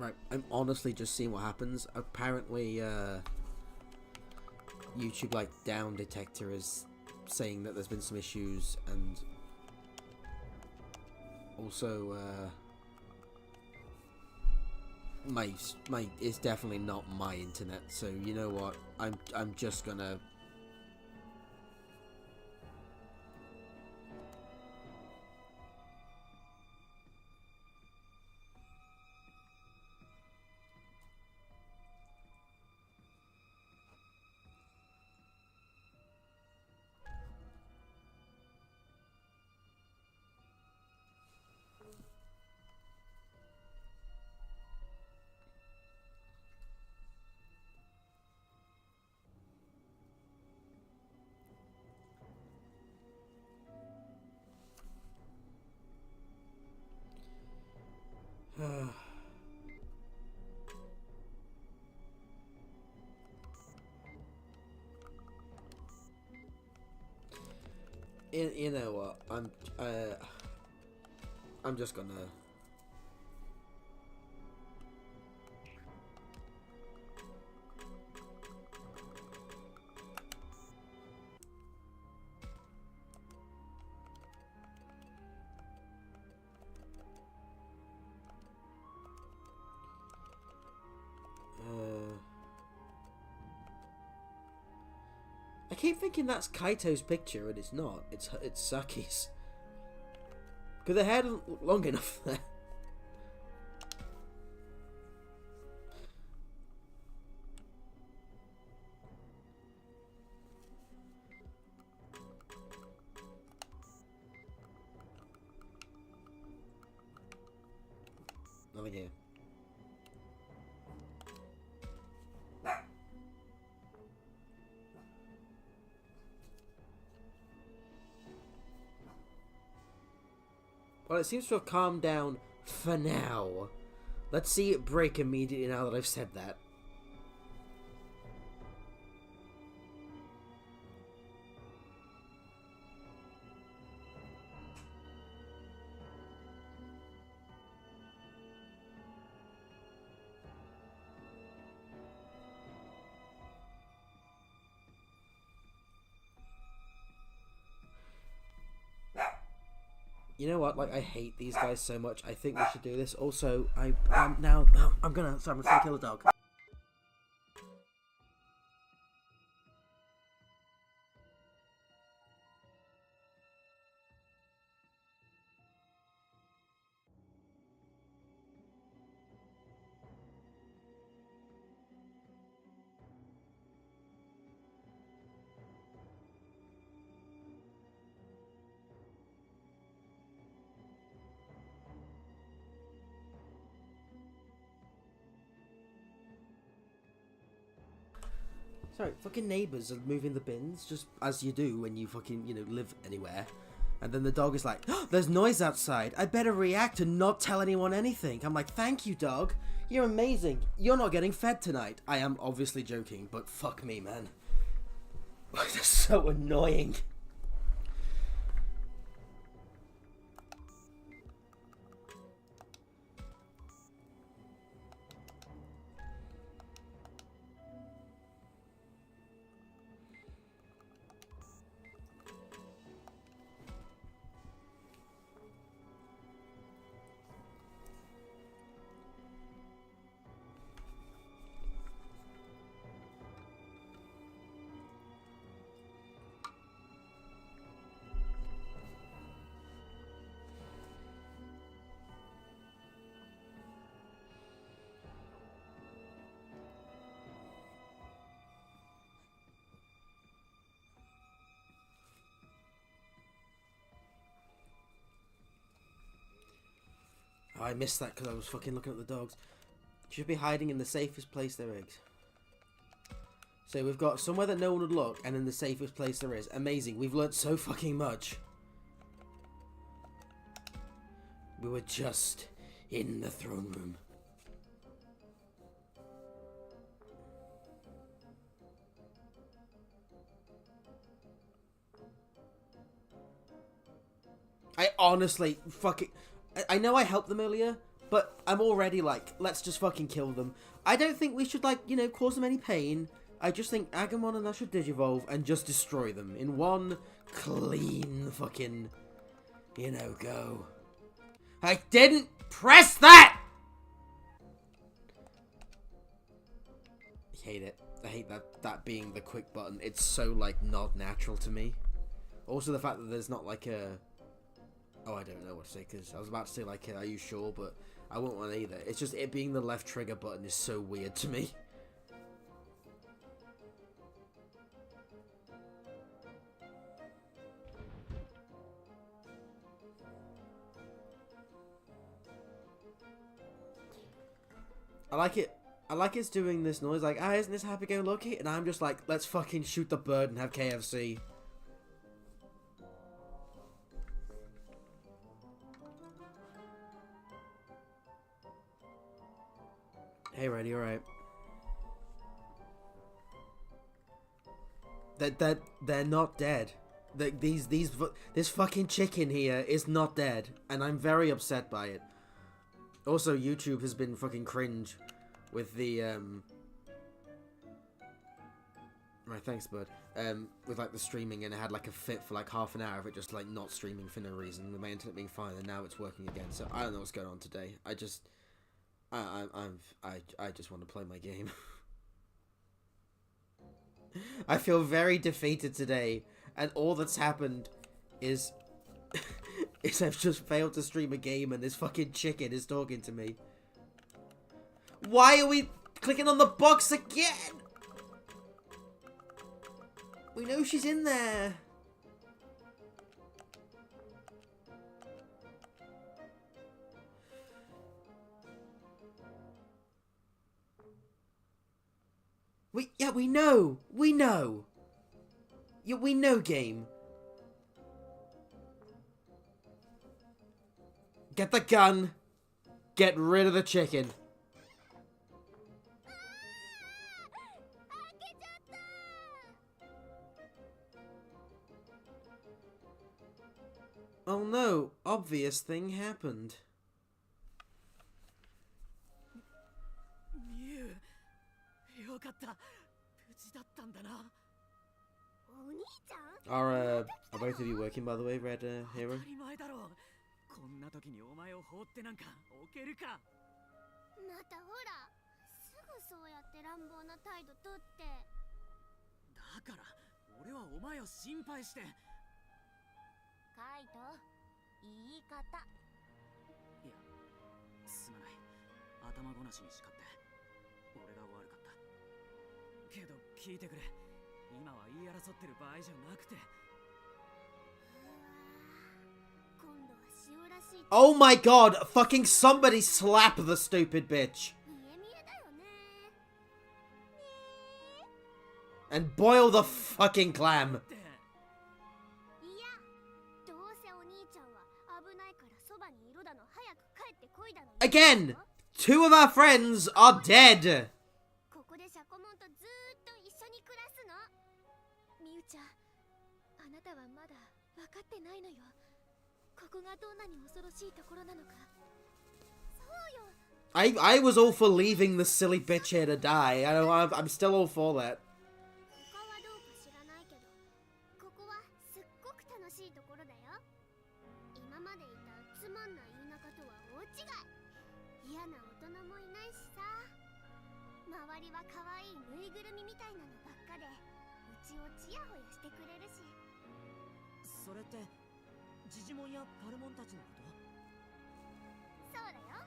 Right, I'm honestly just seeing what happens. Apparently, YouTube, like, down detector is saying that there's been some issues, and also, my it's definitely not my internet, so you know what, I'm just gonna... You know what? I'm just gonna... I keep thinking that's Kaito's picture, and it's not. It's Saki's. Because the hair doesn't look long enough there. Nothing here. Well, it seems to have calmed down for now. Let's see it break immediately now that I've said that. You know what? Like, I hate these guys so much. I think we should do this. Also, I'm gonna kill a dog. Sorry, fucking neighbours are moving the bins, just as you do when you fucking, you know, live anywhere. And then the dog is like, oh, there's noise outside. I better react and not tell anyone anything. I'm like, thank you, dog. You're amazing. You're not getting fed tonight. I am obviously joking, but fuck me, man. That's so annoying. Oh, I missed that because I was fucking looking at the dogs. Should be hiding in the safest place there is. So we've got somewhere that no one would look, and in the safest place there is. Amazing. We've learnt so fucking much. We were just in the throne room. I honestly fucking... I know I helped them earlier, But I'm already like, let's just fucking kill them. I don't think we should, like, you know, cause them any pain. I just think Agumon and I should Digivolve and just destroy them in one clean fucking, you know, go. I didn't press that! I hate it. I hate that being the quick button. It's so, like, not natural to me. Also the fact that there's not, like, a... Oh, I don't know what to say, because I was about to say, like, are you sure? But I won't want either. It's just it being the left trigger button is so weird to me. I like it. I like it's doing this noise, like, isn't this happy-go-lucky? And I'm just like, let's fucking shoot the bird and have KFC. Hey, Reddy, alright. They're not dead. This fucking chicken here is not dead, and I'm very upset by it. Also, YouTube has been fucking cringe with the right, thanks, bud. With like the streaming, and it had like a fit for like half an hour of it just like not streaming for no reason, with my internet being fine, and now it's working again. So I don't know what's going on today. I just want to play my game. I feel very defeated today, and all that's happened is is I've just failed to stream a game, and this fucking chicken is talking to me. Why are we clicking on the box again? We know she's in there. We know. We know. Yeah, we know, game. Get the gun. Get rid of the chicken. Oh no, obvious thing happened. Are both of you working, by the way, Red Hero? こんな時にお前を放ってなんか置けるか。またほら、すぐそうやって乱暴な態度とって。だから俺はお前を心配して。カイト、言い方。いや、すまない。頭ごなしに叱って。俺が悪かった。けど聞いてくれ。今は言い争ってる場合じゃなくて。 Oh my god, fucking somebody slap the stupid bitch. And boil the fucking clam. Again, two of our friends are dead. I was all for leaving the silly bitch here to die. I'm still all for that. Digimon やパルモンたちのこと？そうだよ。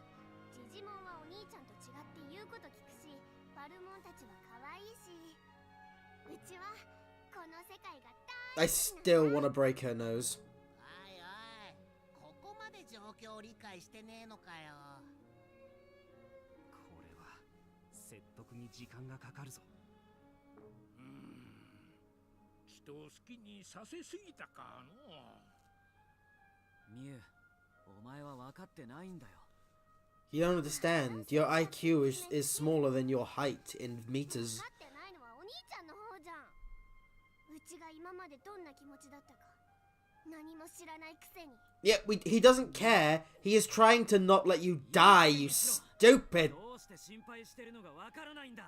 Digimon はお兄ちゃんと違って言うこと聞くし、パルモンたちは可愛いし、うちはこの世界が大好き。 I still want to break her nose. おいおい、ここまで状況を理解してねえのかよ。これは説得に時間がかかるぞ。人を好きにさせすぎたかの。 ミュウ、お前は分かってないんだよ。 You don't understand. Your IQ is smaller than your height in meters. 分かってないのはお兄ちゃんの方じゃん。うちが今までどんな気持ちだったか。何も知らないくせに。 Yeah, he doesn't care. He is trying to not let you die, you stupid. どうして心配してるのがわからないんだ。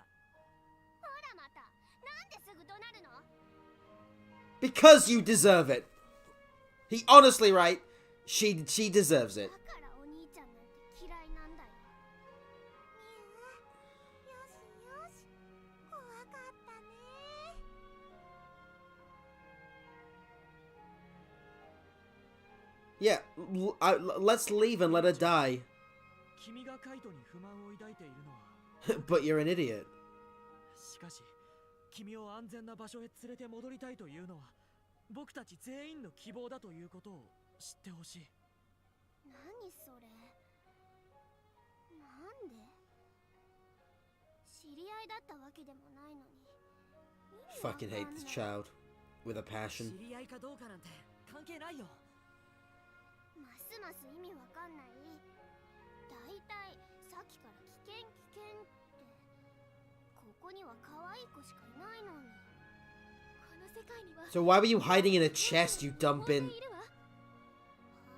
ほらまた、なんですぐ怒鳴るの？ Because you deserve it. He honestly right. She deserves it. だからお兄ちゃんなんて嫌いなんだよ。よしよし、怖かったね。 Yeah, let's leave and let her die. 君がカイトに不満を抱いているのは。But you're an idiot. しかし、君を安全な場所へ連れて戻りたいというのは、僕たち全員の希望だということを知ってほしい。何それ？なんで？知り合いだったわけでもないのに。Fucking hate this child with a passion. 知り合いかどうかなんて関係ないよ。ますます意味わかんない。だいたいさっきから危険ってここには可愛い子しかいないのに。この世界には So why were you hiding in a chest, you dumb bin?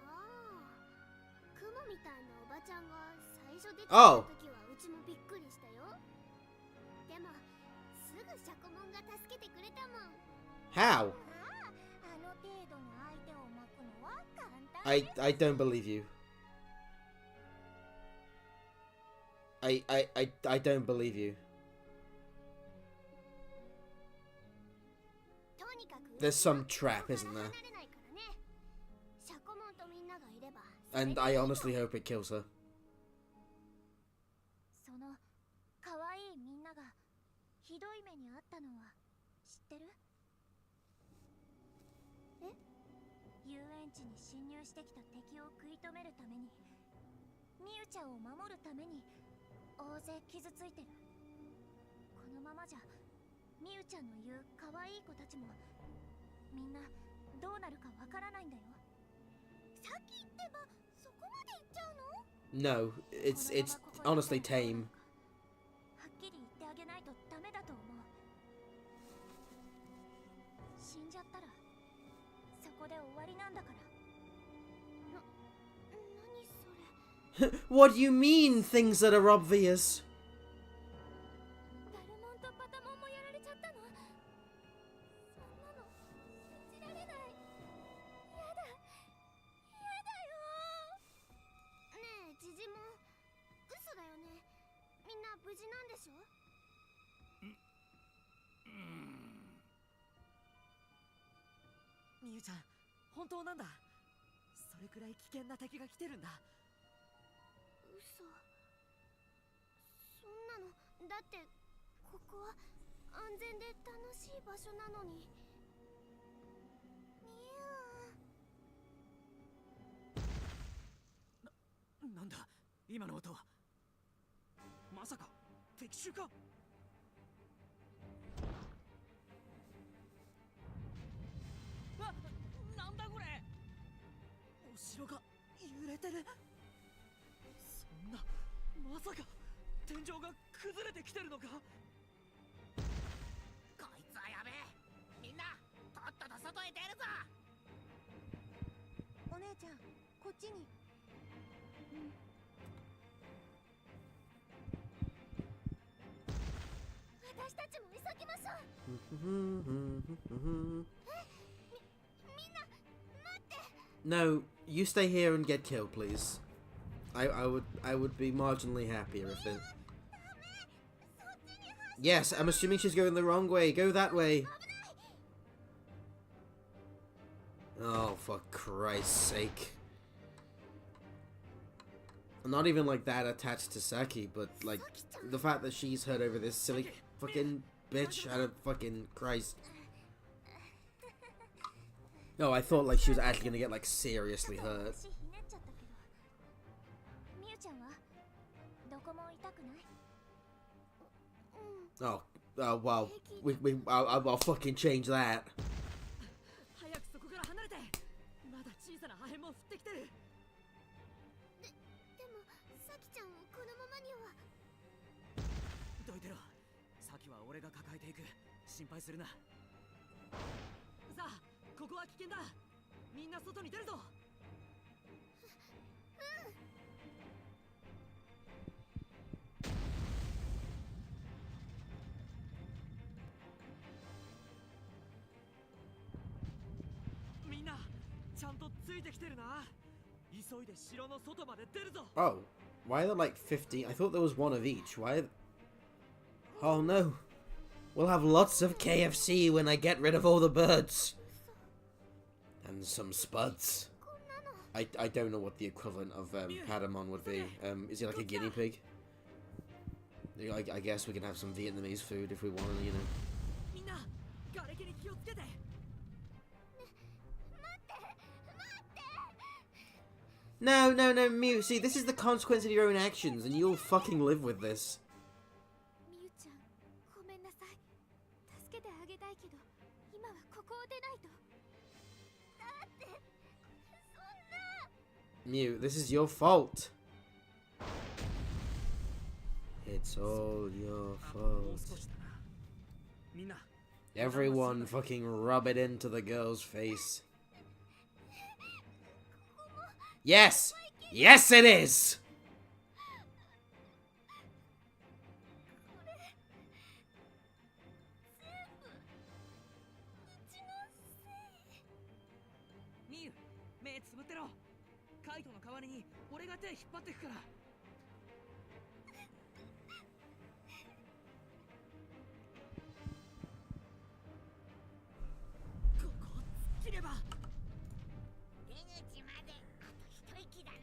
ああ、クモみたいなおばちゃんが最初出てきた時 Oh. はうちもびっくりしたよ。でもすぐシャコモンが助けてくれたもん。 How? あの程度の相手を巻くのは簡単。 I don't believe you. I don't believe you. There's some trap, isn't there? And I honestly hope it kills her. その可愛いみんながひどい目にあったのは知ってる？え？遊園地に侵入してきた敵を食い止めるために、みゆちゃんを守るために大勢傷ついてる。このままじゃみゆちゃんの言う可愛い子たちもみんなどうなるかわからないんだよ。さっき言ってばそこまで言っちゃうの？ No, it's honestly tame. はっきり言ってあげないとダメだと思う。死んじゃったらそこで終わりなんだから。何それ？ What do you mean, things that are obvious? ダルモンとパタモンもやられちゃったの？そんなの信じられない。やだよ。ねえジジモン、嘘だよね。みんな無事なんでしょ？みゆちゃん、本当なんだ。それくらい危険な敵が来てるんだ。嘘。そんなの、だってここは安全で楽しい場所なのに。なんだ今の音は。まさか敵襲か？あ、なんだこれ。お城が揺れてる。そんな、まさか天井が崩れてきてるのか？こいつはやべえ。みんなとっとと外へ出るぞ。お姉ちゃん、こっちに。私たちも急ぎましょう。みんな待って。 No, you stay here and get killed, please. I would be marginally happier if it. Yes, I'm assuming she's going the wrong way. Go that way. Oh, for Christ's sake. I'm not even like that attached to Saki, but like the fact that she's heard over this silly fucking bitch out of fucking Christ. No, I thought like she was actually gonna get like seriously hurt. Oh, well, I'll fucking change that. みんな外に出るぞ。みんなちゃんとついてきてるな。急いで城の外まで出るぞ。 Oh, why are there like 50? I thought there was one of each. Why? Oh no. We'll have lots of KFC when I get rid of all the birds. And some spuds. I don't know what the equivalent of Patamon would be. Is he like a guinea pig? I guess we can have some Vietnamese food if we want, you know. みんな瓦礫に気をつけて。 No, no, no, Mew. See, this is the consequence of your own actions, and you'll fucking live with this. みゆちゃん、ごめんなさい。助けてあげたいけど、今はここを出ないと。だって、そんな。 Mew, this is your fault. It's all your fault. Everyone fucking rub it into the girl's face. Yes! Yes, it is! ミユ、目つぶってろ。カイトの代わりに俺が手引っ張ってくから。ここを突っ切れば。 出口まであと一息だね。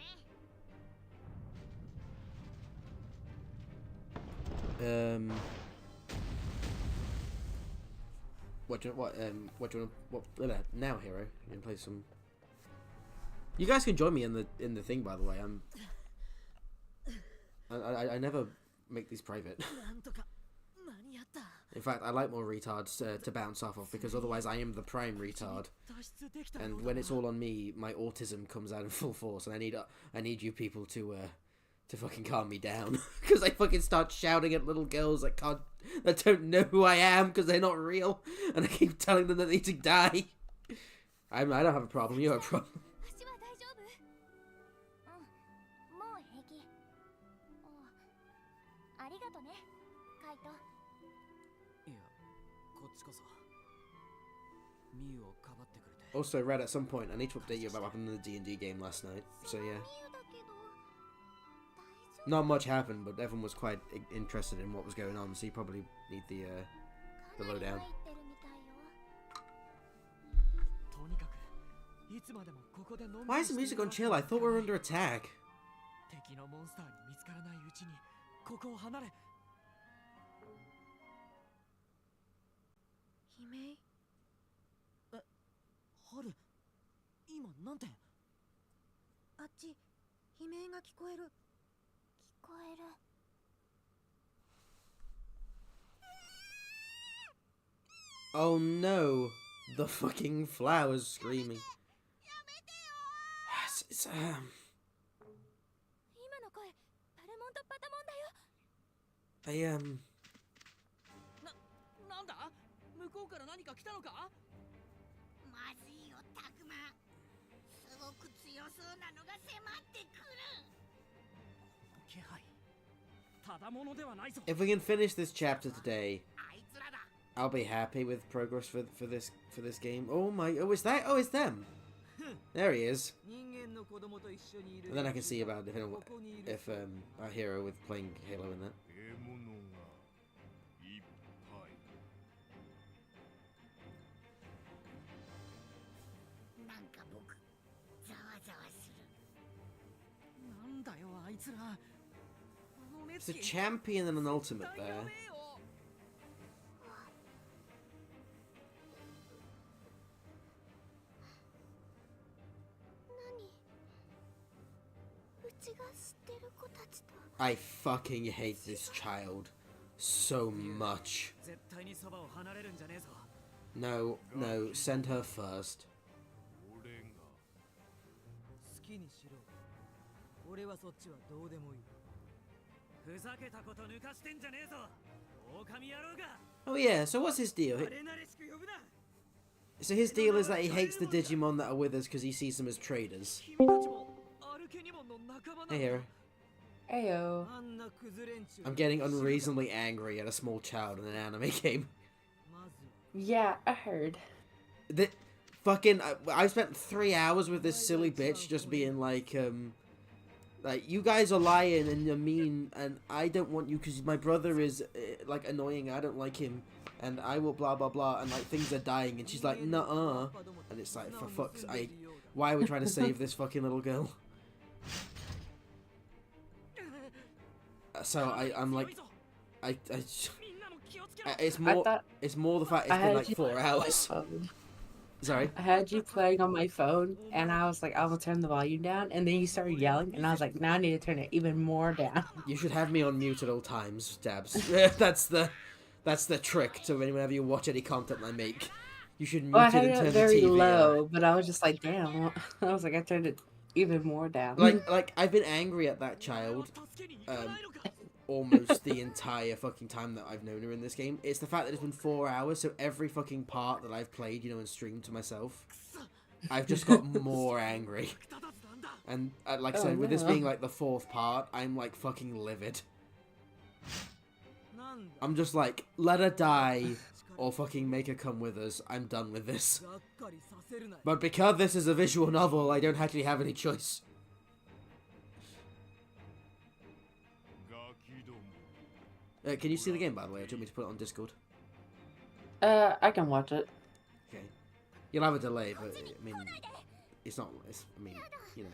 What do you want now, hero? You can play some. You guys can join me in the thing, by the way. I never make these private. なんとか間に合った。 In fact, I like more retards to bounce off of because otherwise I am the prime retard. 脱出できたようだ And な。 when it's all on me, my autism comes out in full force, and I need you people to fucking calm me down because I fucking start shouting at little girls that don't know who I am because they're not real, and I keep telling them that they need to die. I don't have a problem. You have a problem. 足は大丈夫？うん、もう平気。おう、ありがとね、カイト。いや、こっちこそ。ミユをかばってくれて。 Also, Red, at some point, I need to update you about what happened in the D&D game last night. So yeah, ミユだけど、大丈夫？ not much happened, but everyone was quite interested in what was going on. So you probably need the かなり lowdown. 入ってるみたいよ。とにかくいつまでもここでのんび Why り is the して music on る chill? I thought we were under attack. 敵のモンスターに見つからないうちにここを離れ。悲鳴？春、今なんて。あっち、悲鳴が聞こえる。聞こえる。 Oh no, the fucking flowers screaming. It's 今の声、パルモンとパタモンだよ。 I なんだ？向こうから何か来たのか？まずいよ、タクマ。すごく強そうなのが迫ってくる。気配。ただものではないぞ。 if we can finish this chapter today, あいつらだ。 I'll be happy with progress for this game. Oh my! Oh, it's that? Oh, it's them. There he is. 人間の子供と一緒にいる。 And then I can see about if ここにいる。 if our hero with playing Halo in that. 獲物がいっぱい。なんか僕、ざわざわする。なんだよあいつら。あの目 It's つ a き。 champion and an ultimate 絶対 there. やべえよ。何？うちが知ってる子たちと。 I fucking hate this child so much. 絶対にそばを離れるんじゃねえぞ。 No, no, send her first. 俺が好きにしろ。俺はそっちはどうでもいい。ふざけたこと抜かしてんじゃねえぞ。狼野郎が。 Oh yeah, so what's his deal? あれなれしく呼ぶな。So his deal is that he hates the Digimon that are with us because he sees them as traders. 君たちもアルケニモンの仲間な Hey, の hero. か Ayo. あんなクズ連中 I'm getting unreasonably angry at a small child in an anime game. まず Yeah, I heard. The fucking I spent 3 hours with this silly bitch just being like you guys are lying and you're mean and I don't want you because my brother is like annoying. I don't like him and I will blah blah blah and like things are dying and she's like nuh-uh and it's like for fuck's sake, why are we trying to save this fucking little girl? So I'm like it's more the fact it's been like 4 hours. Sorry. I had you playing on my phone, and I was like, I will turn the volume down, and then you started yelling, and I was like, now I need to turn it even more down. You should have me on mute at all times, Dabs. that's the trick to whenever you watch any content I make. You should mute Well, I it had and turn it the very TV on. low, but I was just like, damn. I was like, I turned it even more down. Like I've been angry at that child almost the entire fucking time that I've known her in this game. It's the fact that it's been 4 hours, so every fucking part that I've played, you know, and streamed to myself, I've just got more angry. And like I said, with this being like the 4th part, I'm like fucking livid. I'm just like, let her die, or fucking make her come with us. I'm done with this. But because this is a visual novel, I don't actually have any choice. Can you see the game, by the way? Or do you want me to put it on Discord? I can watch it. Okay. You'll have a delay, but I mean, it's not. I mean, you know.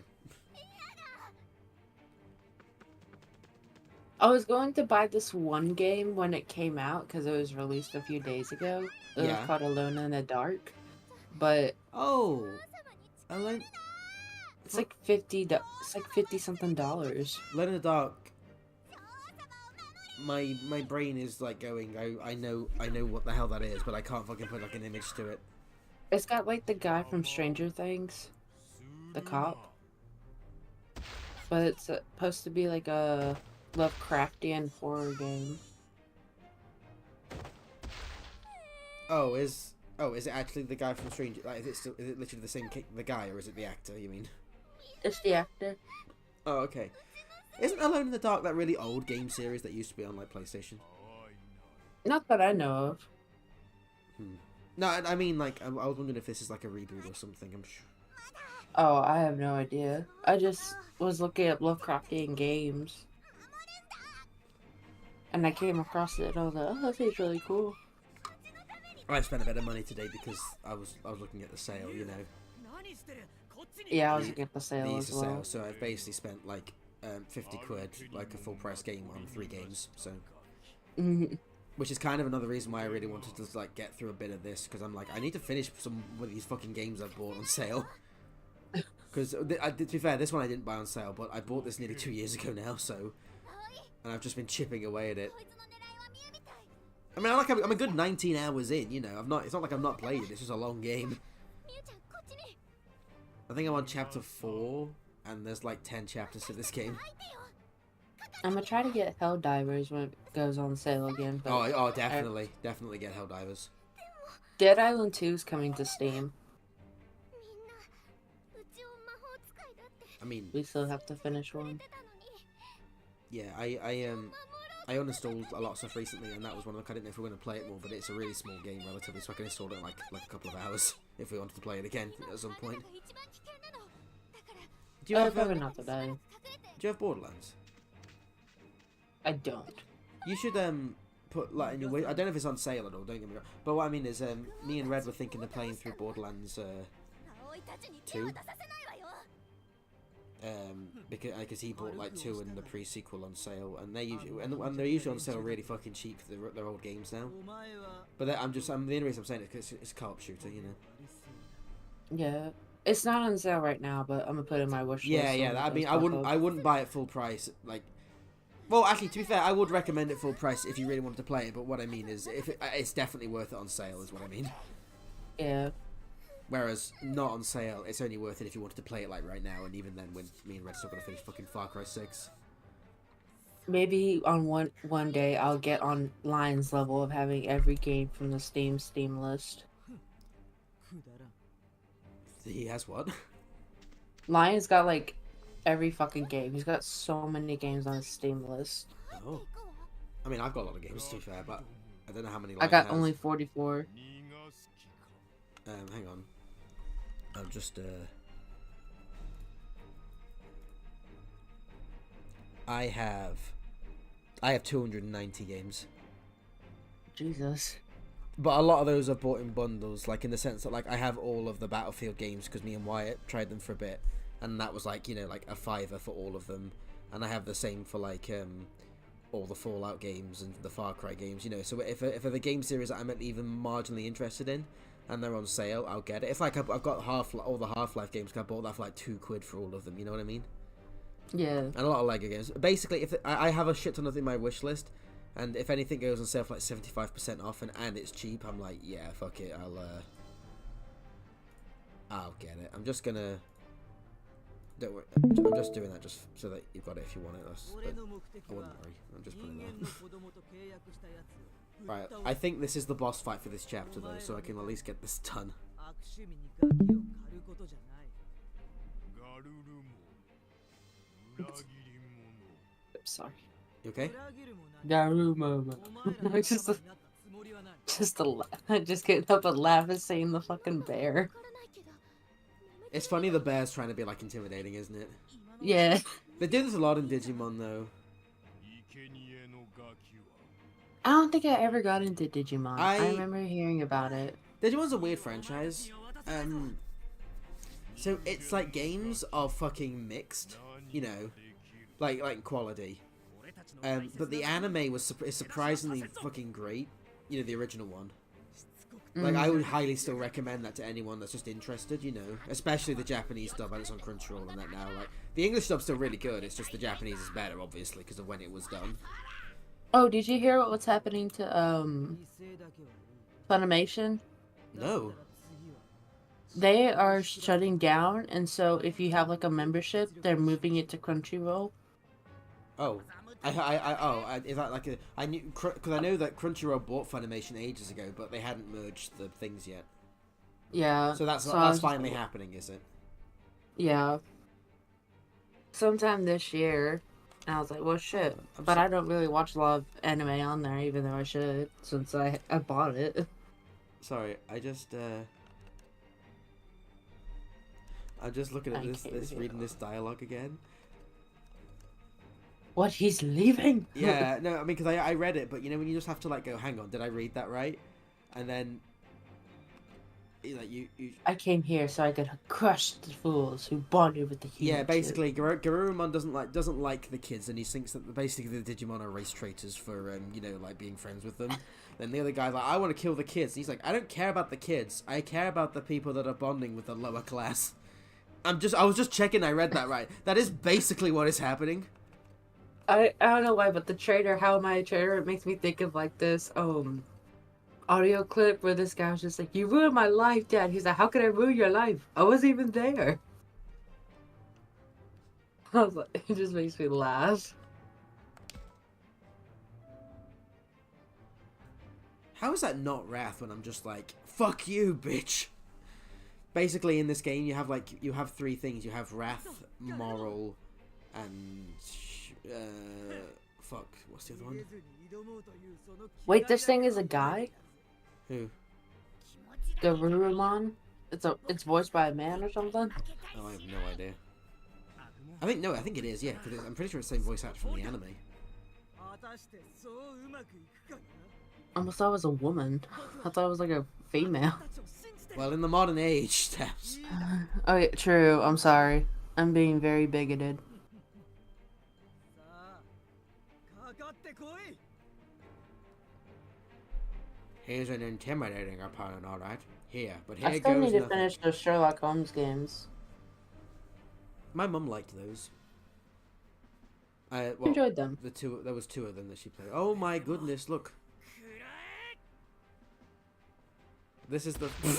I was going to buy this one game when it came out because it was released a few days ago. It was called Alone in the Dark, but Oh, Alone. it's like It's like $50-something. Alone in the Dark. My brain is like going. I know what the hell that is, but I can't fucking put like an image to it. It's got like the guy from Stranger Things, the cop, but it's supposed to be like a Lovecraftian horror game. Is it actually the guy from Stranger? Like, is it literally the guy, or is it the actor? You mean? It's the actor. Oh, okay. Isn't Alone in the Dark that really old game series that used to be on like PlayStation? Not that I know of. No, I mean like I was wondering if this is like a reboot or something. I'm sure. Oh, I have no idea. I just was looking at Lovecraftian games, and I came across it. And I was like, oh, that seems really cool. I spent a bit of money today because I was looking at the sale, you know. Yeah, I was looking at the sale The as Easter well. sale, so I've basically spent like 50 quid, like a full price game on 3 games. So, which is kind of another reason why I really wanted to like get through a bit of this, because I'm like, I need to finish some of these fucking games I've bought on sale. Because to be fair, this one I didn't buy on sale, but I bought this nearly 2 years ago now, so, and I've just been chipping away at it. I mean, I'm a good 19 hours in, you know. It's not like I've not played it. It's just a long game. I think I'm on chapter 4, and there's like 10 chapters to this game. I'm gonna try to get Helldivers when it goes on sale again. But Oh, definitely get Helldivers. Dead Island 2 is coming to Steam. I mean, We still have to finish one. yeah, I uninstalled a lot of stuff recently, and that was one of the, I didn't know if we were going to play it more, but it's a really small game relatively, so I can install it in like a couple of hours if we wanted to play it again at some point. Do you have Probably not today. Do you have Borderlands? I don't. You should put like in your I don't know if it's on sale at all. Don't get me wrong. But what I mean is, me and Red were thinking of playing through Borderlands 2. Because he bought like 2 and the pre-sequel on sale, and they're usually on sale really fucking cheap for their old games now. But the only reason I'm saying it is because it's a co-op shooter, you know. Yeah, it's not on sale right now, but I'm gonna put it in my wish list. Yeah. I mean, I wouldn't buy it full price. Like, well, actually, to be fair, I would recommend it full price if you really wanted to play it. But what I mean is, it's definitely worth it on sale, is what I mean. Yeah. Whereas not on sale, it's only worth it if you wanted to play it like right now, and even then, when me and Red still gotta finish fucking Far Cry 6. Maybe on one day I'll get on Lion's level of having every game from the Steam list. He has what? Lion's got like every fucking game. He's got so many games on his Steam list. Oh. I mean, I've got a lot of games to be fair, but I don't know how many. I Lion got has. only 44. Hang on. I'll just I have 290 games. Jesus. But a lot of those are bought in bundles, like in the sense that like I have all of the Battlefield games because me and Wyatt tried them for a bit, and that was like, you know, like a $5 for all of them, and I have the same for like all the Fallout games and the Far Cry games, you know. So if they're the game series that I'm even marginally interested in, and they're on sale, I'll get it. It's like I've got all the Half-Life games. Cause I bought that for like £2 for all of them. You know what I mean? Yeah. And a lot of Lego games. Basically, if I have a shit ton of in my wish list, and if anything goes on sale for like 75% off and it's cheap, I'm like, yeah, fuck it, I'll get it. I'm just gonna. Don't worry. I'm just doing that just so that you've got it if you want it. But I wouldn't worry. I'm just putting it there. Right. I think this is the boss fight for this chapter though, so I can at least get this done. Sorry. You okay? Garumo. just getting up and laughing, saying the fucking bear. It's funny the bear's trying to be like intimidating, isn't it? Yeah. They do this a lot in Digimon though. I don't think I ever got into Digimon. I remember hearing about it. Digimon's a weird franchise. So it's like games are fucking mixed, you know, like quality. But the anime is surprisingly fucking great. You know, the original one. Like, I would highly still recommend that to anyone that's just interested, you know. Especially the Japanese dub, and it's on Crunchyroll and that now. Like, the English dub's still really good, it's just the Japanese is better, obviously, because of when it was done. Oh, did you hear what's happening to, Funimation? No. They are shutting down, and so if you have, like, a membership, they're moving it to Crunchyroll. Oh. Is that like a... I knew... Because I know that Crunchyroll bought Funimation ages ago, but they hadn't merged the things yet. Yeah. So that's finally happening, is it? Yeah. Sometime this year. And I was like, well, shit. But I don't really watch a lot of anime on there, even though I should, since I bought it. Sorry, I'm just looking at reading this dialogue again. What, he's leaving? Yeah, no, I mean, because I read it, but you know, when you just have to like go, hang on, did I read that right? And then, like, you I came here so I could crush the fools who bonded with the humans. Yeah, basically, Garurumon doesn't like the kids, and he thinks that basically the Digimon are race traitors for, you know, like being friends with them. Then the other guy's like, I want to kill the kids. And he's like, I don't care about the kids. I care about the people that are bonding with the lower class. I was just checking I read that right. That is basically what is happening. I don't know why, but the trailer, How Am I a Traitor, it makes me think of like this audio clip where this guy was just like, you ruined my life, Dad. He's like, how could I ruin your life? I wasn't even there. I was like, it just makes me laugh. How is that not wrath when I'm just like, fuck you, bitch? Basically, in this game, you have three things. You have wrath, moral, and fuck. What's the other one? Wait, this thing is a guy? Who? Garurumon? It's voiced by a man or something? Oh, I have no idea. I think it is. Yeah, because I'm pretty sure it's the same voice actor from the anime. I almost thought it was a woman. I thought it was like a female. Well, in the modern age, steps. Oh, yeah, true. I'm sorry. I'm being very bigoted. He's an intimidating opponent, alright. Here, but I here still goes need to nothing. finish those Sherlock Holmes games. My mum liked those. Enjoyed them. There was two of them that she played. Oh my goodness, look. This is the... He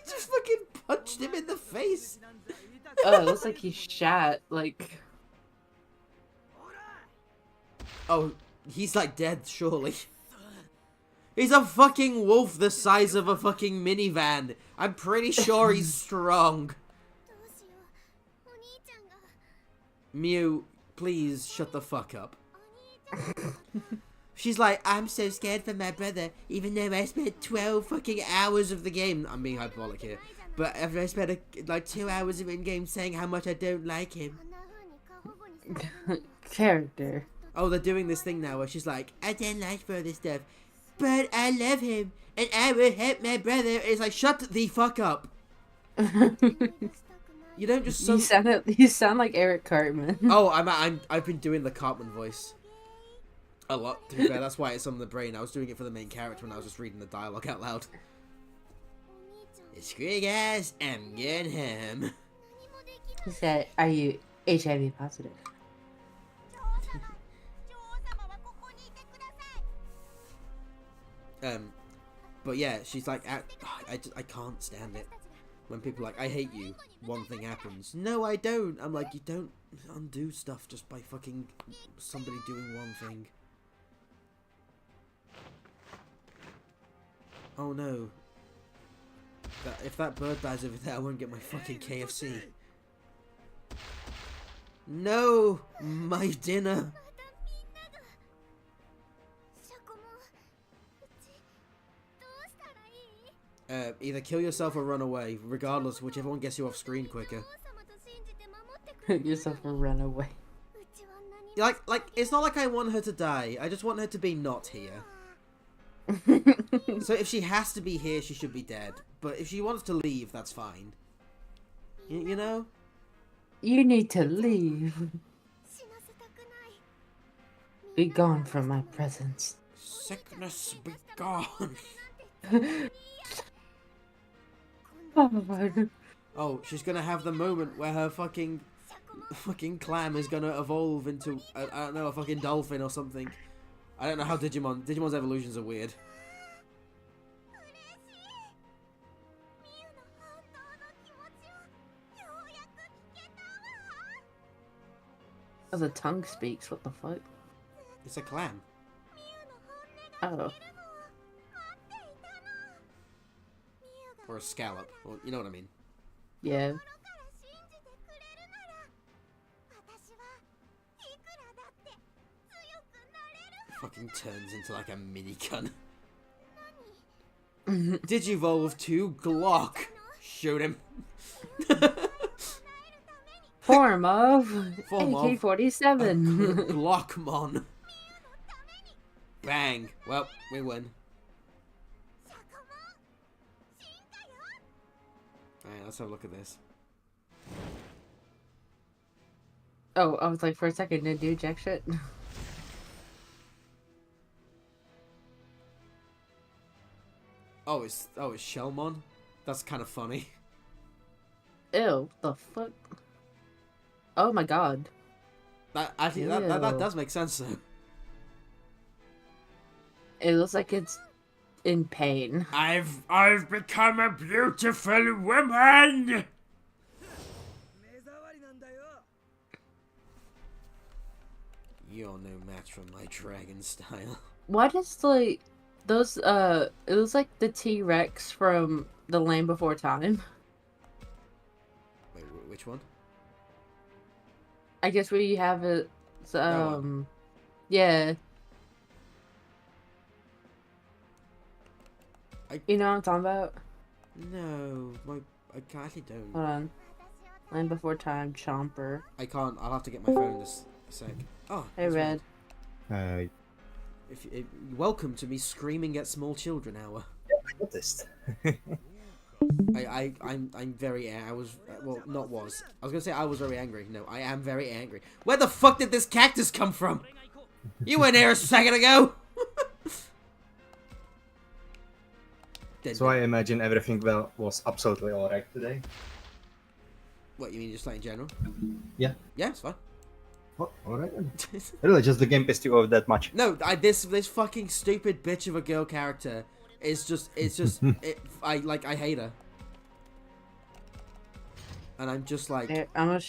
just fucking punched him in the face. Oh, it looks like he shat, like... Oh, he's like dead, surely. He's a fucking wolf the size of a fucking minivan. I'm pretty sure he's strong. Mew, please shut the fuck up. She's like, I'm so scared for my brother, even though I spent 12 fucking hours of the game. I'm being hyperbolic here. But after I spent like 2 hours of in-game saying how much I don't like him. Character. Oh, they're doing this thing now where she's like, I don't like further stuff, but I love him, and I will help my brother. It's like, shut the fuck up. You don't just You sound like Eric Cartman. Oh, I've been doing the Cartman voice a lot, to be fair. That's why it's on the brain. I was doing it for the main character when I was just reading the dialogue out loud. Screw you guys, I'm going home. He said, are you HIV positive? But yeah, she's like, I can't stand it. When people are like, I hate you, one thing happens. No, I don't. I'm like, you don't undo stuff just by fucking somebody doing one thing. Oh no. If that bird dies over there, I won't get my fucking KFC. No! My dinner! Either kill yourself or run away. Regardless, whichever one gets you off screen quicker. Yourself or run away. Like, it's not like I want her to die. I just want her to be not here. So if she has to be here, she should be dead. But if she wants to leave, that's fine. You know? You need to leave. Be gone from my presence. Sickness be gone. Oh, she's gonna have the moment where her fucking clam is gonna evolve into, I don't know, a fucking dolphin or something. I don't know how Digimon's evolutions are weird. Oh, the tongue speaks, what the fuck? It's a clam. Oh. Or a scallop, or you know what I mean. Yeah. Fucking turns into like a mini gun. Digivolve to Glock. Shoot him. Form of AK-47. Glockmon. Bang. Well, we win. Alright, let's have a look at this. Oh, I was like, for a second, did you jack shit? Oh, it's Shellmon? That's kind of funny. Ew, the fuck? Oh my god. That actually, that does make sense though. It looks like it's in pain. I've become a beautiful woman. You're no match for my dragon style. Why does like those it looks like the T-Rex from The Land Before Time. Wait, which one? I guess where you have it yeah. You know what I'm talking about? No, I actually don't. Hold on. Land Before Time, Chomper. I can't. I'll have to get my phone this sec. Oh, Hey, Red. I Welcome to me screaming at small children hour. noticed. I'm very. I was well, not was. I was gonna say I was very angry. No, I am very angry. Where the fuck did this cactus come from? You weren't here a second ago. So I imagine everything was absolutely alright today. What you mean, just like in general? Yeah. Yeah, it's fine. Oh, alright then. Really, just the game pissed you off that much? No, this fucking stupid bitch of a girl character is just I hate her, and I'm just like Here, I'm gonna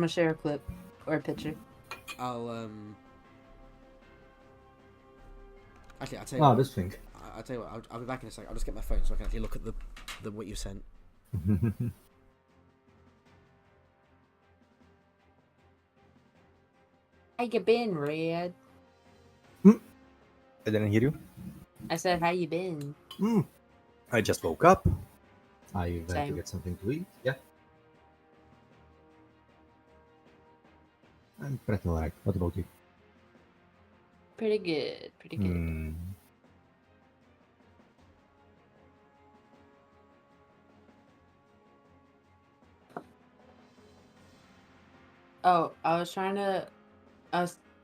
share a clip or a picture. I'll actually I'll tell you. Oh, what, this thing. I'll tell you what. I'll be back in a second. I'll just get my phone so I can actually look at the what you sent. How you been, Red? I didn't hear you. I said, how you been? I just woke up. I went to Same. get something to eat. Yeah. I'm pretty alright. What about you? Pretty good. Pretty good. Hmm. Oh, I was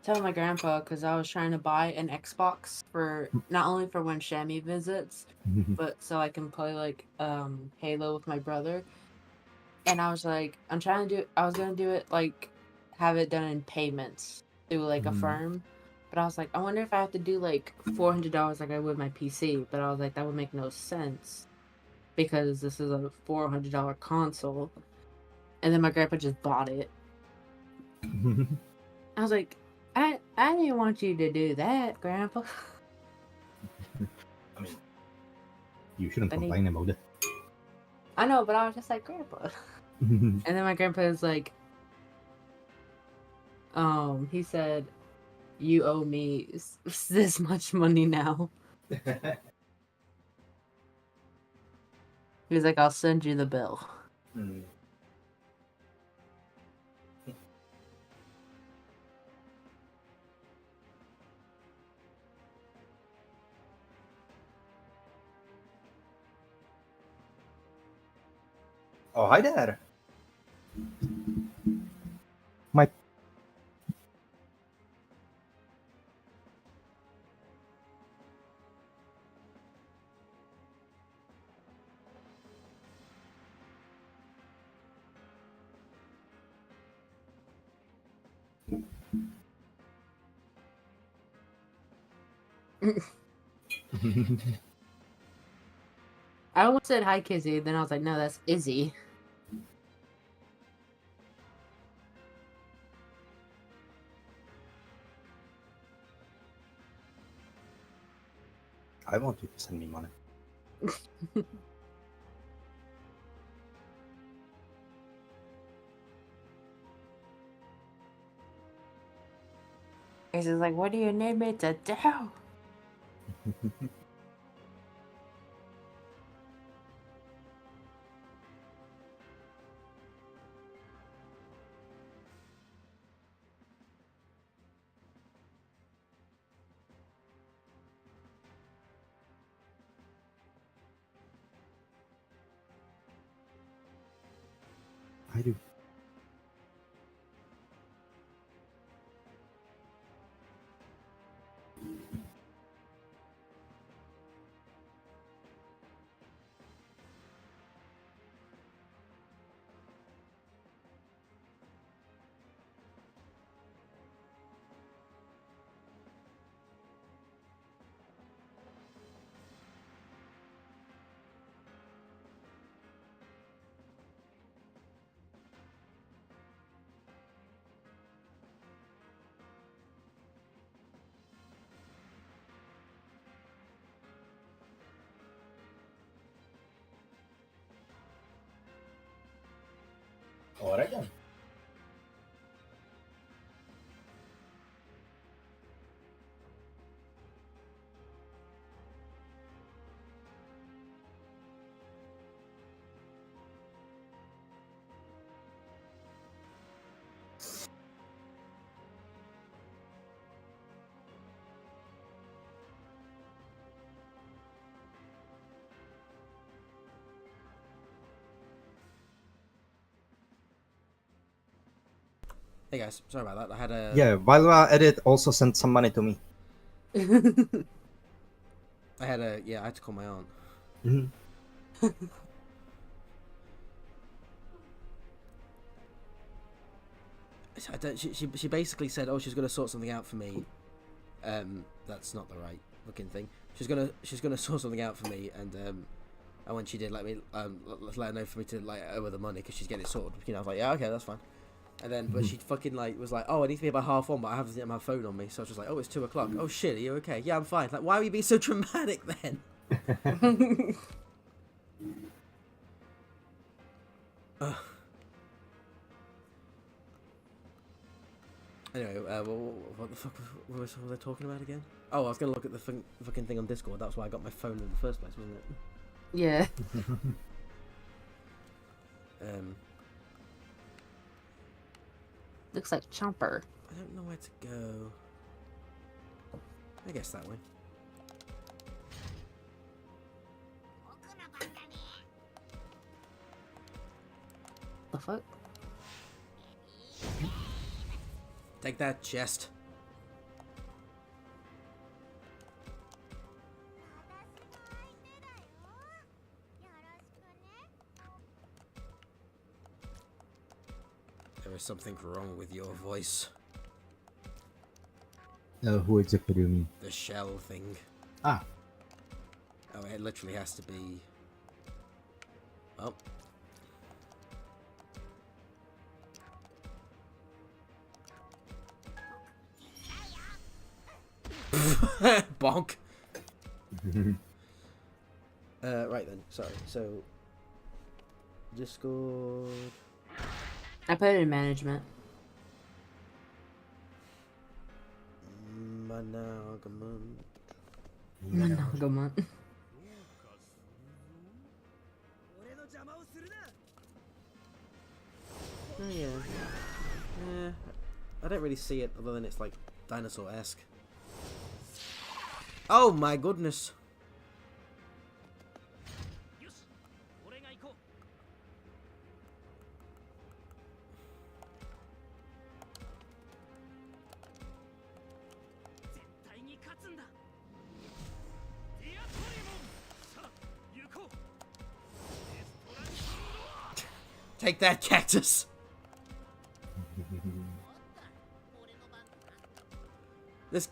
telling my grandpa because I was trying to buy an Xbox for not only for when Shammy visits, but so I can play like Halo with my brother. And I was like, I was gonna do it like have it done in payments through like a firm. But I was like, I wonder if I have to do like $400 like I would my PC. But I was like, that would make no sense because this is a $400 console. And then my grandpa just bought it. I was like, I didn't want you to do that, Grandpa. I mean, you shouldn't But complain about it. I know, but I was just like, Grandpa. And then my grandpa was like, he said, you owe me this much money now. He was like, I'll send you the bill. Oh, hi there. My I almost said hi, Kizzy. Then I was like, no, that's Izzy. I want you to send me money. He's just like, what do you need me to do? I do. Alright then. Hey guys, sorry about that. I had a Yeah, Valva Edit also sent some money to me. I had to call my aunt. I don't, she basically said, oh, she's gonna sort something out for me. That's not the right looking thing. She's gonna sort something out for me, and when she did, let her know for me to like owe her the money because she's getting it sorted. You know, I was like, yeah, okay, that's fine. And then, but she fucking like was like, oh, I need to be about 1:30, but I haven't my phone on me, so I was just like, oh, it's 2:00. Oh shit, are you okay? Yeah, I'm fine. Like, why are you being so dramatic then? Anyway, what the fuck was I talking about again? Oh, I was gonna look at the fucking thing on Discord. That's why I got my phone in the first place, wasn't it? Yeah. Looks like Chomper. I don't know where to go. I guess that way. The fuck? Take that, chest. There is something wrong with your voice. Who exactly do you mean? The shell thing. Ah. Oh, it literally has to be... Oh. Bonk. Right then, sorry. So, Discord. I put it in management. Management. Oh yeah. Yeah. I don't really see it other than it's like dinosaur-esque. Oh my goodness. Take that, cactus. This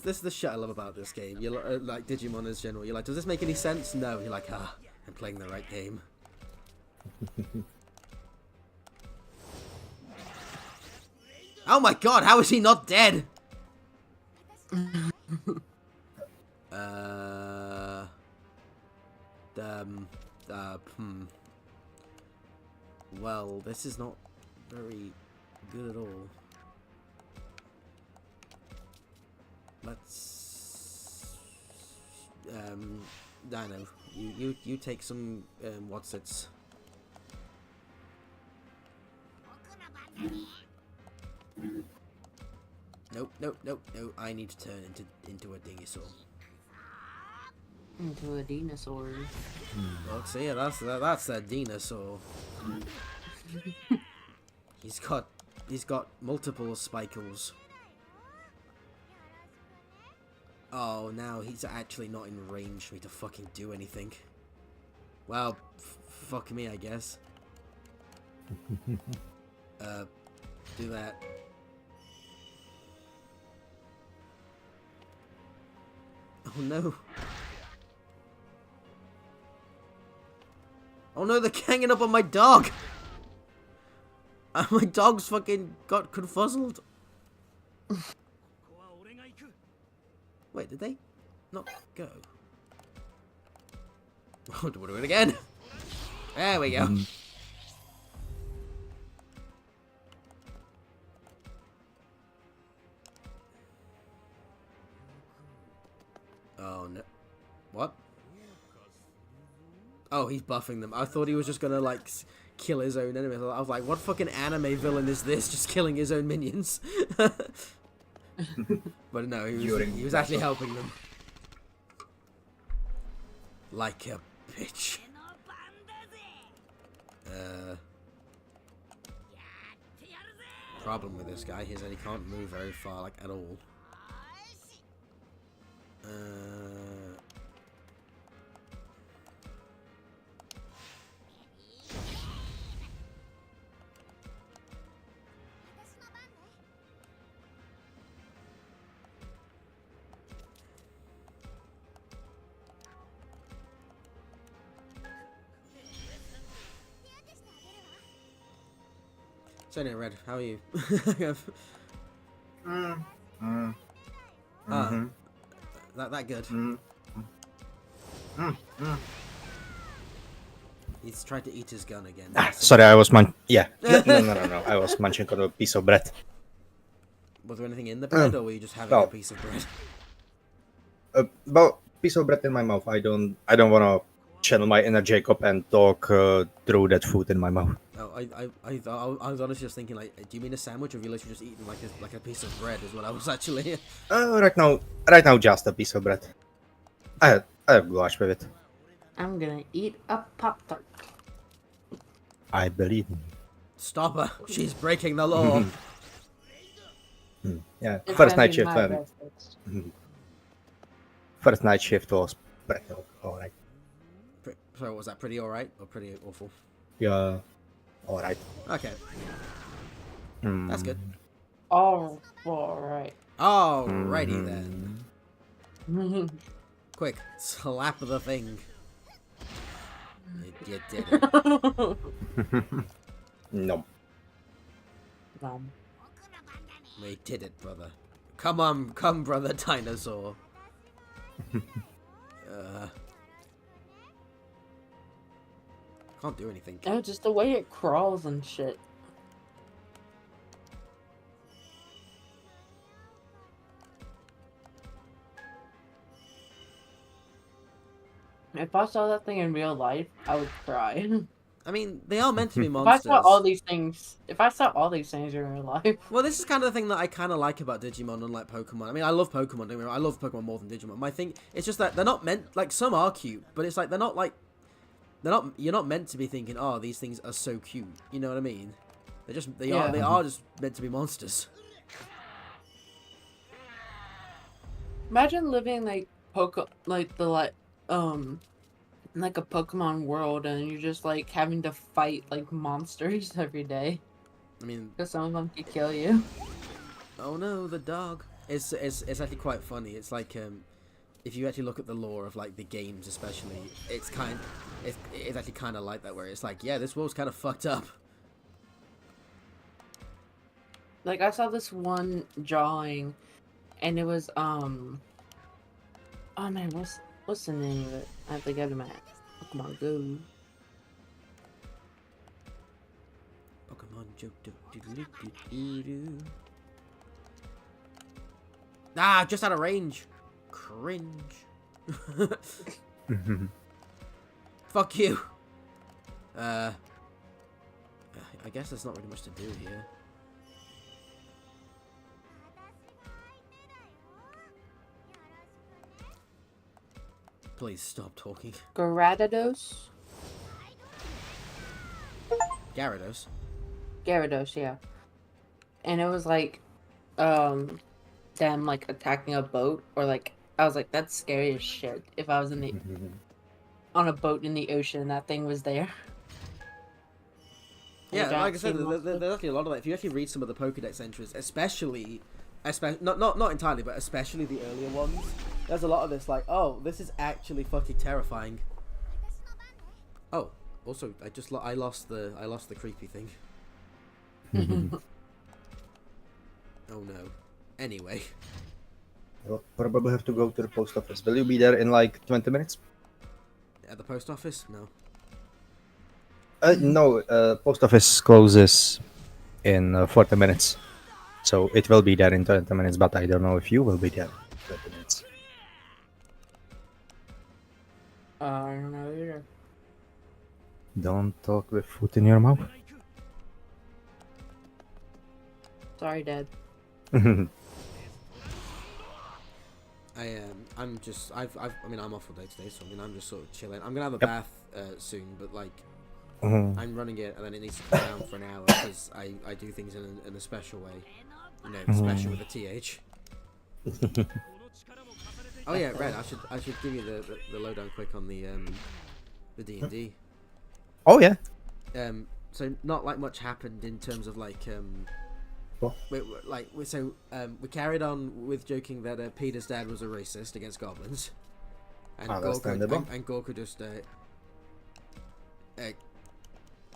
is the shit I love about this game. You like Digimon as general. You're like, does this make any sense? No. You're like, I'm playing the right game. Oh my god, how is he not dead? Well, this is not very good at all. Let's Dino, you take some what's-its. Nope. I need to turn into a dinosaur. Into a dinosaur. Look, see, that's a dinosaur. He's got multiple spikles. Oh, now he's actually not in range for me to fucking do anything. Well, fuck me, I guess. Do that. Oh no. Oh no, they're ganging up on my dog! My dog's fucking got confuzzled. Wait, did they not go? We'll do it again. There we go. Oh no. What? Oh, he's buffing them. I thought he was just gonna like kill his own enemies. I was like, what fucking anime villain is this? Just killing his own minions. But no, he was actually helping them. Like a bitch. Problem with this guy is that he can't move very far, like at all. So anyway, Red, how are you? That good. He's tried to eat his gun again. Sorry, I was yeah. No. I was munching on a piece of bread. Was there anything in the bread, or were you just having well. a piece of bread? Well, piece of bread in my mouth. I don't want to channel my inner Jacob and talk through that food in my mouth. Oh, I was honestly just thinking, like, do you mean a sandwich, or have you literally just eaten like a piece of bread? Is what I was actually. Right now, just a piece of bread. I have goulash with it. I'm gonna eat a Pop-Tart. I believe. Stop her! She's breaking the law. Yeah, It's first gonna night be shift. my breakfast. First night shift was pretty alright. So was that pretty alright or pretty awful? Yeah, alright. Okay, that's good. All right. Alrighty then. Quick, slap the thing. You did it. No. We did it, brother. Come, brother dinosaur. Can't do anything. Oh, just the way it crawls and shit. If I saw that thing in real life, I would cry. I mean, they are meant to be If I monsters. saw all these things in real life. Well, this is kind of the thing that I kind of like about Digimon, unlike Pokemon. I mean, I love Pokemon. Don't get me wrong, I love Pokemon more than Digimon. My thing, it's just that they're not meant. Like, some are cute, but it's like they're not like. You're not meant to be thinking, oh, these things are so cute. You know what I mean? They are just meant to be monsters. Imagine living like like a Pokemon world, and you're just like having to fight like monsters every day. I mean, Because some of them could kill you. oh no, the dog. It's actually quite funny. It's like if you actually look at the lore of like the games, especially, it's actually kind of like that, where it's like, yeah, this world's kind of fucked up. Like, I saw this one drawing, and it was oh man, what's the name of it? I have to go to my Pokemon Go. Pokemon joke. Ah, just out of range. Cringe. Fuck you. I guess there's not really much to do here. Please stop talking. Gyarados? Gyarados. Gyarados, yeah. And it was like, them like attacking a boat, or like, I was like, that's scary as shit. If I was on a boat in the ocean and that thing was there. Yeah, like I said, there's actually a lot of that. If you actually read some of the Pokédex entries, especially not entirely, but especially the earlier ones, there's a lot of this like, oh, this is actually fucking terrifying. Oh, also, I lost the creepy thing. Oh no. Anyway. I'll probably have to go to the post office. Will you be there in like 20 minutes? At the post office? No. No, post office closes in 40 minutes. So it will be there in 20 minutes, but I don't know if you will be there in 20 minutes. I don't know either. Don't talk with food in your mouth. Sorry, Dad. I'm off all day today, so I mean, I'm just sort of chilling. I'm gonna have a bath soon, but like, I'm running it, and then it needs to come down for an hour because I do things in a special way, you know, special with a TH. Oh yeah, Red. I should give you the lowdown quick on the D&D. Oh yeah. So not like much happened in terms of like What? We carried on with joking that Peter's dad was a racist against goblins, and Gorka just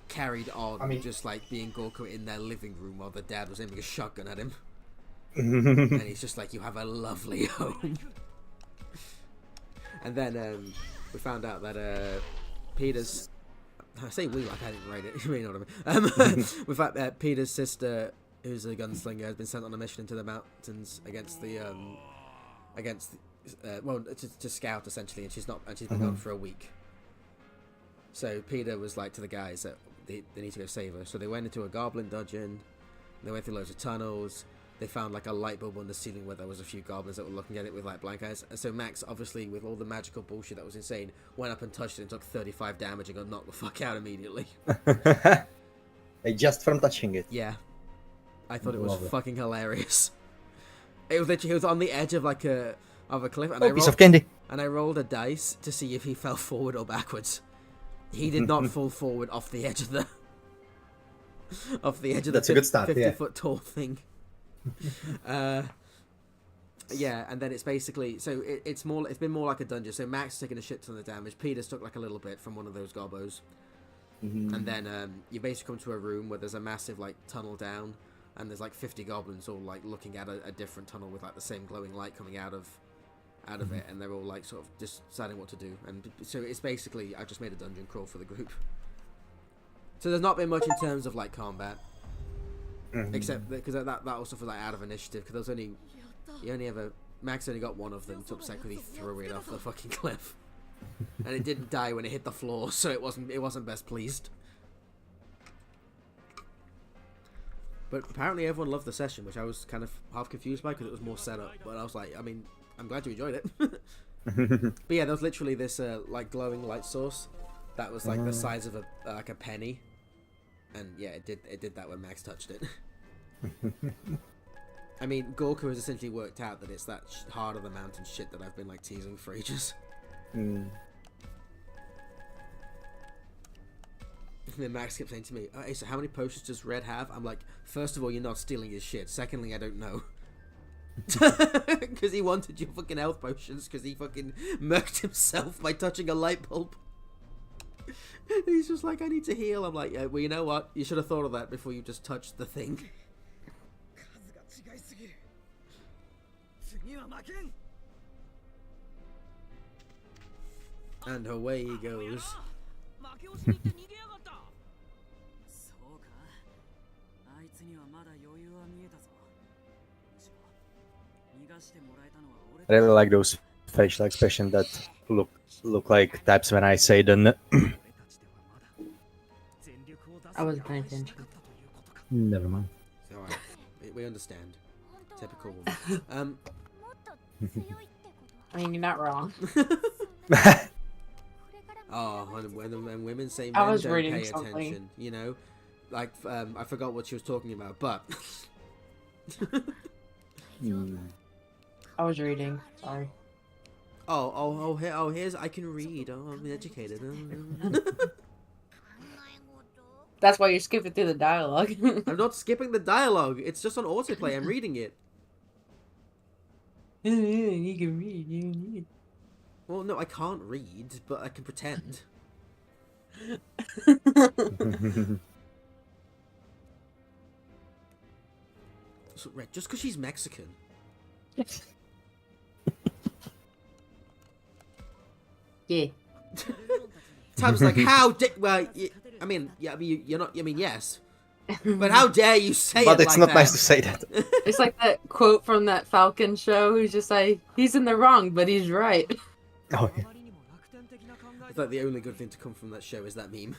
carried on, just like being Gorka in their living room while the dad was aiming a shotgun at him, and he's just like, "You have a lovely home." And then we found out that I say we like I didn't write it. You know what I mean? We found Peter's sister who's a gunslinger, has been sent on a mission into the mountains against to scout essentially, and she's been gone for a week. So Peter was like to the guys that they need to go save her. So they went into a goblin dungeon. They went through loads of tunnels. They found like a light bulb on the ceiling where there was a few goblins that were looking at it with like blank eyes. And so Max, obviously with all the magical bullshit that was insane, went up and touched it and took 35 damage and got knocked the fuck out immediately. Just from touching it. Yeah. I thought it was fucking hilarious. It was literally, he was on the edge of like a cliff, and Piece of candy. And I rolled a dice to see if he fell forward or backwards. He did not fall forward off the edge of the That's a good start, 50-foot tall thing. Yeah, and then it's basically it's been more like a dungeon. So Max is taking a shit ton of damage. Peter's took like a little bit from one of those gobbos. And then you basically come to a room where there's a massive like tunnel down, and there's like 50 goblins all like looking at a different tunnel with like the same glowing light coming out of it, and they're all like sort of deciding what to do. And so it's basically, I just made a dungeon crawl for the group. So there's not been much in terms of like combat, except because that also for like out of initiative, because Max only got one of them to upset because he threw it off the fucking cliff. And it didn't die when it hit the floor, so it wasn't best pleased. But apparently everyone loved the session, which I was kind of half confused by because it was more setup. But I was like, I mean, I'm glad you enjoyed it. But yeah, there was literally this like glowing light source that was like the size of a penny, and yeah, it did that when Max touched it. I mean, Gorka has essentially worked out that it's that heart of the mountain shit that I've been like teasing for ages. And then Max kept saying to me, "Hey, so how many potions does Red have?" I'm like, first of all, you're not stealing his shit. Secondly, I don't know. Because he wanted your fucking health potions, because he fucking murked himself by touching a light bulb. He's just like, I need to heal. I'm like, yeah, well, you know what? You should have thought of that before you just touched the thing. And away he goes. I really like those facial expressions that look like types when I say the I wasn't paying attention. Never mind. It's alright. We understand. Typical woman. I mean, you're not wrong. Oh, when women say I men was don't reading pay something. attention, you know? Like, I forgot what she was talking about, but... I was reading. Sorry. Here's... I can read. Oh, I'm educated. That's why you're skipping through the dialogue. I'm not skipping the dialogue. It's just on autoplay. I'm reading it. You can read. You can read. Well, no, I can't read, but I can pretend. So, Red, just because she's Mexican. Yeah. Tab's like, how well, I mean, yeah, I mean, you're not, I mean, yes. But how dare you say But it it's like not that? nice to say that. It's like that quote from that Falcon show who's just like, he's in the wrong, but he's right. Oh, yeah. I thought the only good thing to come from that show is that meme.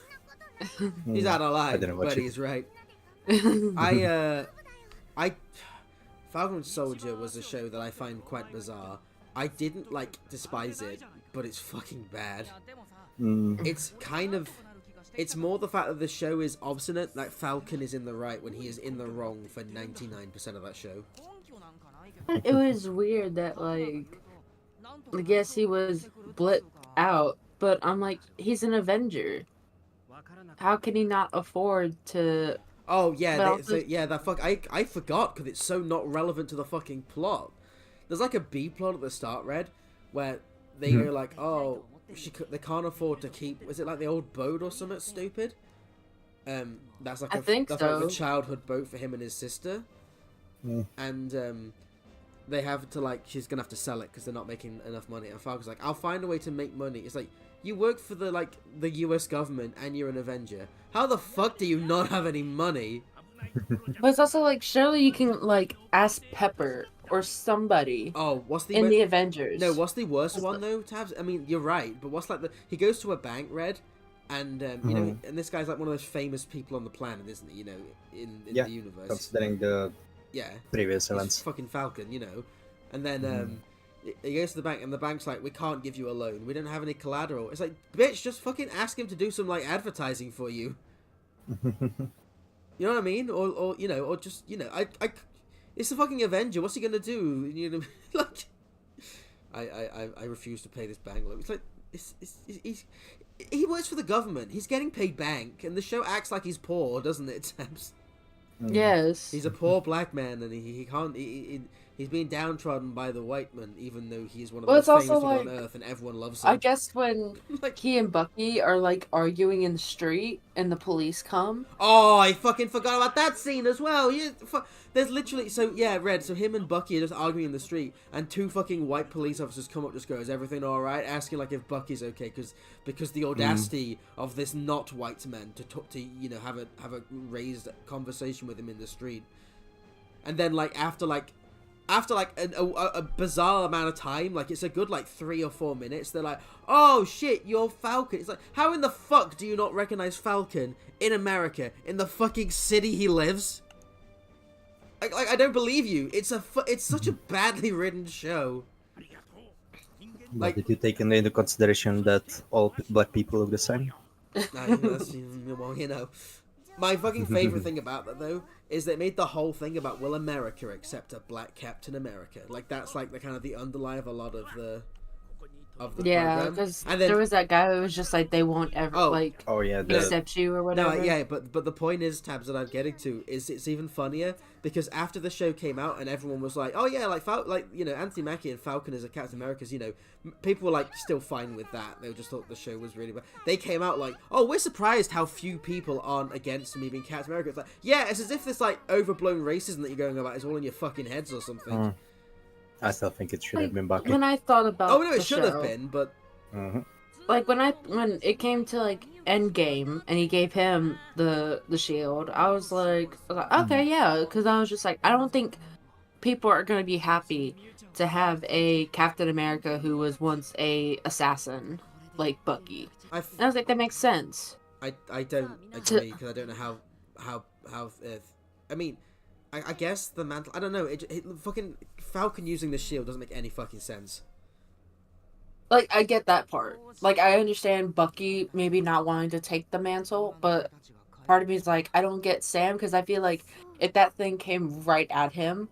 He's out alive, didn't watch but it. he's right. Falcon and Soldier was a show that I find quite bizarre. I didn't, like, despise it, but it's fucking bad. It's kind of... It's more the fact that the show is obstinate, like Falcon is in the right when he is in the wrong for 99% of that show. It was weird that, like, I guess he was blipped out, but I'm like, he's an Avenger. How can he not afford to... Oh, yeah, But also- I forgot, because it's so not relevant to the fucking plot. There's like a B-plot at the start, Red, where they go like, oh, they can't afford to keep, was it like the old boat or something stupid? That's like I think that's so. like the childhood boat for him and his sister. And they have to, like, she's gonna have to sell it because they're not making enough money. And Falcon's like, I'll find a way to make money. It's like, you work for the US government and you're an Avenger. How the fuck do you not have any money? But it's also like surely you can like ask Pepper or somebody Oh, what's the in the Avengers. No, what's the worst What's one the- though, Tabs? I mean, you're right, but what's like he goes to a bank, Red, and you know, and this guy's like one of those famous people on the planet, isn't he? You know, in Yeah, the universe. considering the Yeah, previous he's events. fucking Falcon, you know, and then he goes to the bank, and the bank's like, we can't give you a loan. We don't have any collateral. It's like, bitch, just fucking ask him to do some like advertising for you. You know what I mean? Or you know, or just you know, it's the fucking Avenger. What's he gonna do? You know, like, I refuse to pay this bank loan. It's like, he works for the government. He's getting paid bank, and the show acts like he's poor, doesn't it, Tabs? Yes. He's a poor black man, and he can't. He's being downtrodden by the white man, even though he's one of the Well, most it's famous also people on like- Earth, and everyone loves him. I guess when Like- he and Bucky are like arguing in the street and the police come. Oh, I fucking forgot about that scene as well. There's literally Red. So him and Bucky are just arguing in the street, and two fucking white police officers come up, just go, "Is everything all right?" Asking like if Bucky's okay, because the audacity of this not white man to talk to have a raised conversation with him in the street, and then like after a bizarre amount of time, like it's a good like 3 or 4 minutes, they're like, oh shit, you're Falcon. It's like, how in the fuck do you not recognize Falcon in America, in the fucking city he lives? Like I don't believe you. It's such a badly written show. But did you take into consideration that all black people look the same? Well, you know. My fucking favorite thing about that, though, is they made the whole thing about, will America accept a black Captain America? Like, that's like the kind of the underlie of a lot of the Yeah, program. because And then, there was that guy who was just like, they won't ever like Oh yeah, the, accept you or whatever. no, yeah, but the point is, Tabs, that I'm getting to is it's even funnier because after the show came out and everyone was like, oh yeah, like Anthony Mackie and Falcon as a Captain America's, people were like still fine with that. They just thought the show was really bad. They came out like, oh, we're surprised how few people aren't against me being Captain America. It's like, yeah, it's as if this like overblown racism that you're going about is all in your fucking heads or something. I still think it should have been Bucky. When I thought about Oh no, it the should show, have been, but like when it came to like Endgame and he gave him the shield, I was like okay, yeah, because I was just like, I don't think people are gonna be happy to have a Captain America who was once a assassin like Bucky. And I was like, that makes sense. I don't agree because I don't know how I mean, I guess the mantle. I don't know. It fucking Falcon using the shield doesn't make any fucking sense. Like, I get that part. Like, I understand Bucky maybe not wanting to take the mantle, but part of me is like, I don't get Sam because I feel like if that thing came right at him,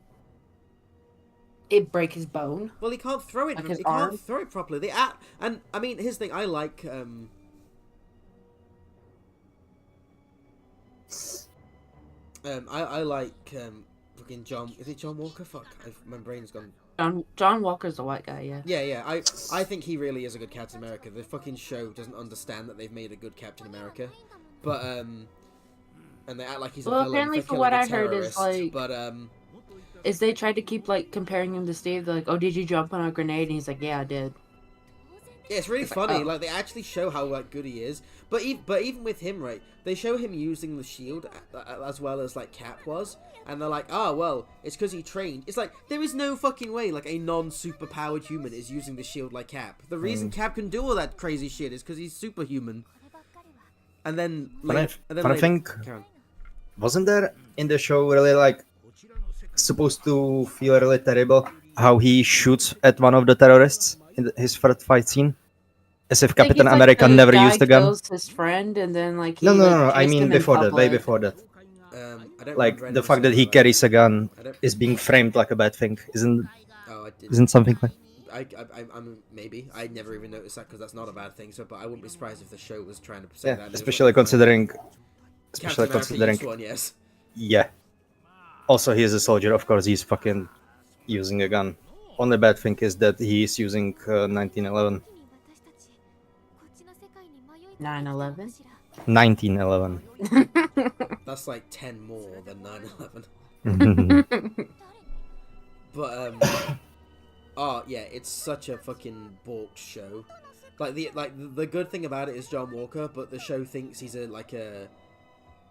it'd break his bone. Well, he can't throw it. Like his he arm? can't throw it properly. And I mean, his thing. I like I like fucking John. Is it John Walker? Fuck, my brain's gone. John Walker's the white guy, yeah. Yeah. I think he really is a good Captain America. The fucking show doesn't understand that they've made a good Captain America, but and they act like he's a Well, villain apparently for from what killing a I heard is, terrorist, like- but Is they tried to keep, like, comparing him to Steve. They're like, oh, did you jump on a grenade? And he's like, yeah, I did. yeah, it's really It's like, funny. oh. Like they actually show how like good he is. But even with him, right? They show him using the shield as well as like Cap was, and they're like, oh well, it's because he trained. It's like there is no fucking way like a non-super powered human is using the shield like Cap. The reason Cap can do all that crazy shit is because he's superhuman. And then, I think wasn't there in the show really like supposed to feel really terrible how he shoots at one of the terrorists in his first fight scene, as if I think Captain it's like America the never guy used a gun. kills his friend, and then like he, No, like, I chased mean him in before that, way public. before that. I don't Like remember the anything fact that he about carries a gun I don't- is being framed like a bad thing, Oh, I didn't. isn't something like? I'm maybe I never even noticed that because that's not a bad thing. So, but I wouldn't be surprised if the show was trying to say Yeah, that. and it was especially like, fine. considering, Captain America used one, yes. yeah. Also, he is a soldier. Of course, he's fucking using a gun. Only bad thing is that he is using 1911. 9/11? 1911. That's like 10 more than 9/11. But oh yeah, it's such a fucking balked show. Like the good thing about it is John Walker, but the show thinks he's an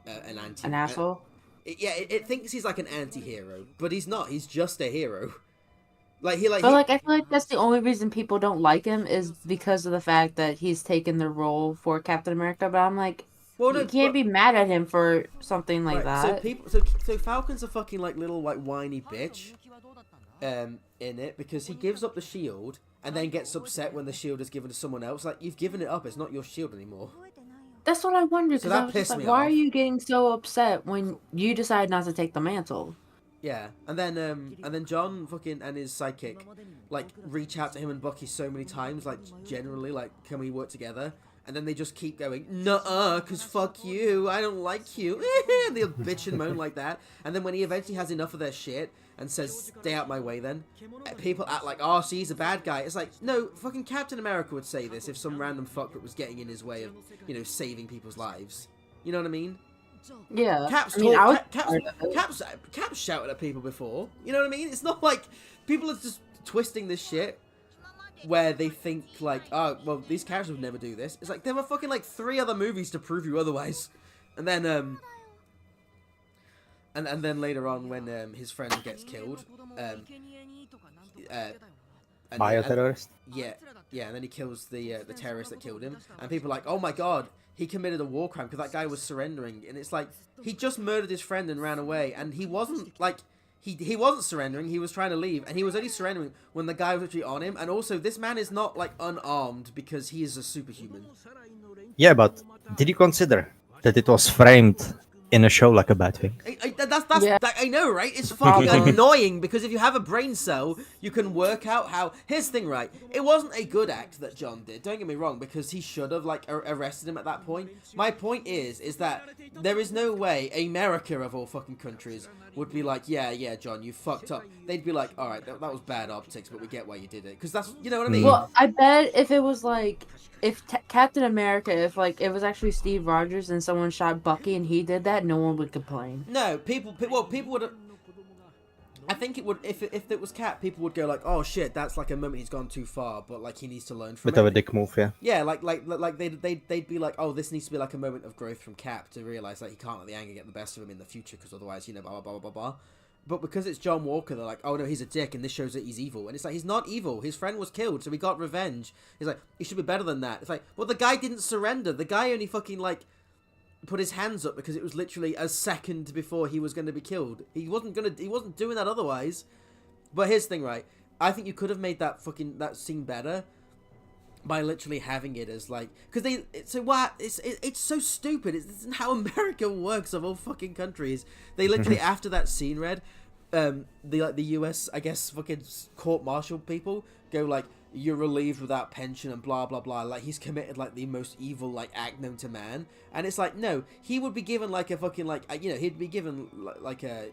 An asshole? it thinks he's like an anti-hero, but he's not. He's just a hero. But I feel like that's the only reason people don't like him is because of the fact that he's taken the role for Captain America. But I'm like, well, you can't be mad at him for something like that. So Falcon's a fucking like little like whiny bitch, in it because he gives up the shield and then gets upset when the shield is given to someone else. Like, you've given it up; it's not your shield anymore. That's what I wondered. So Because I that was just pissed like, me why off. are you getting so upset when you decide not to take the mantle? Yeah, and then John fucking and his sidekick like reach out to him and Bucky so many times, like generally like, can we work together? And then they just keep going, nuh-uh, cause fuck you, I don't like you. And they'll bitch and moan like that. And then when he eventually has enough of their shit and says, stay out my way then, people act like, oh, see, he's a bad guy. It's like, no, fucking Captain America would say this if some random fuck was getting in his way of, you know, saving people's lives. You know what I mean? Yeah. Cap's shouted at people before. You know what I mean? It's not like people are just twisting this shit where they think like, oh, well, these characters would never do this. It's like there were fucking like 3 other movies to prove you otherwise. And then and then later on when his friend gets killed, Bioterrorist. yeah, and then he kills the terrorist that killed him, and people are like, oh my god, he committed a war crime because that guy was surrendering, and it's like, he just murdered his friend and ran away, and he wasn't like, he wasn't surrendering, he was trying to leave, and he was only surrendering when the guy was actually on him, and also this man is not like unarmed because he is a superhuman. Yeah, but did you consider that it was framed in a show like a bad thing? I know, right? It's fucking annoying because if you have a brain cell, you can work out how. Here's the thing, right? It wasn't a good act that John did. Don't get me wrong, because he should have like arrested him at that point. My point is that there is no way America of all fucking countries would be like, yeah, John, you fucked up. They'd be like, all right, that was bad optics, but we get why you did it, because that's, you know what I mean? Well, I bet if it was like, if Captain America, if like it was actually Steve Rogers and someone shot Bucky and he did that, no one would complain. No, people would. I think it would, if it was Cap, people would go like, oh shit, that's like a moment he's gone too far, but like he needs to learn from it. Bit of a dick move, yeah. Yeah, like they'd be like, oh, this needs to be like a moment of growth from Cap to realize that he can't let the anger get the best of him in the future, because otherwise, you know, blah blah blah blah blah. But because it's John Walker, they're like, oh no, he's a dick, and this shows that he's evil. And it's like, he's not evil. His friend was killed, so he got revenge. He's like, he should be better than that. It's like, well, the guy didn't surrender. The guy only fucking like put his hands up because it was literally a second before he was going to be killed. He wasn't doing that otherwise. But here's the thing, right? I think you could have made that scene better by literally having it as like, because it's so stupid. It's how America works of all fucking countries. They literally after that scene read, the US, I guess, fucking court martial people go like, you're relieved without pension and blah blah blah, like he's committed like the most evil like act known to man. And it's like, no, he would be given like a fucking like, you know, he'd be given like a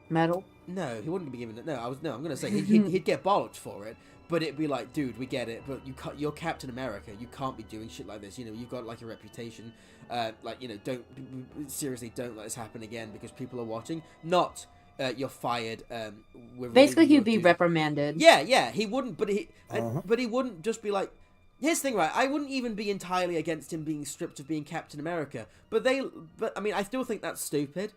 medal. No, he wouldn't be given it. I'm gonna say he'd get bollocked for it, but it'd be like, dude, we get it, but you're Captain America, you can't be doing shit like this. You know, you've got like a reputation, like, you know, don't let this happen again because people are watching. Not you're fired. Basically, he'd be reprimanded. Yeah, he wouldn't, but he wouldn't just be like. Here's the thing, right? I wouldn't even be entirely against him being stripped of being Captain America, but I mean, I still think that's stupid.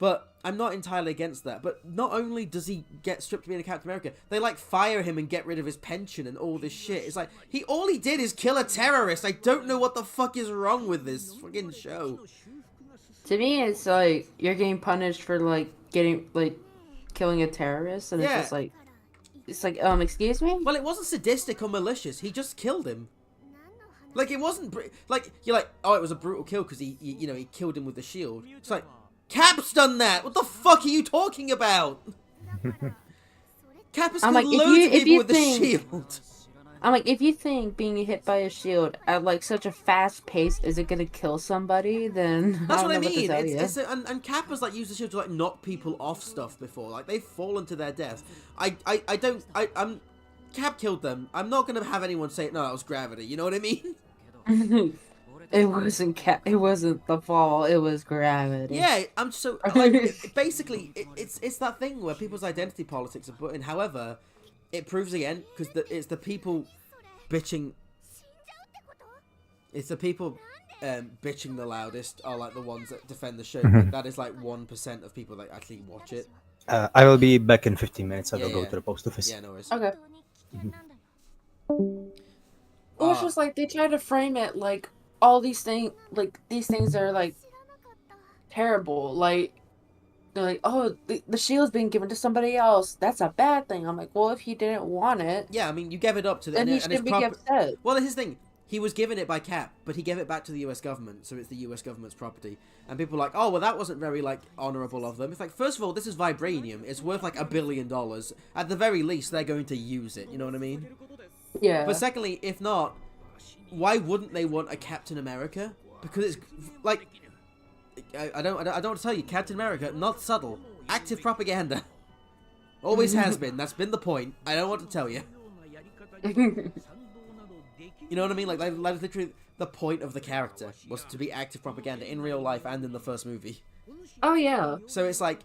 But I'm not entirely against that. But not only does he get stripped of being a Captain America, they like fire him and get rid of his pension and all this shit. It's like, all he did is kill a terrorist. I don't know what the fuck is wrong with this fucking show. To me, it's like you're getting punished for like killing a terrorist, and Yeah. it's like excuse me. Well, it wasn't sadistic or malicious. He just killed him. Like, it wasn't like you're like, oh, it was a brutal kill because he killed him with the shield. It's like, Cap's done that! What the fuck are you talking about? Cap has killed loads of people with the shield. I'm like, if you think being hit by a shield at like such a fast pace isn't gonna kill somebody, then that's what I mean. And Cap has like used the shield to like knock people off stuff before. Like, they've fallen to their death. Cap killed them. I'm not gonna have anyone say, no, that was gravity. You know what I mean? It wasn't It wasn't the fall. It was gravity. Yeah, I'm so like, basically it's that thing where people's identity politics are put in. However, it proves again because it's the people bitching. It's the people. bitching the loudest are like the ones that defend the show. Mhm. That is like 1% of people that actually watch it. I will be back in 15 minutes. I will Yeah, go yeah. to the post office. Yeah, no worries. Okay. It was just like they try to frame it like all these things, like these things are like terrible. Like they're like, oh, the shield's being given to somebody else. That's a bad thing. I'm like, well, if he didn't want it, Yeah, I mean, you gave it up to the then he and it's shouldn't be proper. upset. Well, here's the thing. He was given it by Cap, but he gave it back to the US government, so it's the US government's property. And people are like, oh, well, that wasn't very, like, honourable of them. It's like, first of all, this is vibranium. It's worth, like, $1 billion. At the very least, they're going to use it, you know what I mean? Yeah. But secondly, if not, why wouldn't they want a Captain America? Because it's, like, I don't want to tell you, Captain America, not subtle. Active propaganda. Always has been. That's been the point. I don't want to tell you. You know what I mean? Like, that was literally the point of the character, was to be active propaganda in real life and in the first movie. Oh yeah. So it's like,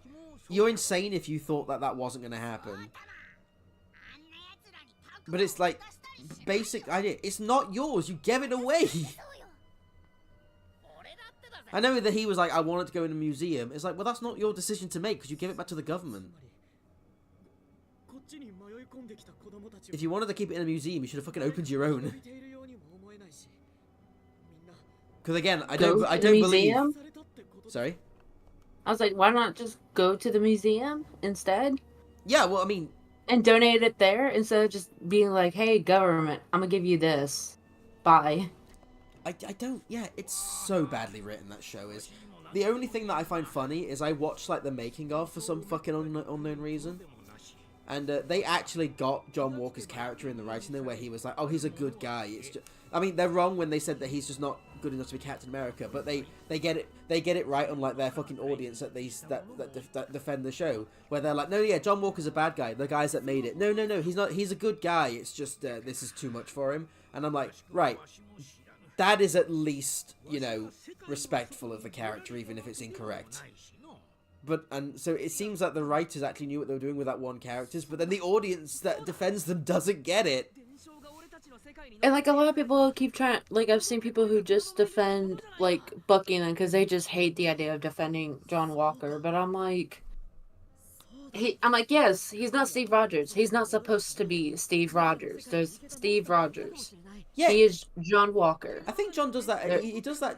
you're insane if you thought that that wasn't going to happen. But it's like, basic idea. It's not yours. You gave it away. I know that he was like, I wanted to go in a museum. It's like, well, that's not your decision to make because you gave it back to the government. If you wanted to keep it in a museum, you should have fucking opened your own. Because again, I don't believe. Museum? Sorry. I was like, why not just go to the museum instead Yeah, well, I mean, and donate it there instead of just being like, hey, government, I'm gonna give you this. Bye. I don't. Yeah, it's so badly written, that show is. The only thing that I find funny is I watched like the making of for some fucking unknown reason. And they actually got John Walker's character in the writing there, where he was like, "Oh, he's a good guy." It's just, I mean, they're wrong when they said that he's just not good enough to be Captain America, but they get it right, unlike their fucking audience that defend the show, where they're like, "No, yeah, John Walker's a bad guy." The guys that made it, no, he's not. He's a good guy. It's just this is too much for him. And I'm like, right, that is at least, you know, respectful of the character, even if it's incorrect. And so it seems like the writers actually knew what they were doing with that one character, but then the audience that defends them doesn't get it. And like a lot of people keep trying, like I've seen people who just defend like Buckingham because they just hate the idea of defending John Walker. But I'm like, yes, he's not Steve Rogers. He's not supposed to be Steve Rogers. There's Steve Rogers. Yeah, he is John Walker. I think John does that. He does that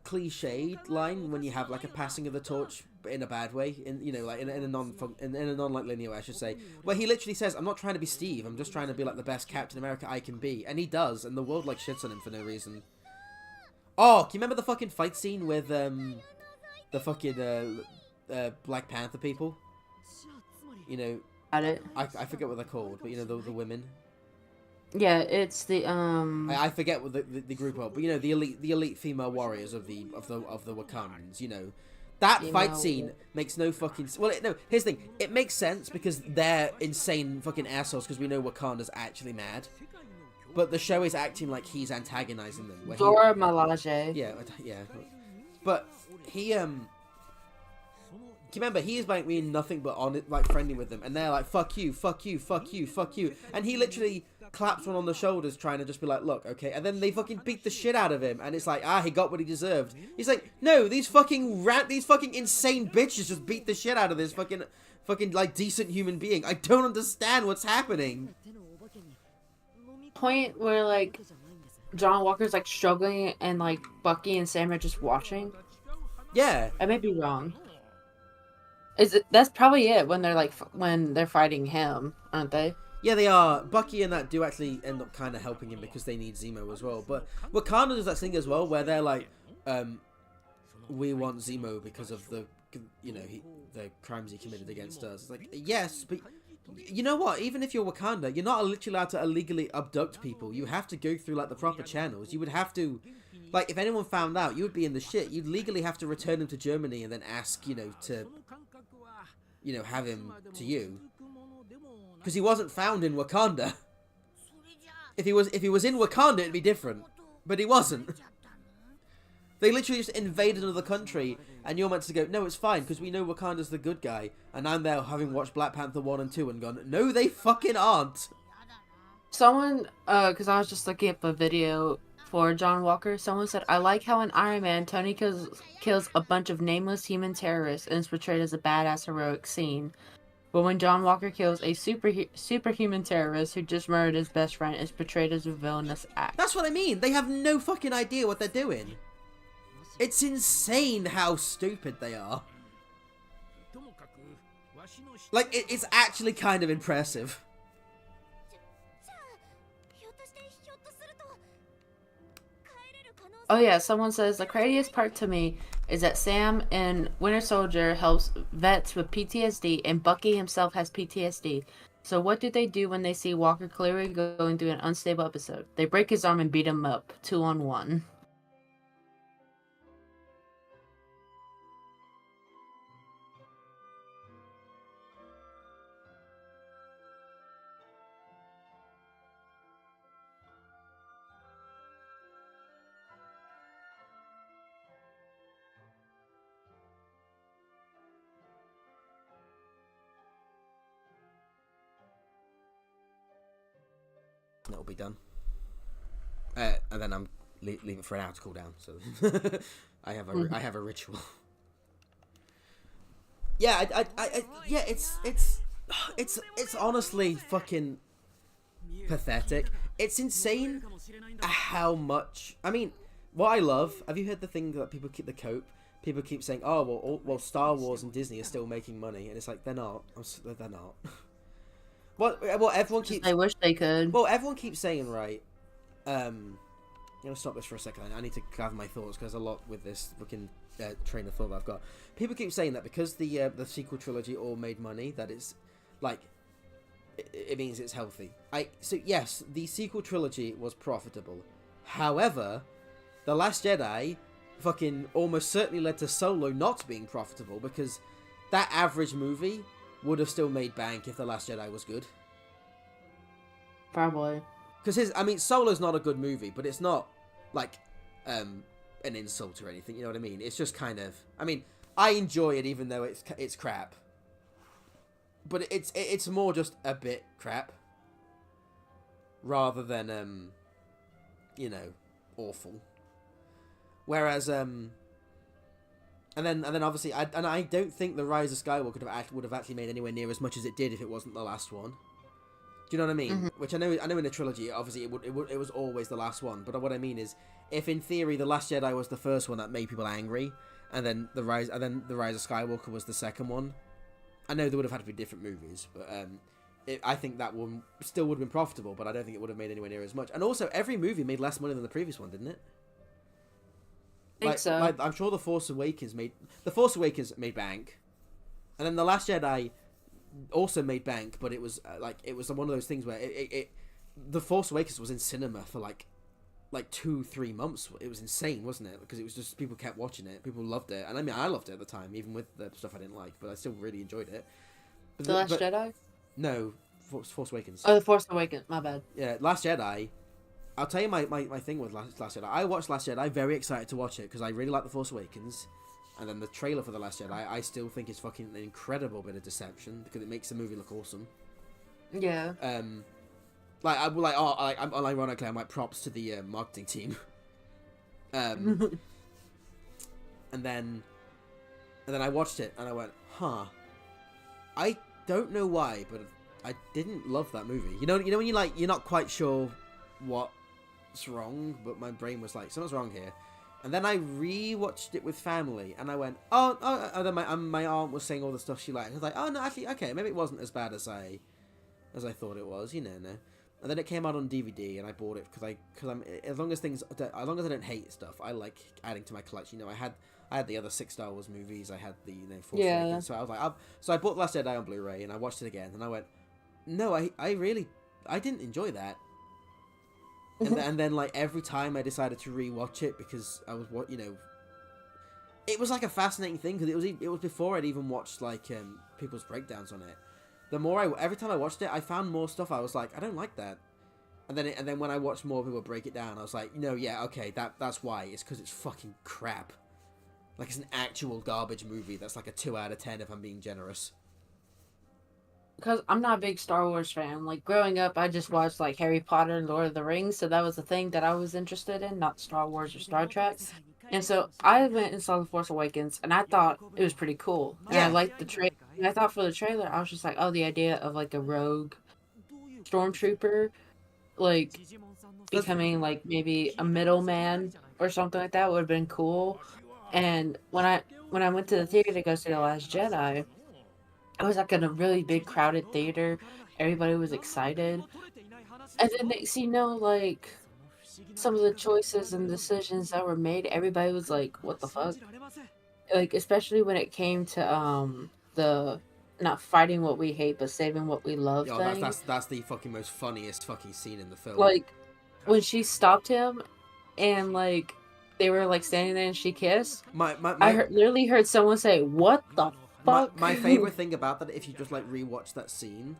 cliched line when you have like a passing of the torch in a bad way, in a non like linear way, I should say, where he literally says, "I'm not trying to be Steve. I'm just trying to be like the best Captain America I can be," and he does, and the world like shits on him for no reason. Oh, can you remember the fucking fight scene with the fucking Black Panther people? You know, I forget what they're called, but you know the women. Yeah, it's the I forget what the group are, but you know the elite female warriors of the Wakandans. You know, that fight scene makes no fucking no. Here's the thing: it makes sense because they're insane fucking assholes. Because we know Wakanda's actually mad, but the show is acting like he's antagonizing them. Dora Milaje. Yeah. But he you remember he is like being nothing but on it, like friendly with them, and they're like fuck you, fuck you, fuck you, fuck you, and he literally claps one on the shoulders trying to just be like, look, okay, and then they fucking beat the shit out of him, and it's like, he got what he deserved. He's like, no, these fucking insane bitches just beat the shit out of this fucking like decent human being. I don't understand what's happening. Point where like John Walker's like struggling and like Bucky and Sam are just watching. Yeah, I may be wrong. That's probably it when they're fighting him, aren't they? Yeah, they are. Bucky and that do actually end up kind of helping him because they need Zemo as well. But Wakanda does that thing as well where they're like, we want Zemo because of the crimes he committed against us. It's like, yes, but you know what? Even if you're Wakanda, you're not literally allowed to illegally abduct people. You have to go through like the proper channels. You would have to, like, if anyone found out, you would be in the shit. You'd legally have to return him to Germany and then ask, to have him to you. Because he wasn't found in Wakanda. If he was in Wakanda, it'd be different. But he wasn't. They literally just invaded another country, and you're meant to go, no, it's fine, because we know Wakanda's the good guy. And I'm there having watched Black Panther 1 and 2 and gone, no, they fucking aren't. Someone, because I was just looking up a video for John Walker. Someone said, I like how in Iron Man, Tony kills a bunch of nameless human terrorists and is portrayed as a badass heroic scene. But when John Walker kills a superhuman terrorist who just murdered his best friend, it's portrayed as a villainous act. That's what I mean. They have no fucking idea what they're doing. It's insane how stupid they are. Like, it's actually kind of impressive. Oh yeah, someone says the craziest part to me is that Sam in Winter Soldier helps vets with PTSD and Bucky himself has PTSD. So what do they do when they see Walker clearly going through an unstable episode? They break his arm and beat him up 2-on-1. That'll be done. And then I'm leave it for an hour to cool down. So I have a ritual. Yeah, yeah. It's honestly fucking pathetic. It's insane how much. I mean, what I love. Have you heard the thing that people keep People keep saying, "Oh, well, Star Wars and Disney are still making money," and it's like they're not. They're not. Well, everyone keeps. I wish they could. Well, everyone keeps saying, right. I'm gonna stop this for a second. I need to gather my thoughts because there's a lot with this fucking train of thought that I've got. People keep saying that because the sequel trilogy all made money, that it's like it means it's healthy. So yes, the sequel trilogy was profitable. However, The Last Jedi fucking almost certainly led to Solo not being profitable because that average movie would have still made bank if The Last Jedi was good. Probably. Because Solo's not a good movie, but it's not like an insult or anything. You know what I mean? It's just kind of. I enjoy it even though it's crap. But it's more just a bit crap, rather than awful. Whereas and then obviously I don't think The Rise of Skywalker would have actually made anywhere near as much as it did if it wasn't the last one. Do you know what I mean? Mm-hmm. Which I know in a trilogy, obviously it was always the last one. But what I mean is, if in theory The Last Jedi was the first one that made people angry, and then the Rise of Skywalker was the second one, I know there would have had to be different movies, but I think that one still would have been profitable. But I don't think it would have made anywhere near as much. And also, every movie made less money than the previous one, didn't it? I think so. I'm sure The Force Awakens made bank, and then The Last Jedi also made bank, but it was it was one of those things where The Force Awakens was in cinema for like 2-3 months. It was insane, wasn't it? Because it was just people kept watching it, people loved it, and I loved it at the time, even with the stuff I didn't like, but I still really enjoyed it. But The Last Jedi? No, Force Awakens. Oh, The Force Awakens. My bad. Yeah, Last Jedi. I'll tell you my thing with Last Jedi. I watched Last Jedi, very excited to watch it because I really like The Force Awakens. And then the trailer for The Last Jedi, I still think is fucking an incredible bit of deception because it makes the movie look awesome. Yeah. Ironically, I'm like props to the marketing team. And then I watched it and I went, huh. I don't know why, but I didn't love that movie. You know when you're not quite sure what's wrong, but my brain was like, something's wrong here. And then I re-watched it with family, and I went, oh. And then my aunt was saying all the stuff she liked. I was like, oh no, actually, okay, maybe it wasn't as bad as I thought it was, no. And then it came out on DVD, and I bought it because I'm as long as I don't hate stuff, I like adding to my collection. I had the other 6 Star Wars movies, I had the Force Awakens, so I was like, so I bought The Last Jedi on Blu-ray, and I watched it again, and I went, no, I didn't enjoy that. And then like every time I decided to rewatch it because I was it was like a fascinating thing because it was before I'd even watched like people's breakdowns on it. Every time I watched it, I found more stuff I was like, I don't like that. And then when I watched more people break it down, I was like, yeah, okay, that's why. It's because it's fucking crap. Like it's an actual garbage movie that's like a 2 out of 10 if I'm being generous. because I'm not a big Star Wars fan. Like growing up, I just watched like Harry Potter and Lord of the Rings, so that was the thing that I was interested in, not Star Wars or Star Trek. And so I went and saw The Force Awakens, and I thought it was pretty cool, and I Yeah. liked the trailer. And I thought for the trailer, I was just like, oh, the idea of like a rogue stormtrooper, like becoming like maybe a middleman or something like that would have been cool. And when I went to the theater to go see The Last Jedi, it was like in a really big crowded theater. Everybody was excited. And then next you know, like some of the choices and decisions that were made, everybody was like, what the fuck? Like especially when it came to the not fighting what we hate but saving what we love Yo, thing. that's the fucking most funniest fucking scene in the film. Like when she stopped him and like they were like standing there and she kissed. Literally heard someone say, "What the fuck?" My favorite thing about that, if you just like rewatch that scene,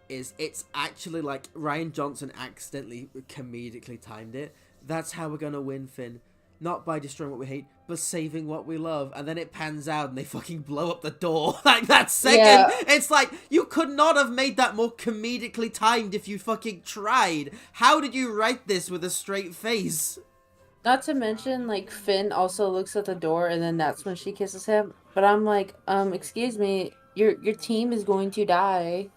is it's actually like Ryan Johnson accidentally comedically timed it. That's how we're gonna win, Finn. Not by destroying what we hate, but saving what we love. And then it pans out and they fucking blow up the door. Like that second, Yeah. It's like, you could not have made that more comedically timed if you fucking tried. How did you write this with a straight face? Not to mention, like Finn also looks at the door, and then that's when she kisses him. But I'm like, excuse me, your team is going to die.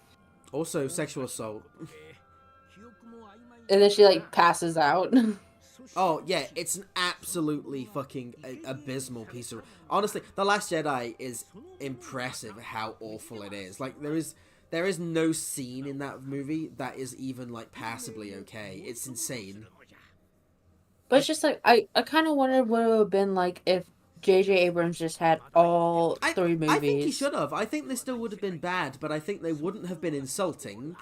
Also, sexual assault. And then she like passes out. Oh, yeah, it's an absolutely fucking abysmal piece of... Honestly, The Last Jedi is impressive how awful it is. Like, there is no scene in that movie that is even, like, passably okay. It's insane. But it's just like, I kind of wondered what it would have been like if J.J. Abrams just had all three movies. I think he should have. I think they still would have been bad, but I think they wouldn't have been insulting.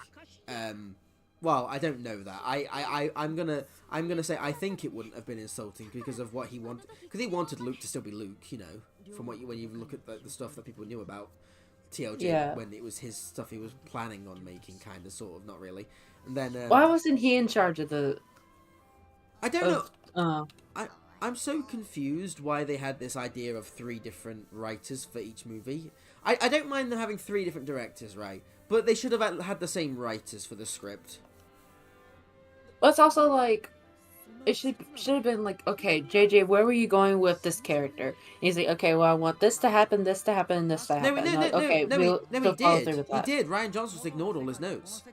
Well, I don't know that. I'm gonna say I think it wouldn't have been insulting because of what he wanted. Because he wanted Luke to still be Luke, you know, from when you look at the stuff that people knew about TLJ when it was his stuff he was planning on making, kind of, sort of, not really. And then why wasn't he in charge of the? I don't know. I'm so confused why they had this idea of 3 different writers for each movie. I don't mind them having 3 different directors, right? But they should have had the same writers for the script. Well, it's also like, it should have been like, okay, JJ, where were you going with this character? And he's like, okay, well, I want this to happen, this to happen, and this to happen. He did. Ryan Johnson just ignored all his notes.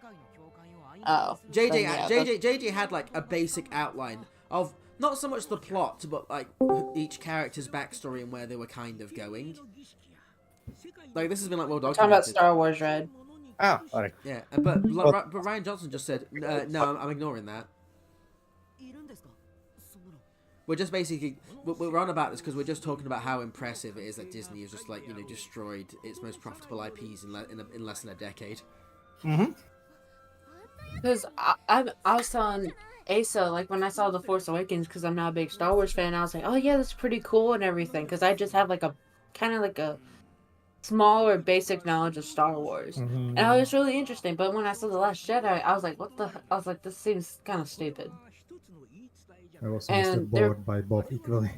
Oh. JJ had like a basic outline of not so much the plot, but like each character's backstory and where they were kind of going. Like this has been like well documented. Talking about Star Wars, Red. Ah, alright. Yeah, but Ryan Johnson just said, no, I'm ignoring that. We're just basically, we're on about this because we're just talking about how impressive it is that Disney has just, like, you know, destroyed its most profitable IPs in less than a decade. Mm-hmm. Because I was telling Asa, like, when I saw The Force Awakens, because I'm not a big Star Wars fan, I was like, oh yeah, that's pretty cool and everything, because I just have, like, a, kind of like a small or basic knowledge of Star Wars. Mm-hmm. And it was really interesting, but when I saw The Last Jedi, I was like, I was like, this seems kind of stupid. I was also bored by both equally.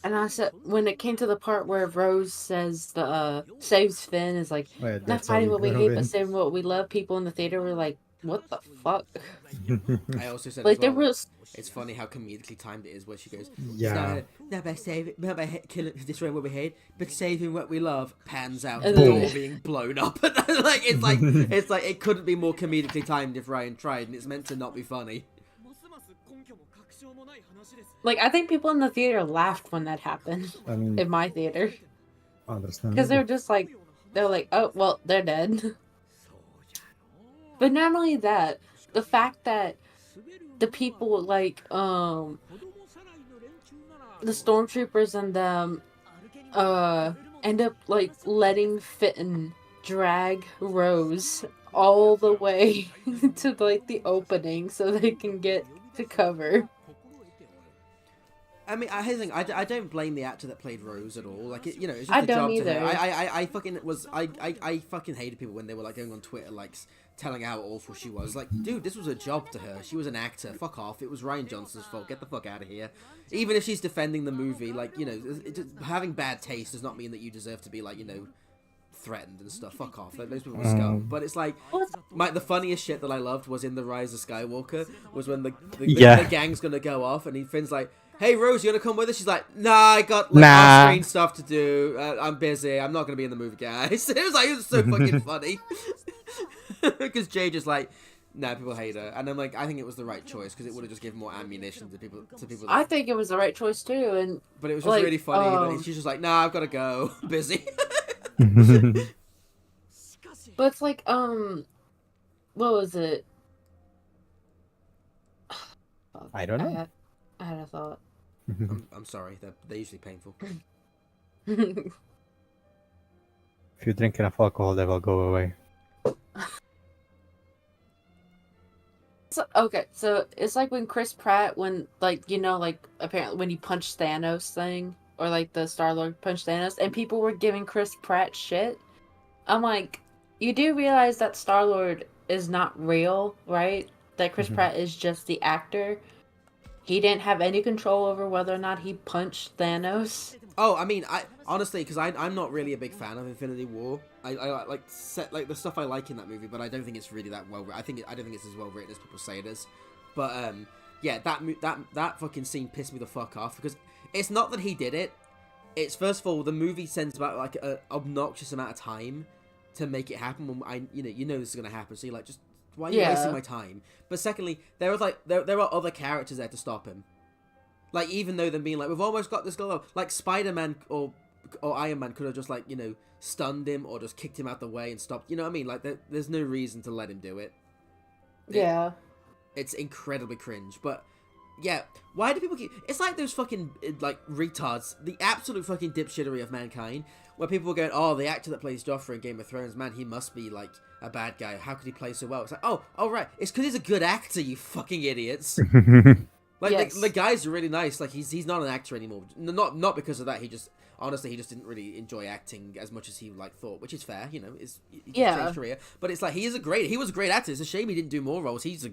And I said, when it came to the part where Rose says saves Finn, is like, Oh, yeah, not fighting what we hate, but saving what we love, people in the theater were like, what the fuck? I also said, like, as well, it's funny how comedically timed it is where she goes, yeah, not by destroying what we hate, but saving what we love, pans out, And the then- door being blown up. It's like it couldn't be more comedically timed if Ryan tried, and it's meant to not be funny. Like, I think people in the theater laughed when that happened. I mean, In my theater. understandable. Because they're just like, oh, well, they're dead. But not only that, the fact that the people, like, the stormtroopers and them, end up, like, letting Finn drag Rose all the way to, like, the opening so they can get to cover. I mean, here's the thing, I don't blame the actor that played Rose at all. Like, you know, it's just I a don't job either. to her. I fucking hated people when they were like going on Twitter, like telling how awful she was. Like, dude, this was a job to her. She was an actor. Fuck off. It was Ryan Johnson's fault. Get the fuck out of here. Even if she's defending the movie, like, you know, having bad taste does not mean that you deserve to be, like, you know, threatened and stuff. Fuck off. Those people were scum. But it's like, the funniest shit that I loved was in The Rise of Skywalker, was when the gang's gonna go off, and Finn's like, hey, Rose, you gonna come with us? She's like, nah, I got like off-screen stuff to do. I'm busy. I'm not gonna be in the movie, guys. It was so fucking funny. Because Jay just like, nah, people hate her, and I'm like, I think it was the right choice because it would have just given more ammunition to people. I think it was the right choice too, but it was just really funny. She's just like, nah, I've gotta go. Busy. But it's like, what was it? I don't know. I had a thought. I'm sorry. They're usually painful. If you drink enough alcohol, they will go away. So it's like when Chris Pratt, apparently when he punched Thanos thing, or like the Star-Lord punched Thanos, and people were giving Chris Pratt shit. I'm like, you do realize that Star-Lord is not real, right? That Chris Pratt is just the actor. He didn't have any control over whether or not he punched Thanos. Oh, I mean, I honestly, because I'm not really a big fan of Infinity War. I like the stuff I like in that movie, but I don't think it's really that well written. I don't think it's as well written as people say it is. But yeah, that fucking scene pissed me the fuck off because it's not that he did it. It's first of all the movie sends about like an obnoxious amount of time to make it happen. When you know this is gonna happen, so you're like, just why are you wasting my time? But secondly, there are other characters there to stop him. Like, even though them being like, we've almost got this goal, like Spider-Man or Iron Man could have just like, stunned him or just kicked him out the way and stopped. You know what I mean? Like, there's no reason to let him do it. Yeah. It's incredibly cringe. But yeah, why do people keep? It's like those fucking like retards, the absolute fucking dipshittery of mankind, where people were going, oh, the actor that plays Joffrey in Game of Thrones, man, he must be like a bad guy. How could he play so well? It's like, oh right, it's because he's a good actor, you fucking idiots. Like, yes. the guy's really nice. Like, he's not an actor anymore. Not because of that. He just didn't really enjoy acting as much as he thought, which is fair. He changed career. But it's like he was a great actor. It's a shame he didn't do more roles. He was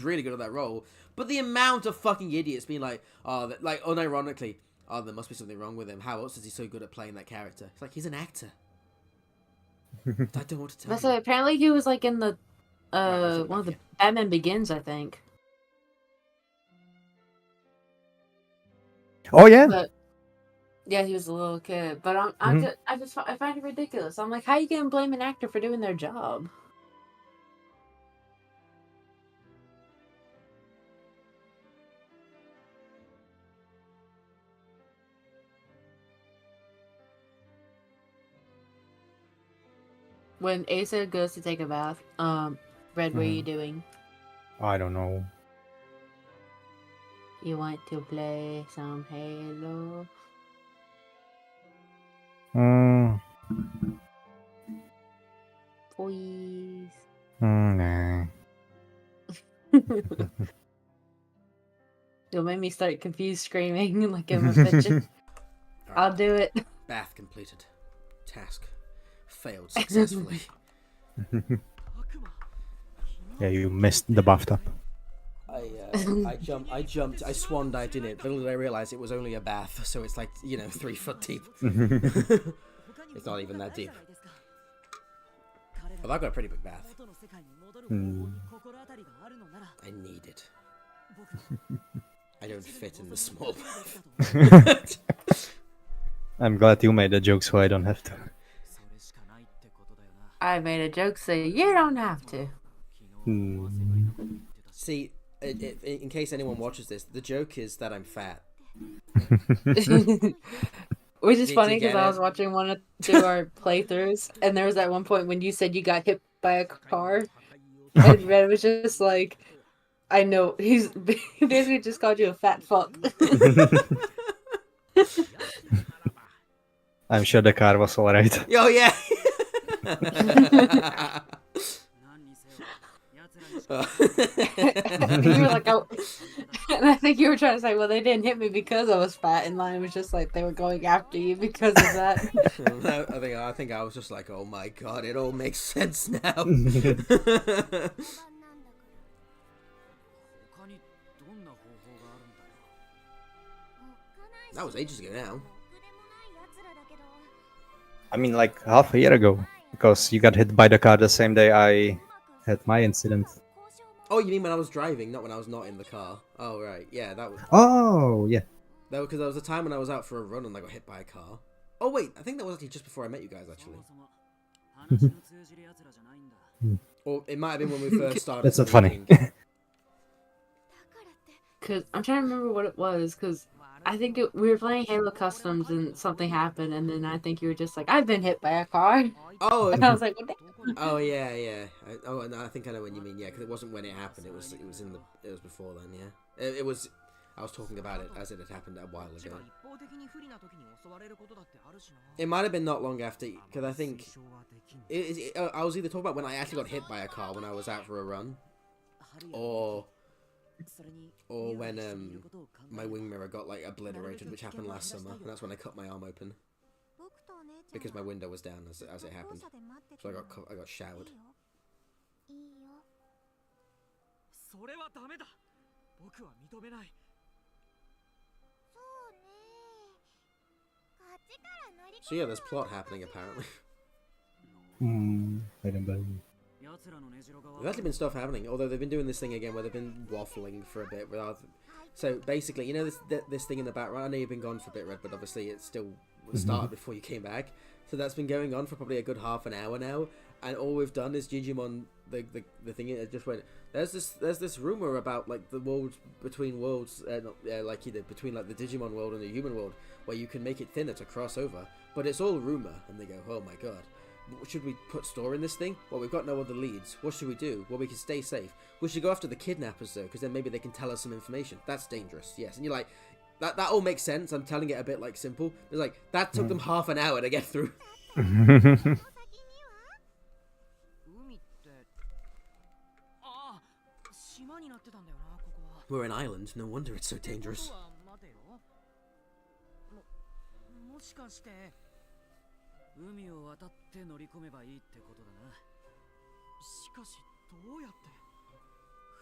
really good at that role. But the amount of fucking idiots being like, unironically, oh, there must be something wrong with him. How else is he so good at playing that character? It's like, he's an actor. I don't want to tell you. So apparently he was like in the one of the Batman Begins, I think. Oh yeah. But, yeah, he was a little kid. But I find it ridiculous. I'm like, how you gonna blame an actor for doing their job? When Asa goes to take a bath, Red, what are you doing? I don't know. You want to play some Halo? Please. Nah. You'll make me start confused screaming like I'm a bitch. I'll do it. Bath completed. Task failed successfully. Yeah, you missed the bathtub. I jumped, I swan dived in it. Little did I realize it was only a bath, so it's like, 3 foot deep. It's not even that deep. Well, I've got a pretty big bath. I need it. I don't fit in the small bath. I'm glad you made a joke so I don't have to. I made a joke so you don't have to. See, in case anyone watches this, the joke is that I'm fat. Which is funny because I was watching one of our playthroughs, and there was that one point when you said you got hit by a car, and Red was just like, I know, he basically just called you a fat fuck. I'm sure the car was alright. Oh, yeah! You were like, and I think you were trying to say, well, they didn't hit me because I was fat, and mine was just like they were going after you because of that. I think I was just like, oh my god, it all makes sense now. That was ages ago now. I mean, like half a year ago, because you got hit by the car the same day I had my incident. Oh, you mean when I was driving, not when I was not in the car? Oh, right. Yeah, that was... Oh, yeah. That because there was a time when I was out for a run and I got hit by a car. Oh, wait. I think that was actually just before I met you guys, actually. Or it might have been when we first started. That's not funny. Cause I'm trying to remember what it was. Cause I think we were playing Halo Customs and something happened, and then I think you were just like, "I've been hit by a car," Oh, and I was like, "What?" oh yeah, yeah. And I think I know when you mean. Yeah, because it wasn't when it happened. It was before then. Yeah, it was. I was talking about it as it had happened a while ago. It might have been not long after, because I think I was either talking about when I actually got hit by a car when I was out for a run, or when my wing mirror got like obliterated, which happened last summer, and that's when I cut my arm open because my window was down as it happened. So I got showered. それはダメだ。僕は認めない。 So yeah, there's plot happening apparently. I don't believe. There's actually been stuff happening, although they've been doing this thing again where they've been waffling for a bit. So basically, you know this thing in the background. I know you've been gone for a bit, Red, but obviously it still started before you came back. So that's been going on for probably a good half an hour now, and all we've done is Digimon the thing. It just went. There's this rumor about like the world between worlds, like either between like the Digimon world and the human world, where you can make it thinner to cross over. But it's all rumor, and they go, oh my god. Should we put store in this thing? Well, we've got no other leads. What should we do? Well, we can stay safe. We should go after the kidnappers, though, because then maybe they can tell us some information. That's dangerous, yes. And you're like, that all makes sense. I'm telling it a bit, like, simple. It's like, that took them half an hour to get through. We're an island. No wonder it's so dangerous. 海を渡って乗り込めばいいってことだな。しかしどうやって？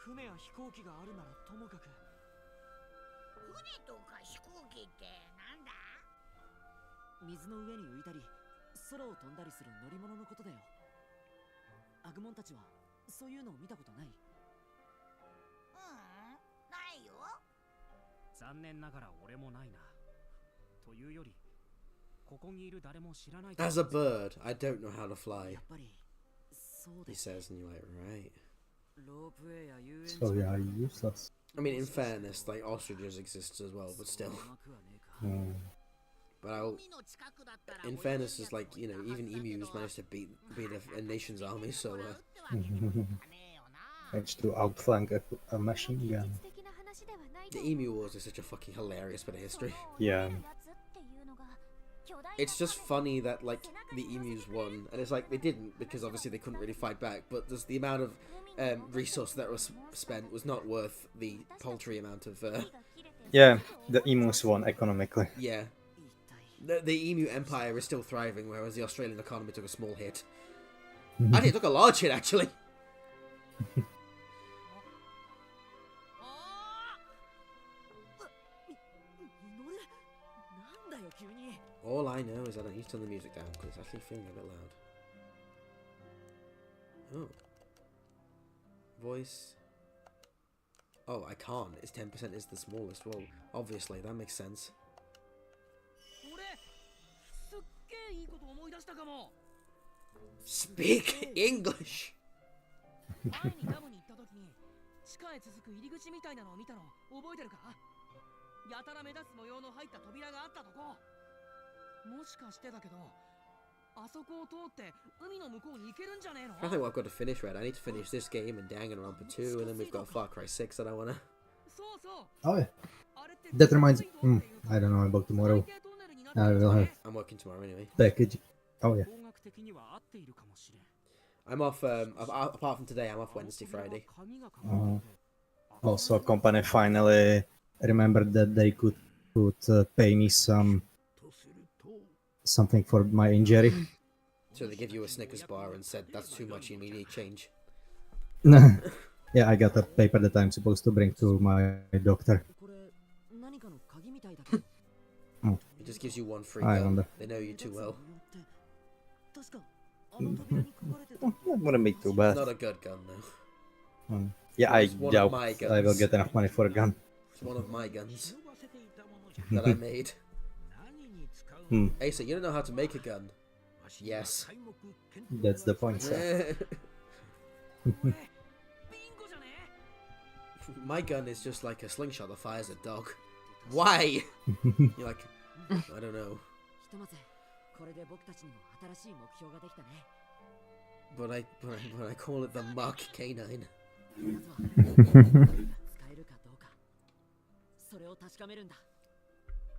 船や飛行機があるならともかく。船とか飛行機ってなんだ？水の上に浮いたり、空を飛んだりする乗り物のことだよ。アグモンたちはそういうのを見たことない？ないよ。残念ながら俺もないな。というより。 As a bird, I don't know how to fly. He says, and you're like, right. So yeah, useless. I mean, in fairness, like ostriches exist as well, but still. But in fairness, is like even emus managed to beat a nation's army, so. Managed to outflank a machine gun. The emu wars is such a fucking hilarious bit of history. Yeah. It's just funny that like the emus won, and it's like they didn't because obviously they couldn't really fight back. But the amount of resource that was spent was not worth the paltry amount of. Yeah, the emus won economically. Yeah, the emu empire is still thriving, whereas the Australian economy took a small hit. Actually, it took a large hit actually. All I know is that I need to turn the music down because it's actually feeling a bit loud. Oh. Voice. Oh, I can't. It's 10% is the smallest. Well, obviously, that makes sense. Speak English! 前にダムに行った時に地下へ続く入り口みたいなのを見たの覚えてるか？やたら目立つ模様の入った扉があったとこ。もしかしてだけど、あそこを通って海の向こうに行けるんじゃねえの？ I think what I've got to finish, Red. I need to finish this game and Danganronpa 2, and then we've got Far Cry 6 that I wanna. Oh yeah. That reminds me. I don't know about tomorrow. I will have. I'm working tomorrow anyway. Package. Oh yeah. I'm off. Apart from today, I'm off Wednesday, Friday. Also, company finally remembered that they could pay me something for my injury. So they give you a Snickers bar and said that's too much. You need change. Yeah, I got a paper that I'm supposed to bring to my doctor. It just gives you one free I gun. wonder. They know you too well. That wouldn't be too bad. Not a good gun though. Yeah, I It's one of doubt my I will guns. get enough money for a gun. It's one of my guns that I made. Asa, you don't know how to make a gun. Yes. That's the point, sir. My gun is just like a slingshot that fires a dog. Why? You're like, I don't know. ひとまずこれで僕たちにも新しい目標ができたね。 But I call it the Mark K9. まずは使えるかどうかそれを確かめるんだ。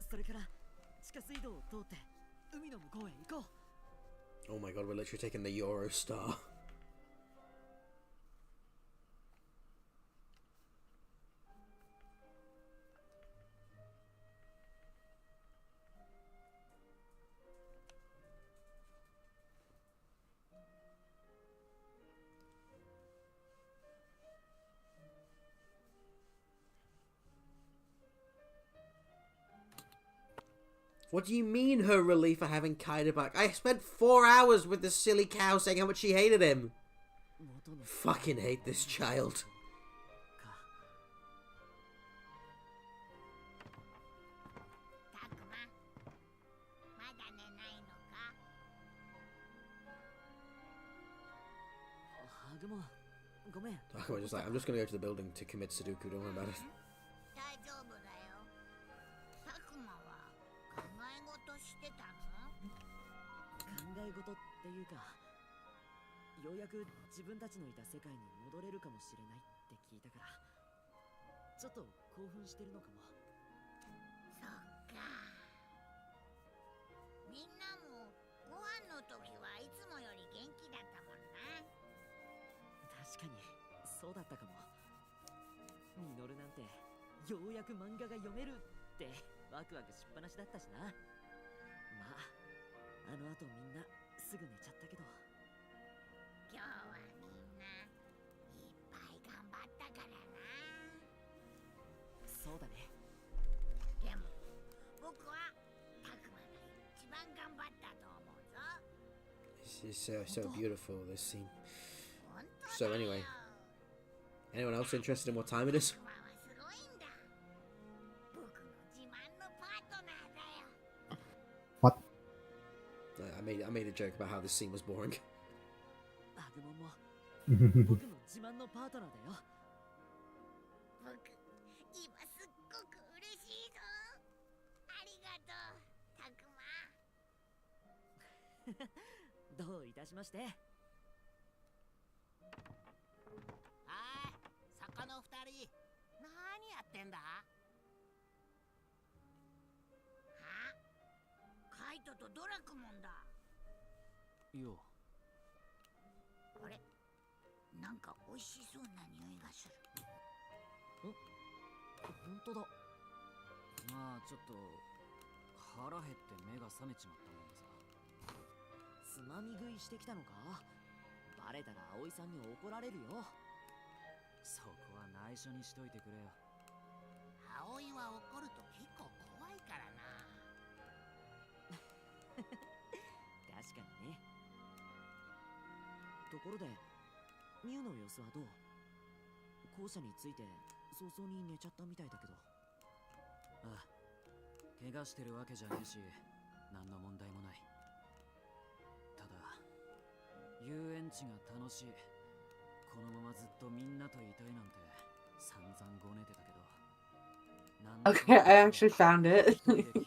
それから地下水道を通って海の向こうへ行こう。 Oh my god, we're literally taking the Eurostar. What do you mean her relief for having Kaida back? I spent 4 hours with this silly cow saying how much she hated him. Fucking hate this child. たくま、まだ寝ないのか？ハグモン、ごめん。 I'm just like, I'm just gonna go to the building to commit Sudoku, don't worry about it. 大丈夫だよ。たくまは考え事してたの？考え事っていうか、ようやく自分たちのいた世界に戻れるかもしれないって聞いたから、ちょっと興奮してるのかも。そっか。みんなもご飯の時はいつもより元気だったもんな。確かにそうだったかも。ミノルなんてようやく漫画が読めるってワクワクしっぱなしだったしな。まああの後みんなすぐ寝ちゃったけど。今日はみんないっぱい頑張ったからな。そうだね。でも僕はたくまが一番頑張ったと思うぞ。 This is so beautiful, this scene. 本当 So だよ。 anyway, anyone else interested in what time it is? たくまはすごいんだ。僕の自慢のパートナーだよ。What? I made a joke about how this scene was boring. アグモンも僕の自慢のパートナーだよ。僕今すっごく嬉しいぞ。ありがとうたくま。どういたしまして。はい、坂の二人、何やってんだ？あ、カイトとドラクモンだ。よあれ、なんか美味しそうな匂いがする。本当だ。まあちょっと腹減って目が覚めちまったもんでさ。つまみ食いしてきたのか？バレたら葵さんに怒られるよ。そこは内緒にしといてくれよ。葵は怒ると結構怖いからな。確かにね。ところでミュウの様子はどう？校舎について早々に寝ちゃったみたいだけど。ああ、怪我してるわけじゃねえし何の問題もない。ただ遊園地が楽しい、このままずっとみんなといたいなんて散々ごねてたけど。 Okay, I actually found it.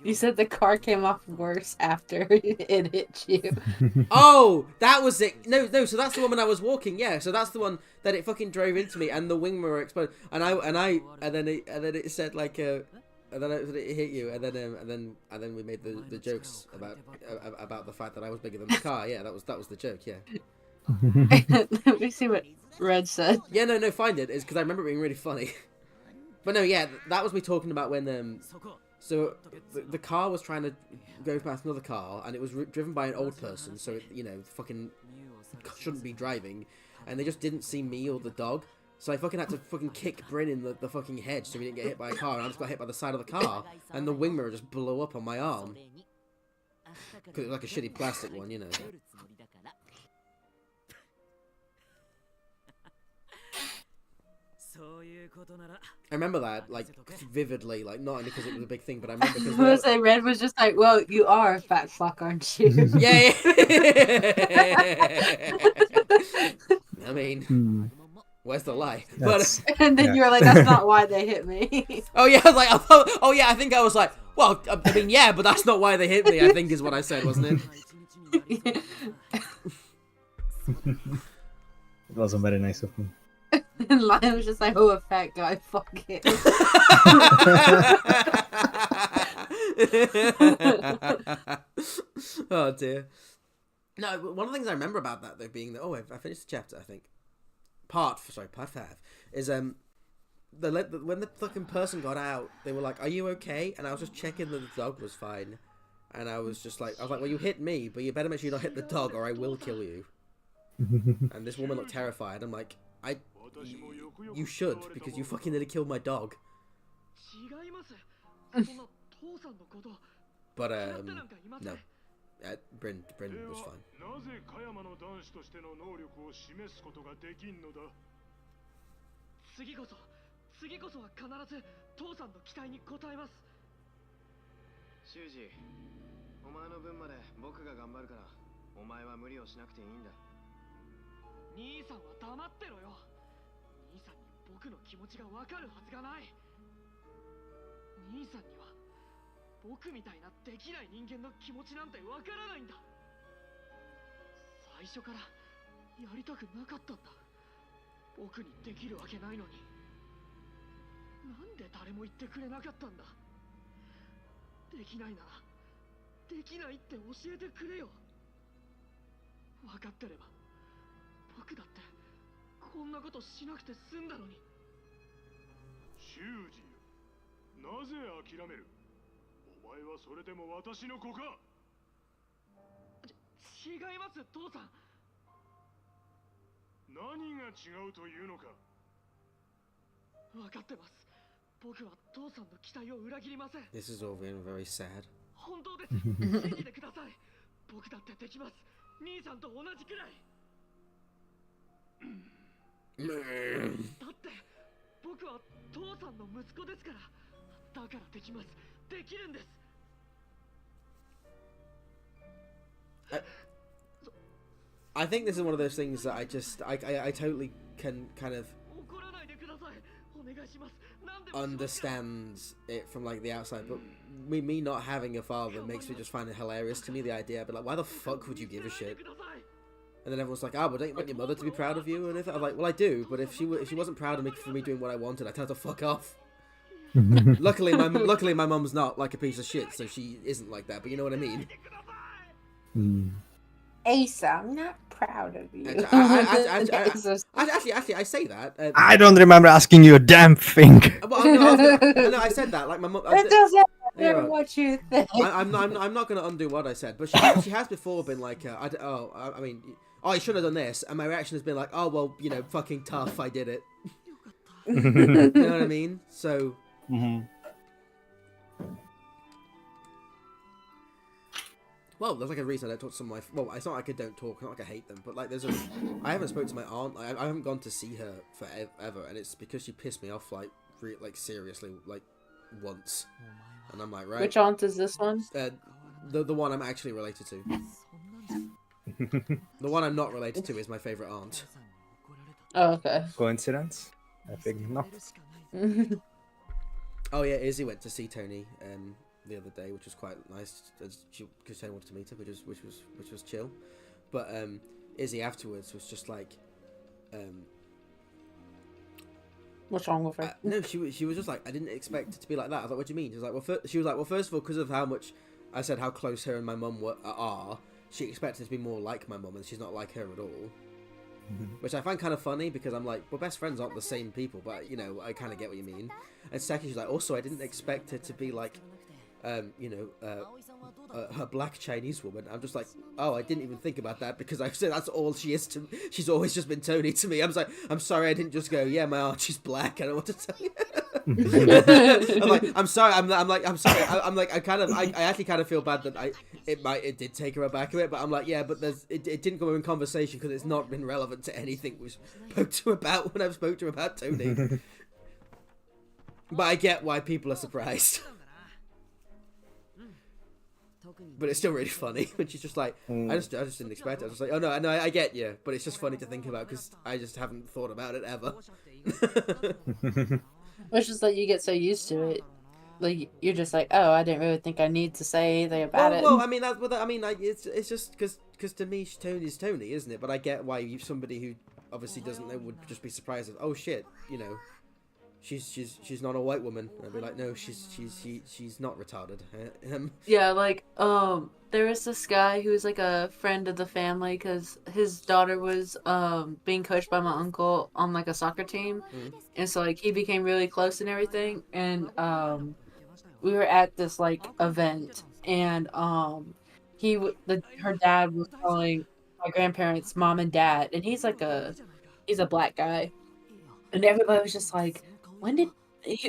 You said the car came off worse after it hit you. Oh, that was it. No, so that's the one when I was walking. Yeah, so that's the one that it fucking drove into me and the wing mirror exploded. And then it said like and then it hit you, and then we made the jokes about the fact that I was bigger than the car. Yeah, that was the joke. Yeah. Let me see what Red said. Yeah, no, find it. It's because I remember it being really funny. But no, yeah, that was me talking about when so the car was trying to go past another car, and it was driven by an old person, so it, you know, fucking shouldn't be driving, and they just didn't see me or the dog, so I fucking had to fucking kick Bryn in the fucking head so we didn't get hit by a car, and I just got hit by the side of the car, and the wing mirror just blew up on my arm. あ Because it was like a shitty plastic one, you know. I remember that, like, vividly, like, not only because it was a big thing, but I remember because... I was say Red was just like, well, you are a fat fuck, aren't you? Yeah, I mean, where's the lie? But and then you were like, that's not why they hit me. oh yeah, I was like, oh yeah, I think I was like, well, I mean, yeah, but that's not why they hit me, I think is what I said, wasn't it? It wasn't very nice of me. And Lion was just like, oh, a fat guy, fuck it. Oh dear. No, but one of the things I remember about that though being that I finished the chapter, I think. Part 5 is when the fucking person got out, they were like, "Are you okay?" And I was just checking that the dog was fine, and I was like, "Well, you hit me, but you better make sure you don't hit the dog, or I will kill you." And this woman looked terrified. I'm like, you should, because you fucking nearly killed my dog. But no, Bryn was fine. なぜ加山の男子としての能力を示すことができんのだ。次こそは必ず父さんの期待に応えます。修二、お前の分まで僕が頑張るから、お前は無理をしなくていいんだ。兄さんは黙ってろよ。兄さんに僕の気持ちがわかるはずがない。兄さんには僕みたいなできない人間の気持ちなんてわからないんだ。最初からやりたくなかったんだ。僕にできるわけないのに。なんで誰も言ってくれなかったんだ。できないならできないって教えてくれよ。分かってれば僕だってこんなことしなくて済んだのに。修二、なぜ諦める？お前はそれでも私の子か？違います、父さん。何が違うというのか。分かってます。僕は父さんの期待を裏切りません。This is all very sad. 本当です。信じてください。僕だってできます。兄さんと同じくらい。だって僕は父さんの息子ですから。だからできます。できるんです。I think this is one of those things that I totally can kind of understand it from like the outside, but me not having a father makes me just find it hilarious to me, the idea. But like, why the fuck would you give a shit? And then everyone's like, "Oh, but don't you want your mother to be proud of you?" And if I'm like, "Well, I do, but if she wasn't proud of me for me doing what I wanted, I'd tell her to fuck off." Luckily, my mum's not like a piece of shit, so she isn't like that. But you know what I mean. Asa, I'm not proud of you. Actually, I say that. I don't remember asking you a damn thing. Well, no, I said that. Like my mum. It doesn't matter what you think. I'm not going to undo what I said, but she has before been like, I mean, you should have done this, and my reaction has been like, oh well, you know, fucking tough, I did it. You know what I mean? So. Well, there's like a reason I don't talk to some of my... Well, it's not like I don't talk, not like I hate them, but like there's a... I haven't spoken to my aunt, I haven't gone to see her forever, and it's because she pissed me off, like, seriously, like, once. And I'm like, right... Which aunt is this one? The one I'm actually related to. The one I'm not related to is my favourite aunt. Oh, okay. Coincidence? I think not. Oh yeah, Izzy went to see Tony, the other day, which was quite nice, because Tony wanted to meet her, which was chill. But Izzy afterwards was just like, what's wrong with her? no, she was just like, I didn't expect it to be like that. I was like, what do you mean? She was like, well, first of all, because of how much I said how close her and my mum are, she expected to be more like my mum, and she's not like her at all. Which I find kind of funny, because I'm like, well, best friends aren't the same people, but you know, I kind of get what you mean. And second, she's like, also, I didn't expect her to be like you know, a black Chinese woman. I'm just like, oh, I didn't even think about that because I said that's all she is to me. She's always just been Tony to me. I was like, I'm sorry, I didn't just go, yeah, my aunt, she's black. I don't want to tell you. I'm like, I'm sorry. I'm sorry. I actually kind of feel bad that it did take her aback a bit, but I'm like, yeah, but it didn't go in conversation because it's not been relevant to anything we spoke to her about when I've spoke to her about Tony. But I get why people are surprised. But it's still really funny when she's just like, I just didn't expect it. I was just like, oh no, I get you, but it's just funny to think about because I just haven't thought about it ever. It's just like you get so used to it, like you're just like, oh, I didn't really think I need to say anything about it. Well, I mean, it's just because to me, Tony's Tony, isn't it? But I get why somebody who obviously doesn't know would just be surprised of, oh shit, you know. She's not a white woman. I'd be like, no, she's not retarded. Yeah, like there was this guy who was like a friend of the family because his daughter was being coached by my uncle on like a soccer team, and so like he became really close and everything. And we were at this like event, and her dad was calling my grandparents mom and dad, and he's a black guy, and everybody was just like, when did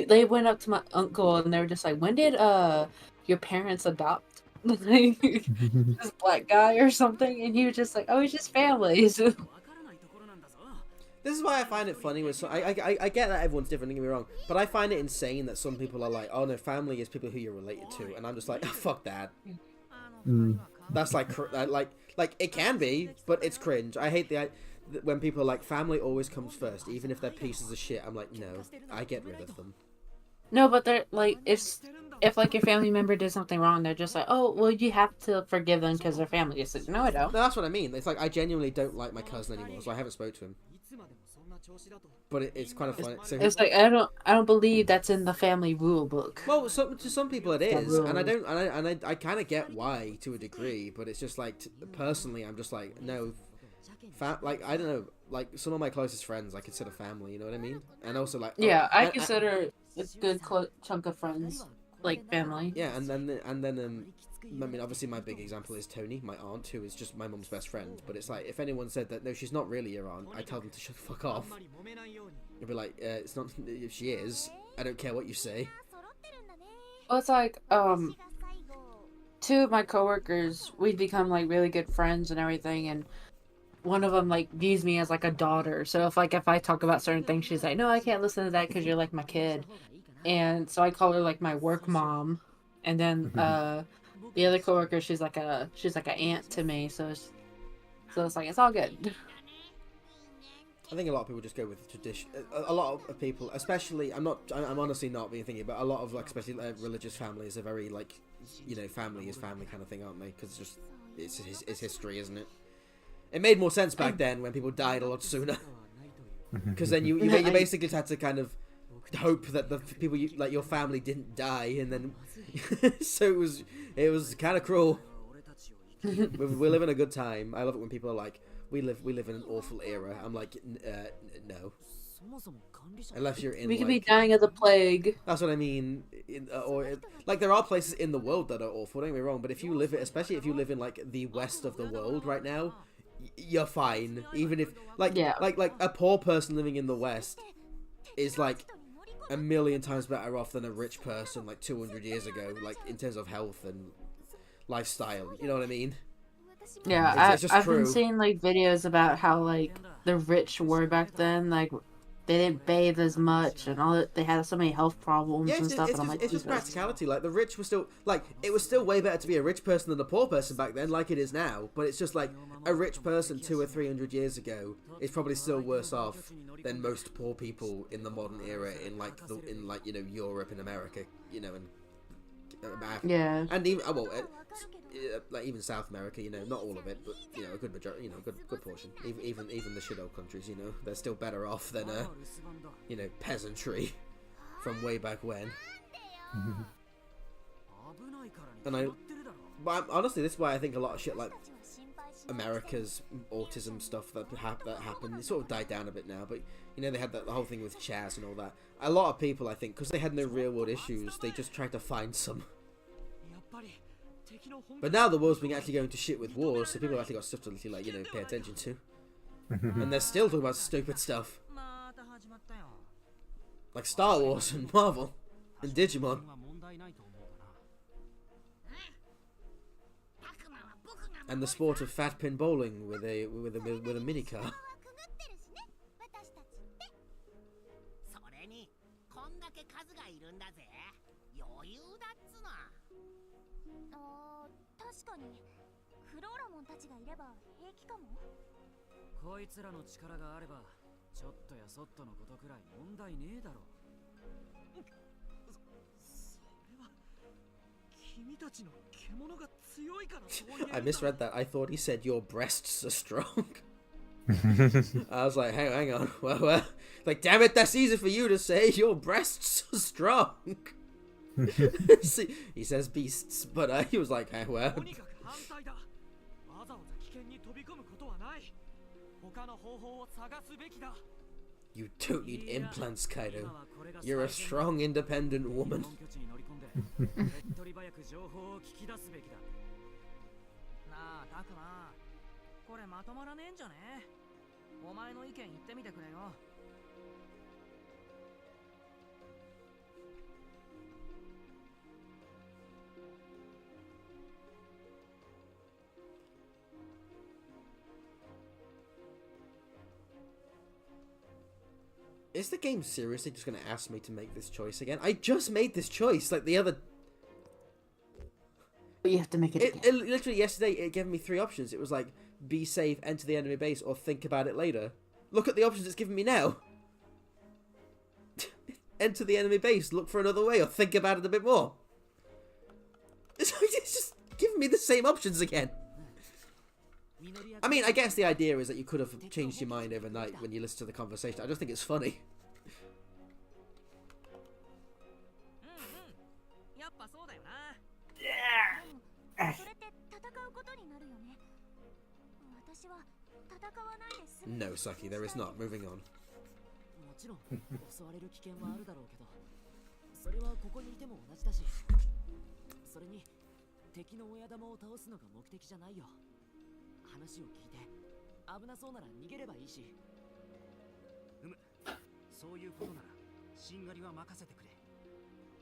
they went up to my uncle and they were just like, when did your parents adopt like this black guy or something? And he was just like, oh, it's just families. This is why I find it funny with I get that everyone's different, don't get me wrong, but I find it insane that some people are like, oh no, family is people who you're related to, and I'm just like, oh, fuck that. That's like it can be, but it's cringe. I hate when people are like, family always comes first, even if they're pieces of shit. I'm like, no, I get rid of them. No, but they're like, if like your family member did something wrong, they're just like, oh, well, you have to forgive them because they're family. It's like, no, I don't. No, that's what I mean. It's like I genuinely don't like my cousin anymore, so I haven't spoke to him. But it's kind of funny. It's like I don't believe that's in the family rule book. Well, to some people it is, and I kind of get why to a degree, but it's just like personally, I'm just like, no. Like, I don't know, like some of my closest friends I consider family, you know what I mean? And also like, yeah, I consider a good chunk of friends like family. Yeah, and then I mean, obviously my big example is Tony, my aunt, who is just my mum's best friend. But it's like, if anyone said that no, she's not really your aunt, I tell them to shut the fuck off. You'd be like, it's not. If she is, I don't care what you say. Well, it's like two of my coworkers, we've become like really good friends and everything, and one of them like views me as like a daughter. So if I talk about certain things, she's like, no, I can't listen to that because you're like my kid. And so I call her like my work mom. And then the other coworker, she's like an aunt to me. So it's like, it's all good. I think a lot of people just go with tradition. A lot of people, especially, I'm honestly not being thinking, but a lot of like, especially religious families are very like, you know, family is family kind of thing, aren't they? Because it's history, isn't it? It made more sense back then when people died a lot sooner. Because then you basically had to kind of hope that the people like your family didn't die, and then so it was kind of cruel. We live in a good time. I love it when people are like, we live in an awful era. I'm like, no. Unless you're in, we could be dying of the plague. That's what I mean. Like there are places in the world that are awful. Don't get me wrong, but if you live it, especially if you live in like the west of the world right now, you're fine. Even if like a poor person living in the west is like a million times better off than a rich person like 200 years ago, like in terms of health and lifestyle. You know what I mean? Yeah, I've been seeing like videos about how like the rich were back then, like they didn't bathe as much and all that. They had so many health problems and stuff. And I'm like, it's just practicality. Like the rich were still like, it was still way better to be a rich person than a poor person back then, like it is now. But it's just like a rich person 200 or 300 years ago is probably still worse off than most poor people in the modern era in like you know, Europe and America, you know, and yeah, and even like even South America, you know, not all of it, but you know, a good majority, you know, good portion. Even the shithole countries, you know, they're still better off than you know, peasantry from way back when. But honestly, this is why I think a lot of shit like America's autism stuff that happened, it sort of died down a bit now. But you know, they had the whole thing with Chaz and all that. A lot of people, I think, because they had no real world issues, they just tried to find some. But now the world's been actually going to shit with wars, so people have actually got stuff to like, you know, pay attention to. And they're still talking about stupid stuff. Like Star Wars and Marvel and Digimon. And the sport of fat pin bowling with a mini car. それにこんだけ数がいるんだぜ。余裕だっつの。あー、確かにフローラモンたちがいれば平気かも。こいつらの力があればちょっとやそっとのことくらい問題ねえだろ。君たちの獣が強いからそう言えるんだ。 I misread that. I thought he said your breasts are strong. I was like, hang on. Well, like, damn it, that's easy for you to say. Your breasts are strong. See, he says beasts, but he was like, hey, well. とにかく反対だ。わざわざ危険に飛び込むことはない。他の方法を探すべきだ。 You don't need implants, Kaido. You're a strong, independent woman. 手っ取り早く情報を聞き出すべきだ。なあ、タクマ。これまとまらねえんじゃね？お前の意見言ってみてくれよ。Is the game seriously just going to ask me to make this choice again? I just made this choice, like the other... But you have to make it again. It literally, yesterday, it gave me 3 options. It was like, be safe, enter the enemy base, or think about it later. Look at the options it's giving me now. Enter the enemy base, look for another way, or think about it a bit more. It's just giving me the same options again. I mean, I guess the idea is that you could have changed your mind overnight when you listen to the conversation. I just think it's funny. やっぱそうだよな。それって戦うことになるよね。私は戦わないです。 No, Saki, there is not. Moving on. もちろん襲われる危険はあるだろうけど、それはここにいても同じだし、それに敵の親玉を倒すのが目的じゃないよ。話を聞いて危なそうなら逃げればいいし。そういうことならしんがりは任せてくれ。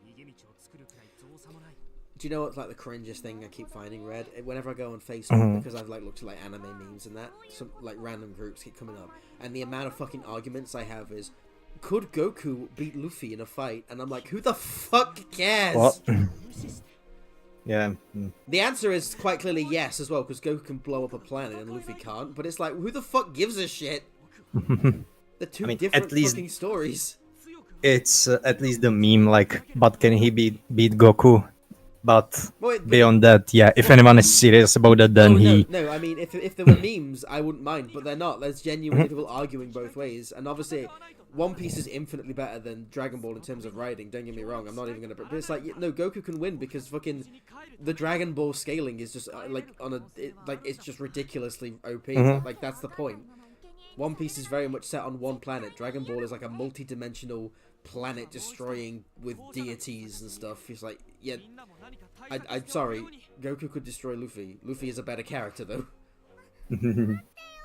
逃げ道を作るくらい造作もない。 Do you know what's like the cringiest thing I keep finding, Red? Whenever I go on Facebook, because I've like looked at like anime memes and that, some like random groups keep coming up, and the amount of fucking arguments I have is, could Goku beat Luffy in a fight? And I'm like, who the fuck cares? What? Yeah. The answer is quite clearly yes as well, because Goku can blow up a planet and Luffy can't. But it's like, who the fuck gives a shit? They're two different fucking stories. It's at least the meme, like, but can he beat Goku? But beyond that, yeah, if anyone is serious about that, then No, I mean, if there were memes, I wouldn't mind, but they're not. There's genuinely people arguing both ways. And obviously, One Piece is infinitely better than Dragon Ball in terms of writing, don't get me wrong, I'm not even gonna... But it's like, no, Goku can win because fucking... The Dragon Ball scaling is just, like, on a... it's just ridiculously OP. Like, that's the point. One Piece is very much set on one planet. Dragon Ball is like a multi-dimensional planet destroying with deities and stuff. It's like, yeah... I'm sorry, Goku could destroy Luffy. Luffy is a better character, though.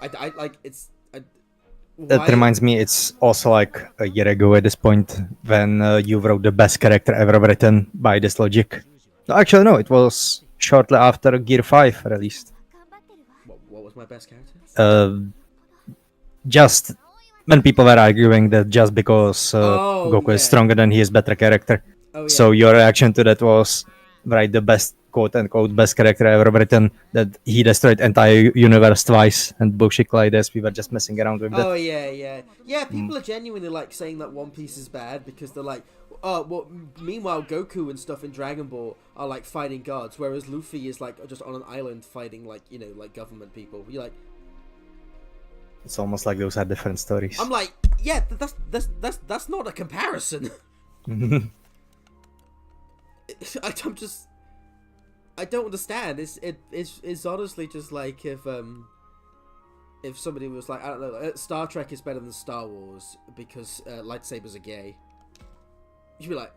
I like, it's... That reminds me, it's also like a year ago at this point when you wrote the best character ever written by this logic. No, actually, no, it was shortly after Gear 5 released. What was my best character? Just when people were arguing that just because Goku is stronger than he is better character. So your reaction to that was, right, the best quote-unquote best character ever written, that he destroyed entire universe twice and bullshit like this. We were just messing around with that. Oh, yeah. Yeah, people are genuinely, like, saying that One Piece is bad because they're like, oh, well, meanwhile, Goku and stuff in Dragon Ball are, like, fighting gods, whereas Luffy is, like, just on an island fighting, like, you know, like, government people. You're like... It's almost like those are different stories. I'm like, yeah, that's not a comparison. I'm just... I don't understand. It's honestly just like if somebody was like, I don't know, Star Trek is better than Star Wars because lightsabers are gay. You'd be like,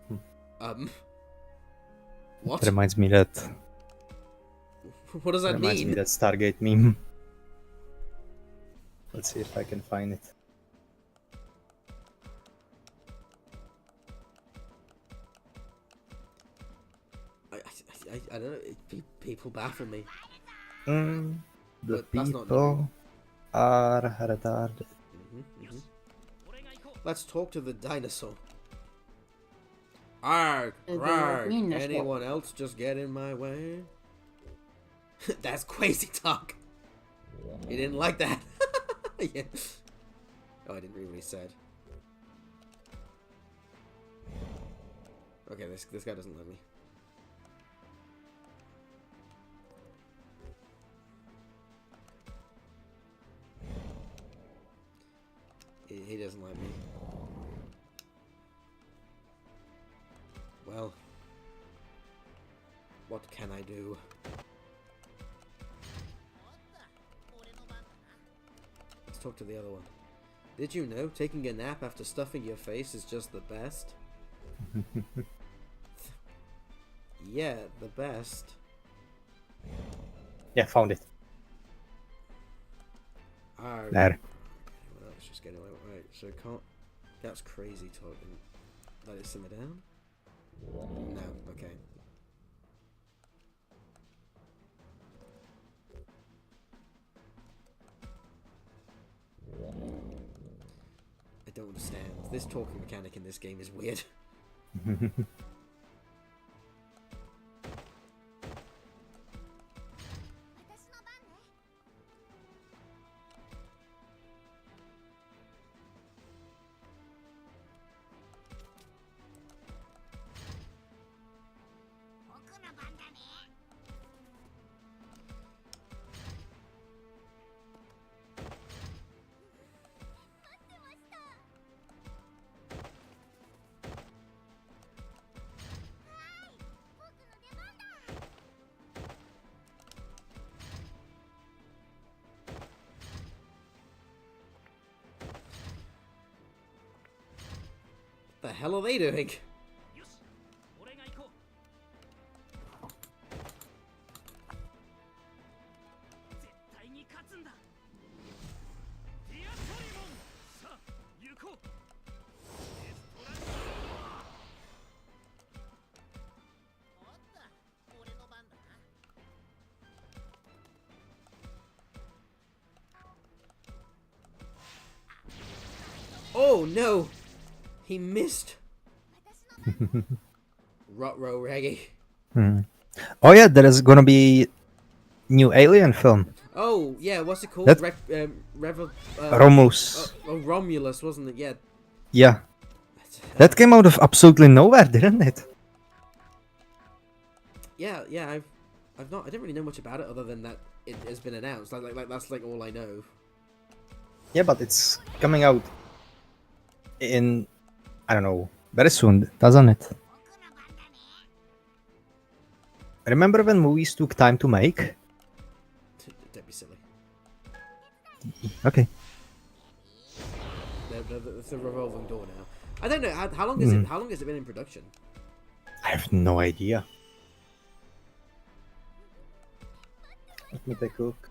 What? It reminds me that. What does that reminds me mean? that Stargate meme. Let's see if I can find it. I don't know. People baffle me. The But that's not people are retarded. Let's talk to the dinosaur. Arg, They like arg. me in this Anyone one. else just get in my way? That's crazy talk. He didn't like that. Yeah. Oh, I didn't read what he said. Okay, this guy doesn't like me. He doesn't like me. Well, what can I do? Let's talk to the other one. Did you know taking a nap after stuffing your face is just the best? Yeah, the best. Yeah, found it. Arg. There. Well, let's just get away. Right, so can't. That's crazy talking. Let it simmer down? No, okay. I don't understand. This talking mechanic in this game is weird. The hell are they doing? Oh no! He missed. Rutro reggae. Oh yeah, there is gonna be new Alien film. Oh yeah, what's it called? That- Romulus. Romulus, wasn't it? Yeah. Yeah. That came out of absolutely nowhere, didn't it? Yeah, I didn't really know much about it other than that it has been announced. Like that's like all I know. Yeah, but it's coming out in, I don't know, very soon, doesn't it? Remember when movies took time to make? Don't be silly. Okay. It's a revolving door now. I don't know how long is it. How long has it been in production? I have no idea. Let me take a look.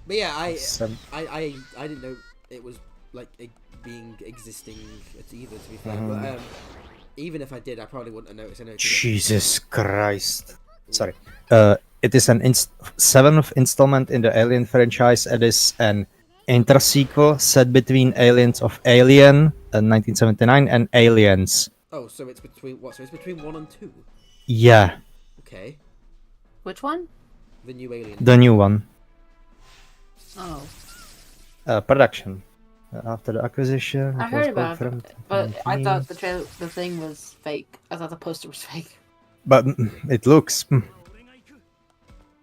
But yeah, I Some- didn't know it was like being existing either. To be fair, but even if I did, I probably wouldn't have noticed. I know 'cause Jesus Christ. Sorry. It is an 7th installment in the Alien franchise. It is an inter-sequel set between Aliens of Alien 1979 and Aliens. Oh, so it's between what? So it's between 1 and 2. Yeah, Okay, Which one? the new Alien. the new one. Oh, Production. After the acquisition, I it was heard about it, confirmed. but I 19. thought the thing was fake. I thought the poster was fake. But it looks.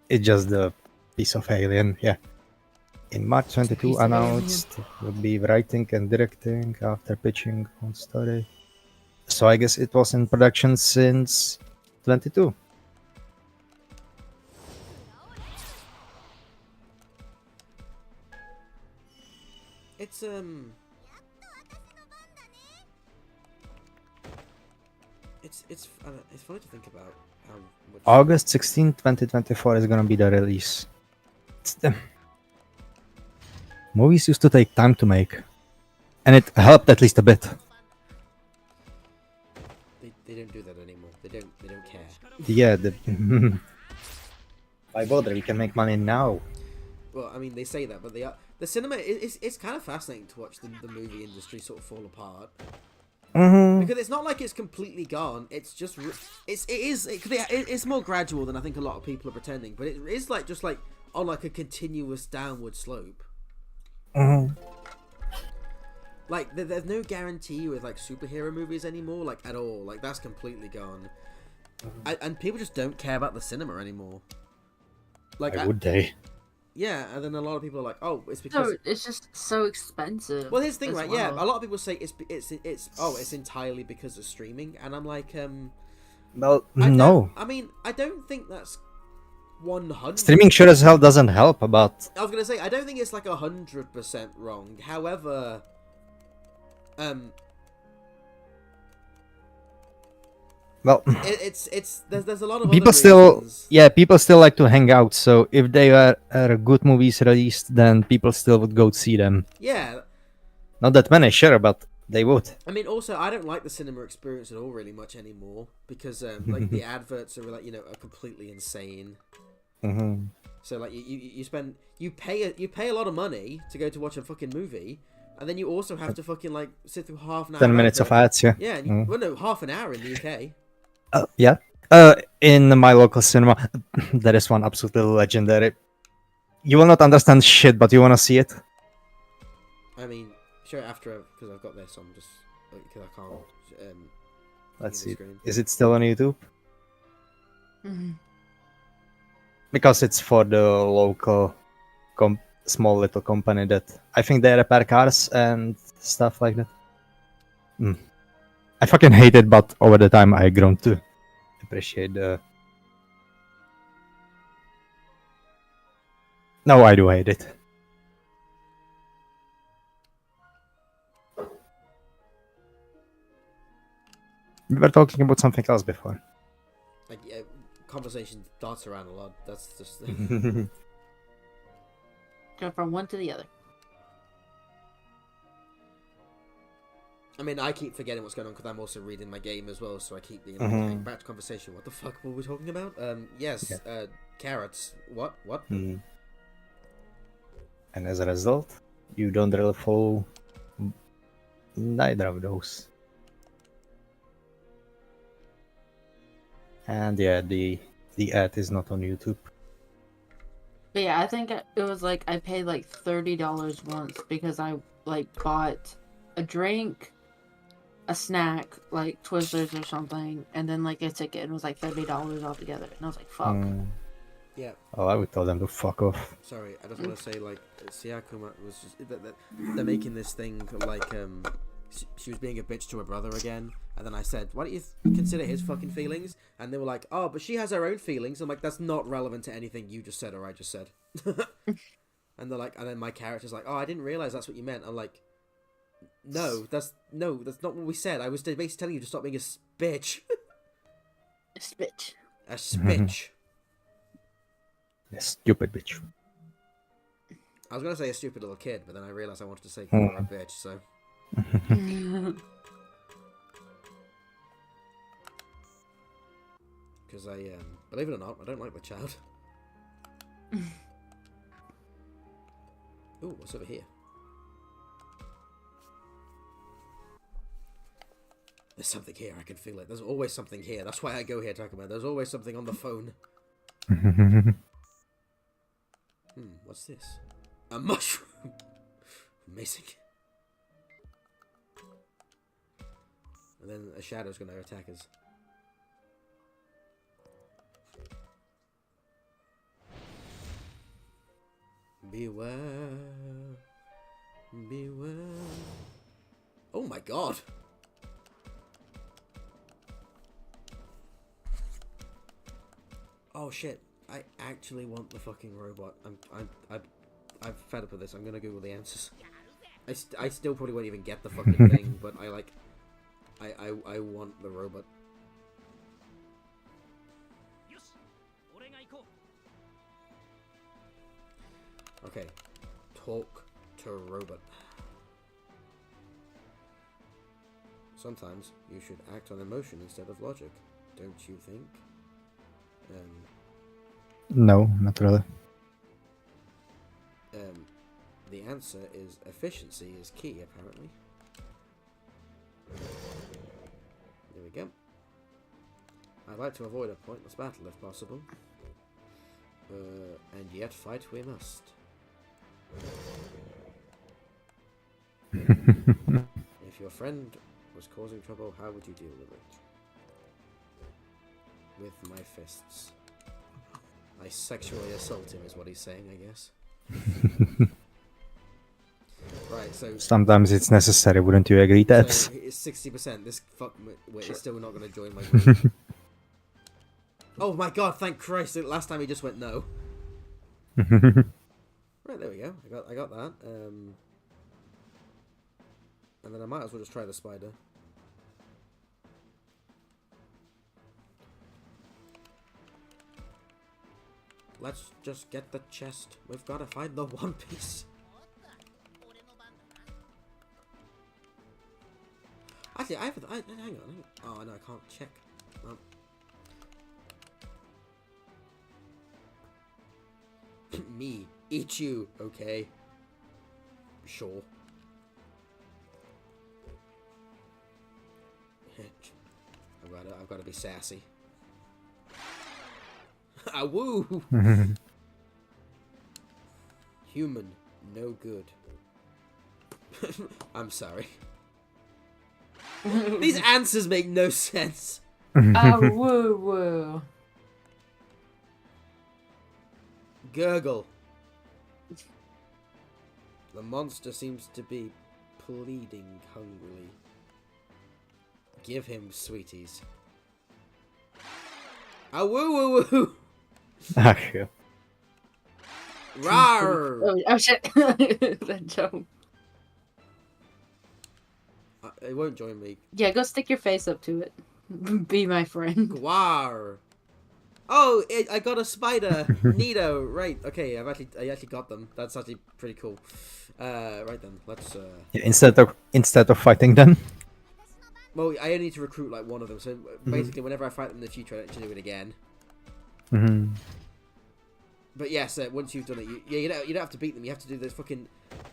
It's just the piece of Alien, yeah. In March 22 piece of announced would be writing and directing after pitching on story. So I guess it was in production since 22. It's it's funny to think about how much. August 16, 2024 is gonna be the release. Movies used to take time to make, and it helped at least a bit. They don't do that anymore. They don't care. Yeah, why bother? You can make money now. Well, I mean, they say that, but the cinema it's kind of fascinating to watch the movie industry sort of fall apart. Because it's not like it's completely gone. It's just it's more gradual than I think a lot of people are pretending. But it is like just like on like a continuous downward slope. Like there's no guarantee with like superhero movies anymore, like at all. Like that's completely gone. And people just don't care about the cinema anymore. Like Why would they? Yeah, and then a lot of people are like, "Oh, it's because it's just so expensive." Well, here's the thing, as right? well. Yeah, a lot of people say it's entirely because of streaming, and I'm like, Well, no. I mean, I don't think that's 100. Streaming sure as hell doesn't help. But I was gonna say I don't think it's like 100% wrong. However, well, there's a lot of people other still reasons. people still like to hang out. So if they are good movies released, then people still would go see them. Yeah. Not that many, sure, but they would. I mean, also, I don't like the cinema experience at all really much anymore because like the adverts are like are completely insane. So like you pay a lot of money to go to watch a fucking movie, and then you also have to fucking like sit through half an hour. 10 minutes of ads, yeah. Yeah, well, no, half an hour in the UK. Yeah. In my local cinema, there is one absolutely legendary. You will not understand shit, but you want to see it. I mean, show it after because I've got this. I'm just because I can't. Let's see. Screen. Is it still on YouTube? Because it's for the local, small little company that I think they repair cars and stuff like that. I fucking hate it, but over the time I grown to appreciate the. No, I do hate it. We were talking about something else before. Like conversation darts around a lot. That's just. Go from one to the other. I mean, I keep forgetting what's going on because I'm also reading my game as well, so I keep being like, back to conversation. What the fuck were we talking about? Yes, yeah. Carrots. What? And as a result, you don't really follow neither of those. And yeah, the ad is not on YouTube. But yeah, I think it was like I paid like $30 once because I like bought a drink, a snack, like Twizzlers or something, and then like a ticket. It was like $30 altogether, and I was like, "Fuck." Yeah. Oh, I would tell them to fuck off. Sorry, I just want to say like Siakuma was just they're making this thing like she was being a bitch to her brother again, and then I said, why don't you consider his fucking feelings? And they were like, oh, but she has her own feelings. I'm like, that's not relevant to anything you just said or I just said. And they're like, and then my character's like, oh, I didn't realize that's what you meant. I'm like, no, that's not what we said. I was basically telling you to stop being a bitch. A spitch. A spitch. A stupid bitch. I was gonna say a stupid little kid, but then I realized I wanted to say call her a bitch, so. Because believe it or not, I don't like the child. Ooh, what's over here? There's something here, I can feel it. There's always something here. That's why I go here talking about it. There's always something on the phone. What's this? A mushroom! Amazing. And then a shadow's gonna attack us. Beware. Beware. Oh my god! Oh shit. I actually want the fucking robot. I'm fed up with this. I'm gonna Google the answers. I still probably won't even get the fucking thing, but I like... I want the robot. Okay. Talk to robot. Sometimes you should act on emotion instead of logic, don't you think? No, not really. The answer is efficiency is key, apparently. There we go. I'd like to avoid a pointless battle if possible. And yet fight we must. If your friend was causing trouble, how would you deal with it? With my fists. I sexually assault him is what he's saying, I guess. Right, so... Sometimes it's necessary, wouldn't you agree, Devs? So it's 60%. This fuckwit is still not going to join my group. Oh my god, thank Christ. Last time he just went no. Right, there we go. I got that. And then I might as well just try the spider. Let's just get the chest. We've got to find the One Piece. Actually, hang on. Oh, no, I can't check. Me. Eat you. Okay. Sure. I've got to be sassy. Ah, woo! Human, no good. I'm sorry. These answers make no sense. Woo woo. Gurgle. The monster seems to be pleading hungrily. Give him sweeties. Ah, woo woo woo! Ah, sure. Rawr! Oh shit! That joke. It won't join me. Yeah, go stick your face up to it. Be my friend. Gwar. Oh, I got a spider. Neato. Right. Okay. I actually got them. That's actually pretty cool. Right then. Let's. Yeah, instead of fighting them. Well, I only need to recruit like one of them. So basically, whenever I fight them in the future, I actually do it again. But yes, once you've done it, you don't have to beat them. You have to do this fucking.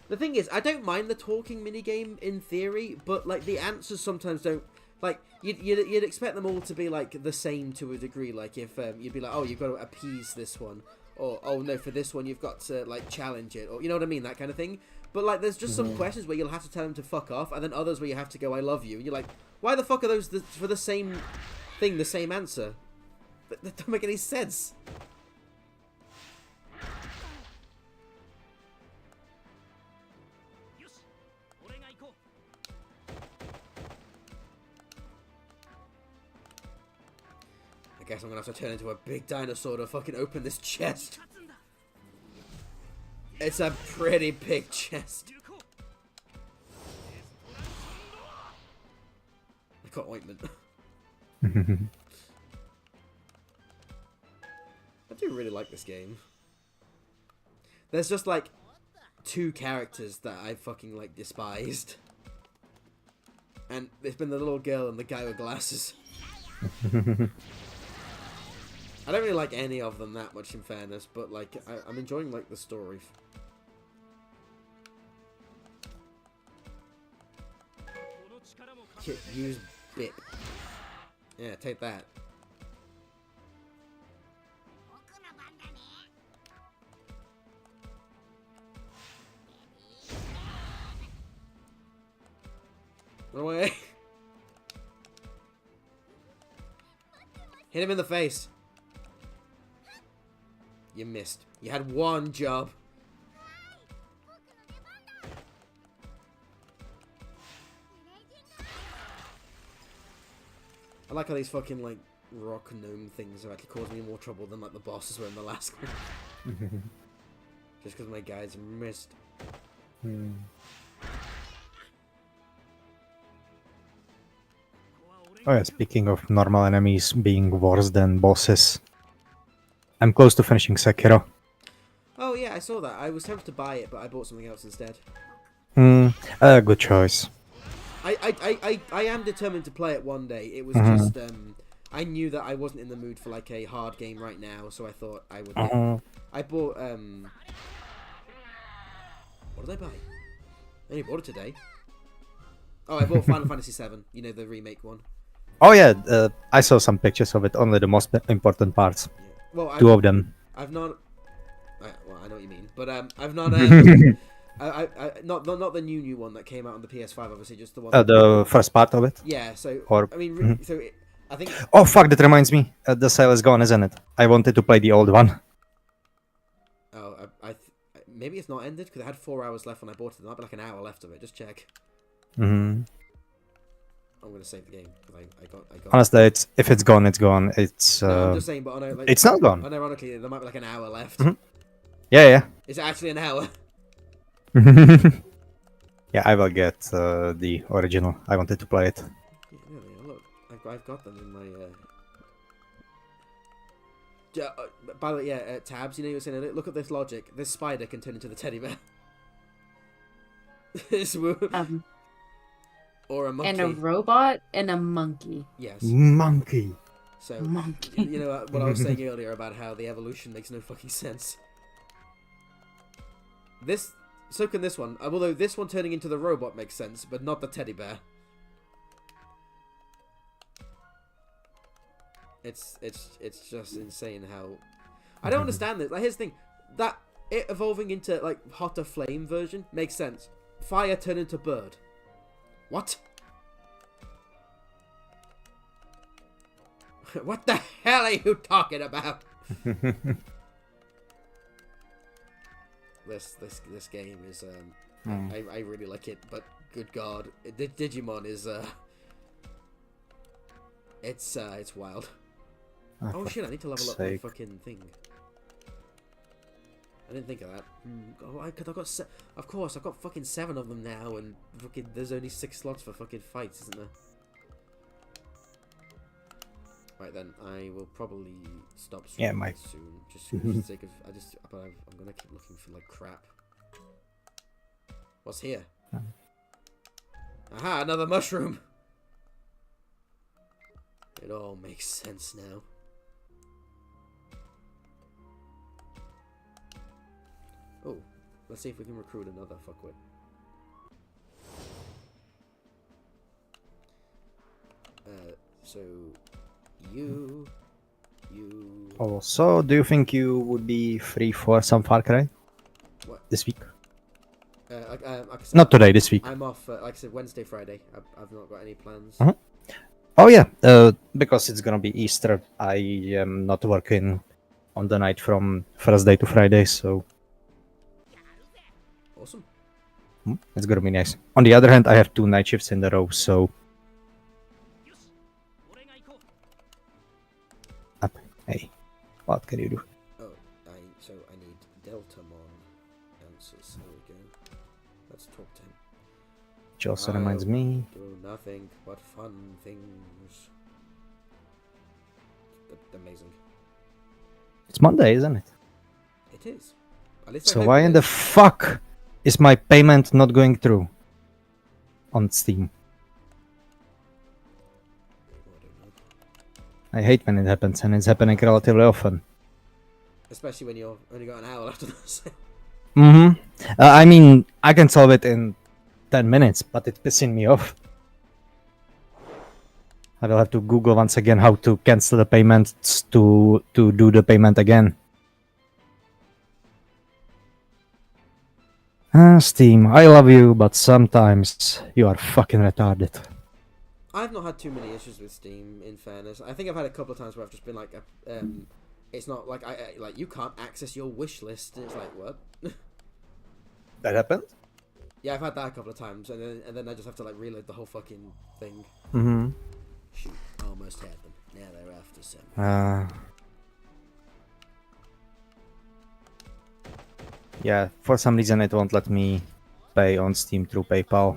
The thing is, I don't mind the talking minigame in theory, but like the answers sometimes don't. Like you'd expect them all to be like the same to a degree. Like if you'd be like, oh, you've got to appease this one, or oh no, for this one you've got to like challenge it, or you know what I mean, that kind of thing. But like there's just some questions where you'll have to tell them to fuck off, and then others where you have to go, I love you, and you're like, why the fuck are those for the same thing, the same answer? That don't make any sense. I guess I'm gonna have to turn into a big dinosaur to fucking open this chest. It's a pretty big chest. I got ointment. I do really like this game. There's just like 2 characters that I fucking like despised. And it's been the little girl and the guy with glasses. I don't really like any of them that much, in fairness, but like I'm enjoying like the story. Use bit. Yeah, take that. Run away. Hit him in the face. You missed. You had one job. I like how these fucking, like, rock gnome things have actually caused me more trouble than, like, the bosses were in the last one. Just because my guys missed. Oh yeah, speaking of normal enemies being worse than bosses, I'm close to finishing Sekiro. Oh yeah, I saw that. I was tempted to buy it, but I bought something else instead. Good choice. I am determined to play it one day. It was Mhm. just I knew that I wasn't in the mood for like a hard game right now, so I thought I would. I bought what did I buy? I only bought it today. Oh, I bought Final Fantasy VII. You know, the remake one. Oh yeah, I saw some pictures of it. Only the most important parts. Yeah. Well, Two of them. I've not. Well, I know what you mean, but I've not. Not the new one that came out on the PS5. Obviously, just the one. The first part of it. Yeah. So Or I mean, so I think. Oh fuck! That reminds me. The sale is gone, isn't it? I wanted to play the old one. Oh, maybe it's not ended because I had 4 hours left when I bought it. There might be like an hour left of it. Just check. Mm-hmm. I'm gonna save the game because I got. Honestly, if it's gone, it's gone. It's. No, I'm just saying, but it's not gone. Unironically, there might be like an hour left. Yeah. Is it actually an hour? Yeah, I will get the original. I wanted to play it. Yeah, there they are. Look, I've got them in my. By the way, tabs. You know, you were saying, look at this logic. This spider can turn into the teddy bear. Or a monkey. And a robot and a monkey. Yes. Monkey. So, monkey. You know what I was saying earlier about how the evolution makes no fucking sense. So can this one. Although this one turning into the robot makes sense, but not the teddy bear. It's just insane how... I don't understand this. Like, here's the thing. That it evolving into, like, hotter flame version makes sense. Fire turn into bird. What? What the hell are you talking about? This game is I really like it, but good god, Digimon is it's wild. Oh shit! I need to level up my fucking thing. I didn't think of that. Oh, I've got of course I've got fucking 7 of them now, and fucking there's only 6 slots for fucking fights, isn't there? Right then, I will probably stop streaming soon, just for the sake of I'm gonna keep looking for like crap. What's here? Aha, another mushroom. It all makes sense now. Oh, let's see if we can recruit another fuckwit. So you. Also, do you think you would be free for some Far Cry? What? This week? Like I said, not today, this week. I'm off, like I said, Wednesday, Friday. I've not got any plans. Oh yeah, because it's gonna be Easter, I am not working on the night from Thursday to Friday, so... Awesome. It's gonna be nice. On the other hand, I have 2 night shifts in a row, so... Hey, what can you do? Oh, so I need Deltamon answers. There we go. Let's talk to him. Which also reminds me... Do nothing but fun things. Amazing. It's Monday, isn't it? It is. At least So why in the fuck is my payment not going through on Steam? I hate when it happens, and it's happening relatively often. Especially when you've only got an hour left of the sale. I mean, I can solve it in 10 minutes, but it's pissing me off. I will have to Google once again how to cancel the payments to do the payment again. Steam, I love you, but sometimes you are fucking retarded. I've not had too many issues with Steam, in fairness. I think I've had a couple of times where I've just been like, it's not like like you can't access your wish list, and it's like, what? That happened? Yeah, I've had that a couple of times, and then I just have to like reload the whole fucking thing. Shoot, almost had them. Now they're after some. Yeah, for some reason it won't let me pay on Steam through PayPal.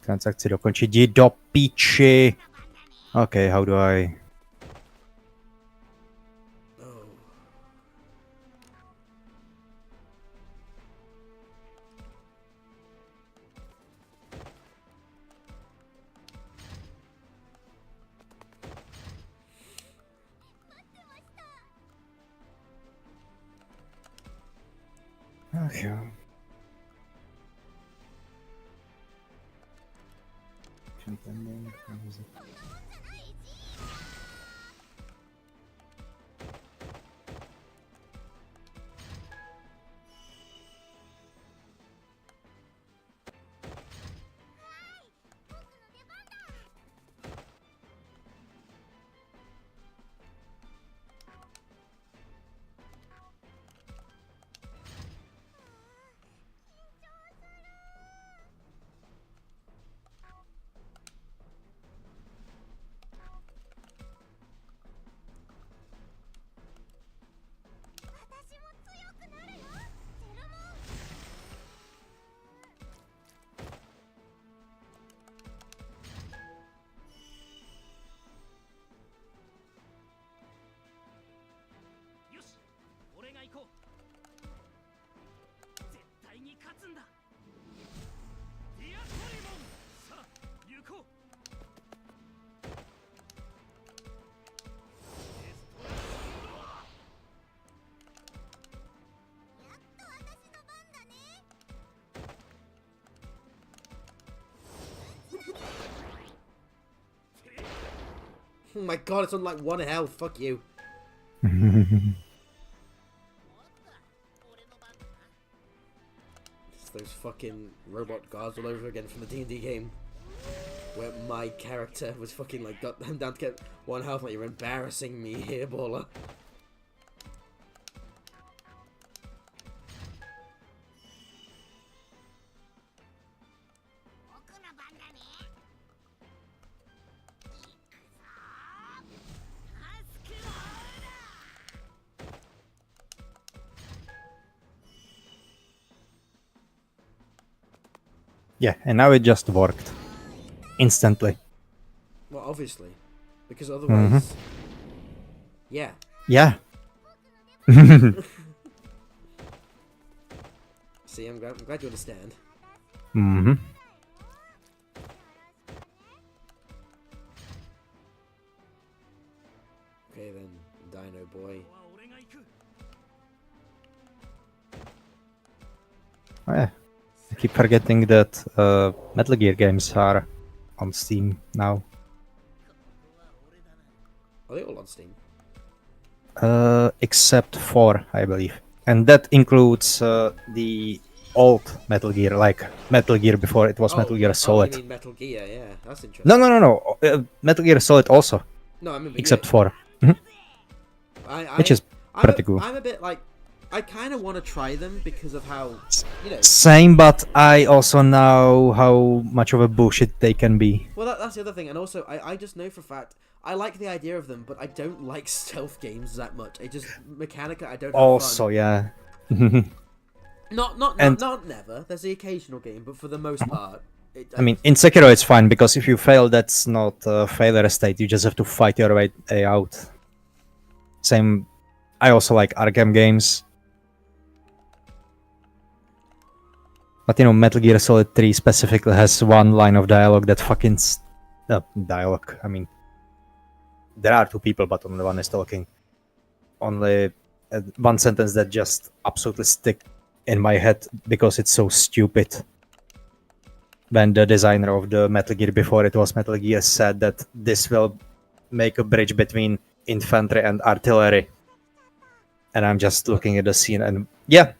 Transakci dokončit. Jdi do píči. Okay, how do I... Ach jo. Oh my god, it's on like 1 health. Fuck you. It's those fucking robot guards all over again from the D&D game. Where my character was fucking like got them down to get 1 health. Like, you're embarrassing me here, baller. Yeah, and now it just worked. Instantly. Well, obviously. Because otherwise... Yeah. Yeah. See, I'm glad you understand. Mm-hmm. Okay then, Dino Boy. Oh yeah. I keep forgetting that Metal Gear games are on Steam now. Are they all on Steam? Except 4, I believe. And that includes the old Metal Gear, like Metal Gear before it was Metal Gear Solid. Oh, you mean Metal Gear, yeah, that's interesting. No. Metal Gear Solid also. No, I mean, except yeah. 4. Which is pretty cool. I'm a bit like, I kind of want to try them because of how, you know... Same, but I also know how much of a bullshit they can be. Well, that's the other thing, and also, I just know for a fact, I like the idea of them, but I don't like stealth games that much. It just, Mechanica, I don't have Also, fun. yeah. Not never. There's the occasional game, but for the most part... I mean, in Sekiro it's fine, because if you fail, that's not a failure state. You just have to fight your way out. Same, I also like Arkham games. But you know, Metal Gear Solid 3 specifically has one line of dialogue that fucking... dialogue, I mean... There are 2 people, but only one is talking. Only one sentence that just absolutely stick in my head because it's so stupid. When the designer of the Metal Gear before it was Metal Gear said that this will make a bridge between infantry and artillery. And I'm just looking at the scene and... Yeah!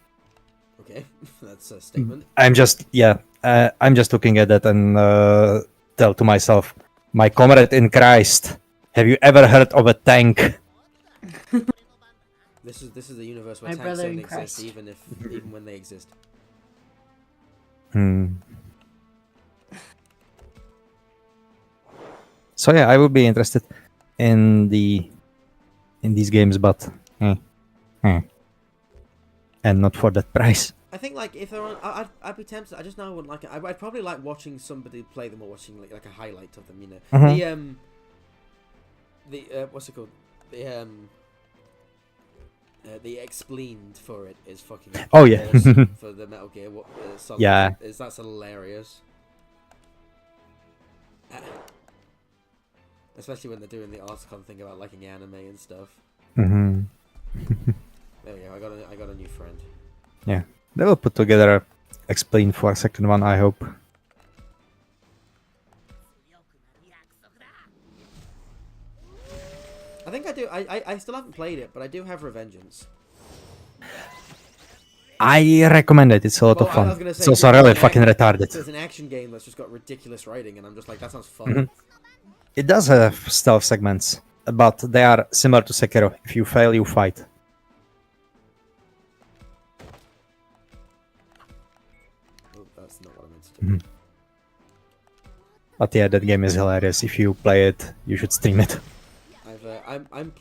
Okay, that's a statement. I'm just looking at that and tell to myself, my comrade in Christ, have you ever heard of a tank? This is the universe where tanks don't exist, even when they exist. So yeah, I would be interested in these games, but and not for that price. I think like if they're on, I'd be tempted. I just know I wouldn't like it. I'd probably like watching somebody play them or watching like a highlight of them. You know, Mhm. the what's it called? The explained for it is fucking Oh, yeah. awesome for the Metal Gear Solid. Yeah. That's hilarious. Especially when they're doing the Articon thing about liking anime and stuff. Mhm. There we go. I got a new friend. Yeah, they will put together a explain for a second one, I hope. I think I do. I still haven't played it, but I do have Revengeance. I recommend it. It's a lot of I fun. was gonna say, It's also really fucking retarded. So it's an action game that's just got ridiculous writing, and I'm just like, that sounds fun. Mhm. It does have stealth segments, but they are similar to Sekiro. If you fail, you fight. Oh, that's not what I meant to do. Mhm. But yeah, that game is hilarious. If you play it, you should stream it. I'm.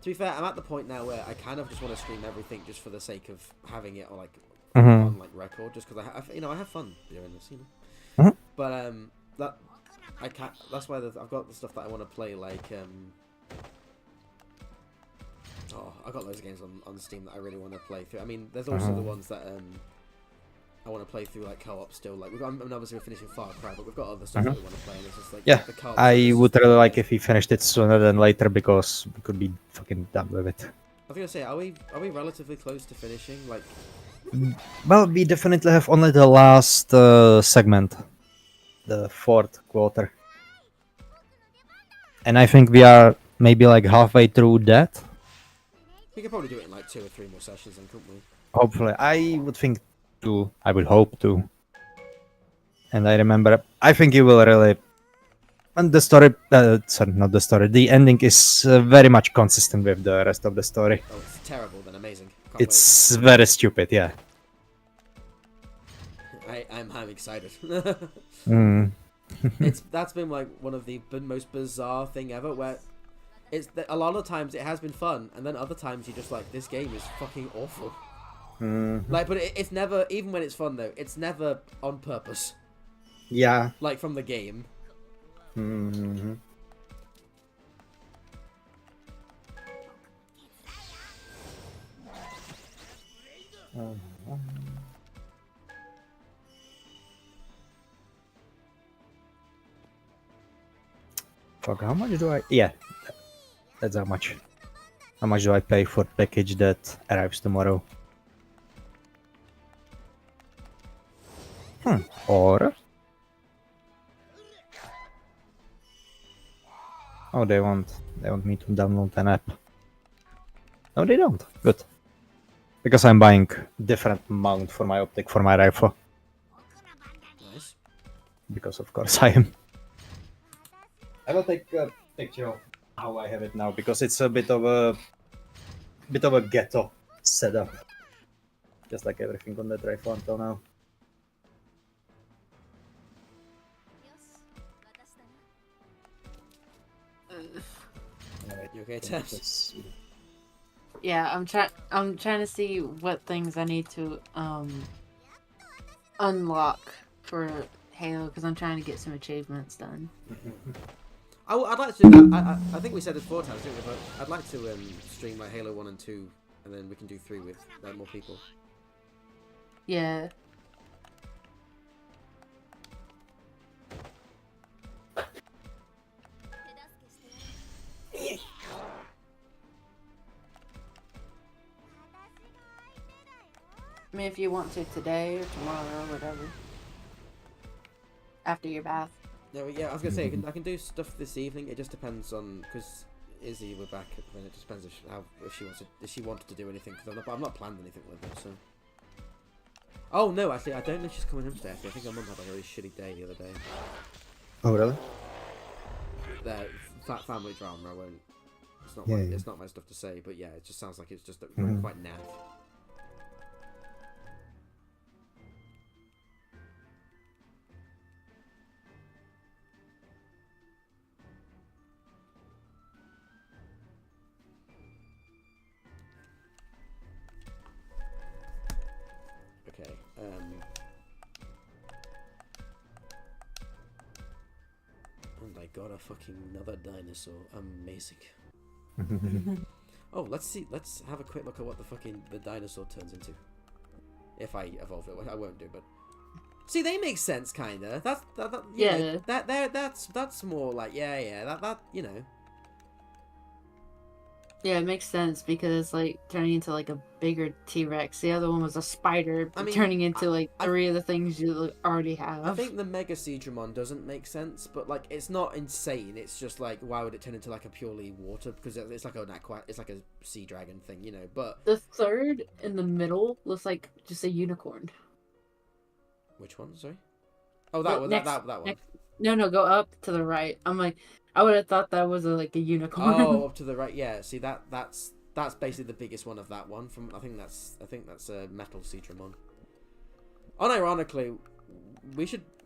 To be fair, I'm at the point now where I kind of just want to stream everything just for the sake of having it, or like on like record, just because I have fun doing this, you know. But that I can't. That's why I've got the stuff that I want to play, like oh, I've got loads of games on Steam that I really want to play through. I mean, there's also the ones that I want to play through like co-op still. Like obviously we're finishing Far Cry, but we've got other stuff that we want to play, and it's just like Yeah, the co-op I would really like if we finished it sooner than later because we could be fucking done with it. I was gonna say, are we relatively close to finishing? Like, Well, we definitely have only the last segment, the 4th quarter, and I think we are maybe like halfway through that. we could probably do it in like 2 or 3 more sessions, then, couldn't we? Hopefully, I would think to. I would hope to. And I remember, I think you will really. And the story, sorry, not the story. The ending is very much consistent with the rest of the story. Oh, it's terrible, then amazing. Can't It's very stupid, yeah. wait. I'm excited. That's been like one of the most bizarre thing ever, where a lot of times it has been fun, and then other times you're just like, this game is fucking awful. Like, but it's never, even when it's fun though, it's never on purpose. Yeah. Like from the game. Fuck, how much do I... Yeah, that's how much. How much do I pay for package that arrives tomorrow? Or... Oh, they want me to download an app. No, they don't. Good. Because I'm buying different mount for my optic for my rifle. Nice. Because of course I am. I will take a picture of how I have it now because it's a bit of a ghetto setup. Just like everything on that rifle until now. You okay, Tess? Yeah, I'm trying to see what things I need to unlock for Halo because I'm trying to get some achievements done. I'd like to do that. I think we said it 4 times, didn't we? But I'd like to stream like Halo 1 and 2, and then we can do 3 with like more people. Yeah. I mean, if you want to today or tomorrow or whatever. After your bath. No, yeah, I was gonna say I can do stuff this evening. It just depends on because Izzy we're back. Then it just depends if she wanted to do anything. Because I'm not planned anything with her. So. Oh no, actually I don't know if she's coming home today. Actually, I think her mum had like a really shitty day the other day. Oh really? That family drama. I won't. It's not. Yeah. It's not my stuff to say. But yeah, it just sounds like it's just quite naff. Okay. And I got a fucking another dinosaur. Amazing. Oh, let's see. Let's have a quick look at what the dinosaur turns into. If I evolve it, I won't do, but see, they make sense, kinda. That's more like that you know. Yeah, it makes sense because it's like turning into like a bigger T-Rex. The other one was a spider, I mean, turning into like three of the things you already have. I think the Mega Seadramon doesn't make sense, but like it's not insane. It's just like why would it turn into like a purely water? Because it's like it's like a sea dragon thing, you know. But the third in the middle looks like just a unicorn. Which one? Sorry. Oh, that one. That one. No, go up to the right. I'm like, I would have thought that was like a unicorn. Oh, up to the right. Yeah. See that's basically the biggest one of that one. From I think that's a Metal Seadramon. Unironically,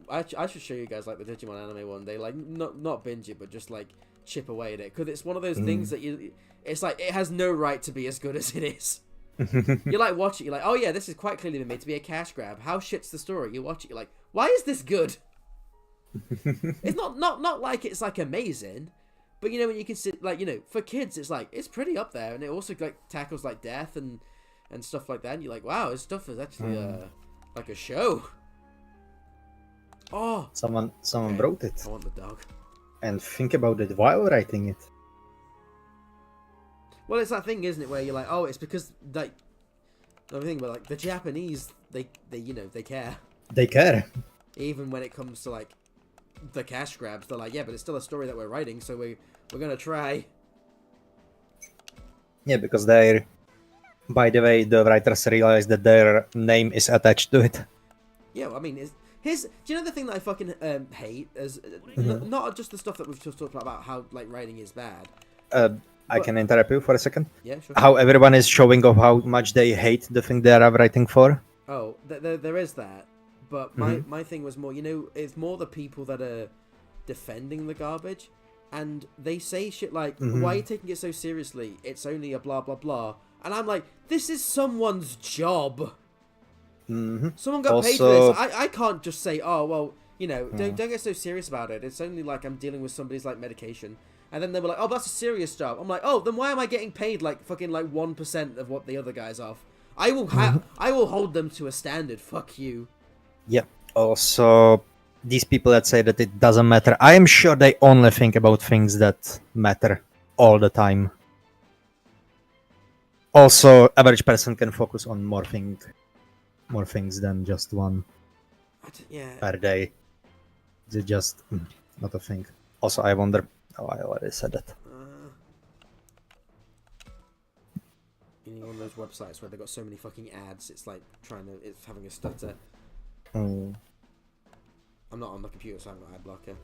I should show you guys like the Digimon anime one day. Like not binge it, but just like chip away at it, because it's one of those things that it's like it has no right to be as good as it is. You like watch it, you're like, oh yeah, this is quite clearly been made to be a cash grab. How shit's the story? You watch it, you're like, why is this good? It's not like it's like amazing, but you know when you can sit like, you know, for kids it's like it's pretty up there, and it also like tackles like death and stuff like that, and you're like, wow, this stuff is actually like a show. Oh, someone wrote it. I want the dog. And think about it while writing it. Well, it's that thing, isn't it, where you're like, oh, it's because like everything, but like the Japanese, they you know, they care. They care. Even when it comes to like the cash grabs, they're like, yeah, but it's still a story that we're writing, so we're gonna try. Yeah, because they, by the way, the writers realize that their name is attached to it. Yeah, well, I mean, do you know the thing that I fucking hate is not just the stuff that we've just talked about how like writing is bad. I can interrupt you for a second. Yeah, sure. How everyone is showing off how much they hate the thing they are writing for. Oh, there is that. But my thing was more, you know, it's more the people that are defending the garbage, and they say shit like, why are you taking it so seriously? It's only a blah blah blah. And I'm like, this is someone's job. Someone got paid for this. I can't just say, oh well, you know, don't get so serious about it. It's only like I'm dealing with somebody's like medication. And then they were like, oh, that's a serious job. I'm like, oh, then why am I getting paid like fucking like 1% of what the other guys are? I will hold them to a standard. Fuck you. Yeah. Also, these people that say that it doesn't matter, I am sure they only think about things that matter all the time. Also, average person can focus on more things than just one per day. It's just not a thing. Also, I wonder. Oh, I already said that. You know, one of those websites where they've got so many fucking ads, it's like it's having a stutter. Mm. I'm not on the computer, so I haven't got ad blocker.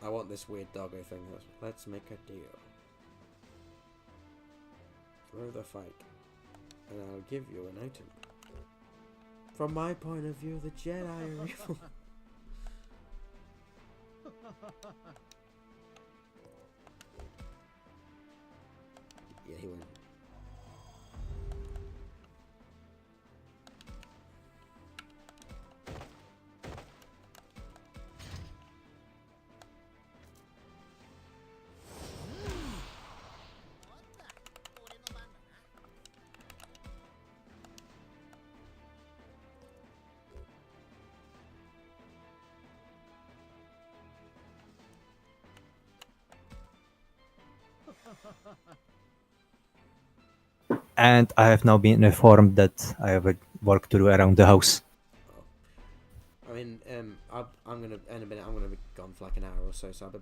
I want this weird doggo thing. Let's make a deal. Throw the fight, and I'll give you an item. From my point of view, the Jedi are evil. Yeah, he went. And I have now been informed that I have work to do around the house. I mean, I'm gonna in a minute. I'm gonna be gone for like an hour or so. So I'll be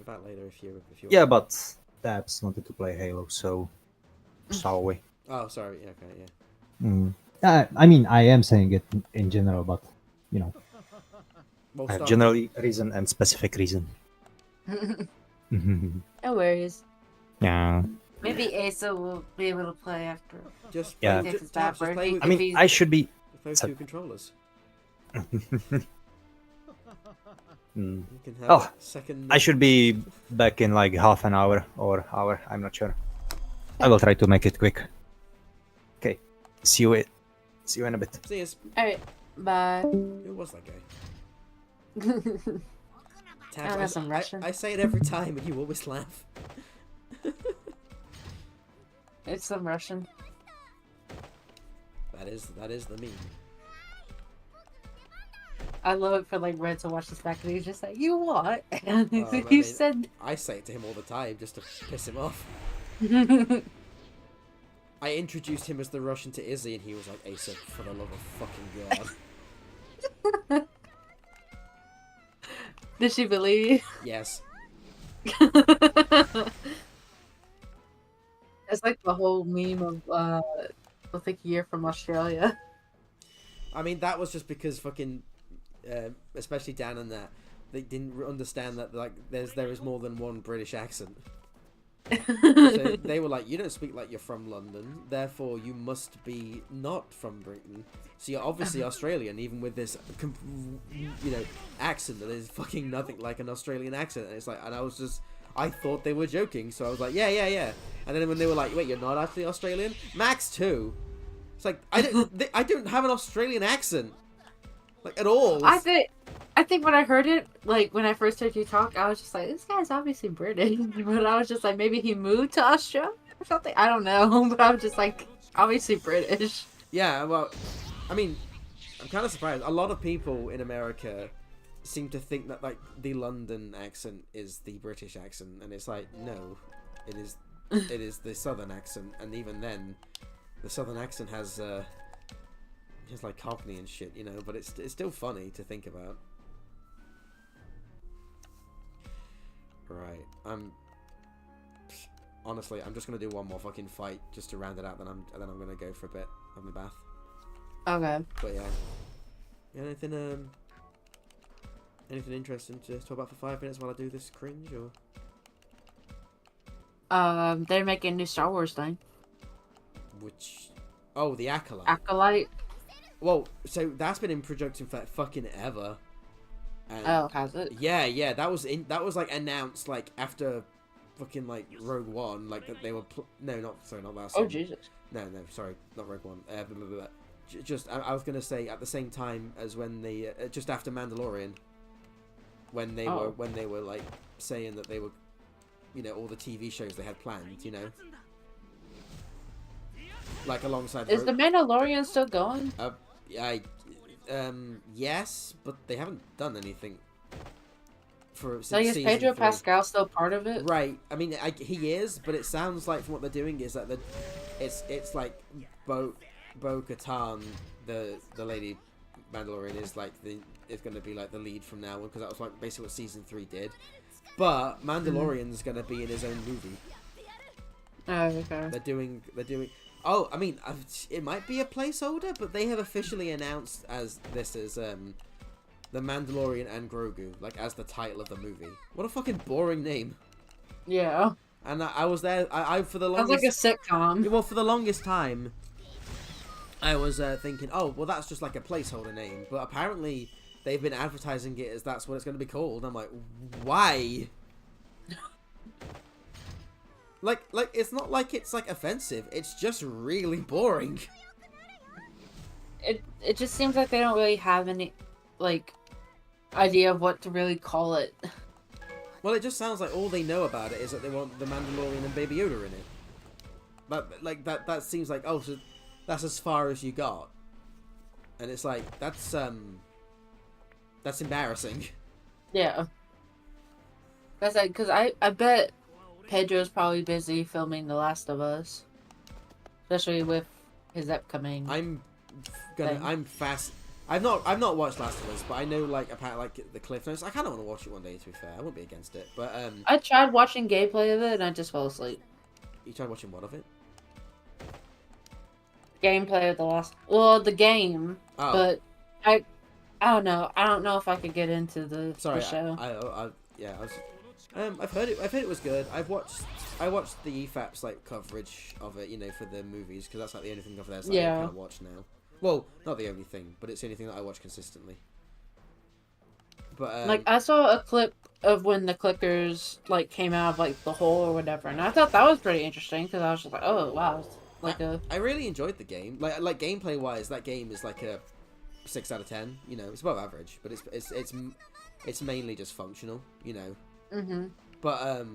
back later if you. Yeah, but Dabs wanted to play Halo, so shall we? Oh, sorry. Yeah, okay, yeah. I mean, I am saying it in general, but you know, Well, I have generally reason and specific reason. No worries. Yeah. Maybe Asa will be able to play after. Just Yeah. play, Just Tabs, just play with, I mean, I should be. play with two controllers. Mm. You can have Oh, a second. I should be back in like half an hour or hour. I'm not sure. I will try to make it quick. Okay. See you. See you in a bit. See us. Alright, bye. Who was that guy? I don't know some Russian. I say it every time, and you always laugh. It's some Russian. That is the meme. I love it for like Red to watch this back and he's just like, you what? And Oh, I you mean, said I say it to him all the time just to piss him off. I introduced him as the Russian to Izzy, and he was like, Asa, for the love of fucking God. Did she believe you? Yes. It's like the whole meme of I think you're from Australia. I mean, that was just because fucking, especially Dan and that, they didn't understand that like there is more than one British accent. So they were like, you don't speak like you're from London, therefore you must be not from Britain. So you're obviously Australian, even with this, accent that is fucking nothing like an Australian accent. And it's like, and I thought they were joking, so I was like, yeah. And then when they were like, wait, you're not actually Australian? Max too. It's like, I don't have an Australian accent, like at all. I think when I heard it, like when I first heard you talk, I was just like, this guy's obviously British. But I was just like, maybe he moved to Australia or something. I don't know. But I was just like, obviously British. Yeah, well, I mean, I'm kind of surprised. A lot of people in America seem to think that like the London accent is the British accent, and it's like, no, it is the Southern accent, and even then, the Southern accent has like Cockney and shit, but it's still funny to think about. Right, honestly, I'm just gonna do one more fucking fight just to round it out. Then I'm gonna go for a bit, have my bath. Okay. But yeah, anything interesting to talk about for 5 minutes while I do this cringe, or? They're making a new Star Wars thing. Which? Oh, the Acolyte. Acolyte. Well, so that's been in production for fucking ever. And oh, has it? Yeah. That was like announced like after fucking like Rogue One, like that they were not that. Oh Jesus. No, sorry, not Rogue One. Blah, blah, blah. Just I was gonna say at the same time as when they just after Mandalorian, when they were like saying that they were, all the TV shows they had planned, like alongside. Is the Mandalorian still going? Yes, but they haven't done anything for. So is Pedro Pascal still part of it? Right. I mean, he is, but it sounds like from what they're doing is that it's like Bo-Katan, the lady Mandalorian is like is going to be like the lead from now on, because that was like basically what season 3 did. But Mandalorian's going to be in his own movie. Oh, okay. They're doing. Oh, I mean, it might be a placeholder, but they have officially announced as this is the Mandalorian and Grogu, like as the title of the movie. What a fucking boring name. Yeah. And I was there. I for the longest. Sounds like a sitcom. Well, for the longest time, I was thinking, oh, well, that's just like a placeholder name. But apparently, they've been advertising it as that's what it's going to be called. I'm like, why? Like it's not like it's like offensive. It's just really boring. It just seems like they don't really have any like idea of what to really call it. Well, it just sounds like all they know about it is that they want the Mandalorian and Baby Yoda in it. But like that seems like, oh, so that's as far as you got. And it's like that's embarrassing. Yeah. That's like, because I bet Pedro's probably busy filming The Last of Us, especially with his upcoming. I'm fast. I've not watched Last of Us, but I know like apparently like the cliff notes. I kind of want to watch it one day. To be fair, I wouldn't be against it. But I tried watching gameplay of it and I just fell asleep. You tried watching what of it? Gameplay of the game. Oh. But I don't know. I don't know if I could get into the show. I've heard it was good. I watched the EFAP's like coverage of it, for the movies, because that's like the only thing of theirs that I kind of watch now. Well, not the only thing, but it's the only thing that I watch consistently. But Like I saw a clip of when the clickers like came out of like the hole or whatever, and I thought that was pretty interesting because I was just like, oh wow, it's like I really enjoyed the game. Like gameplay wise, that game is like a 6 out of 10. You know, it's above average, but it's mainly just functional. You know. Mhm. But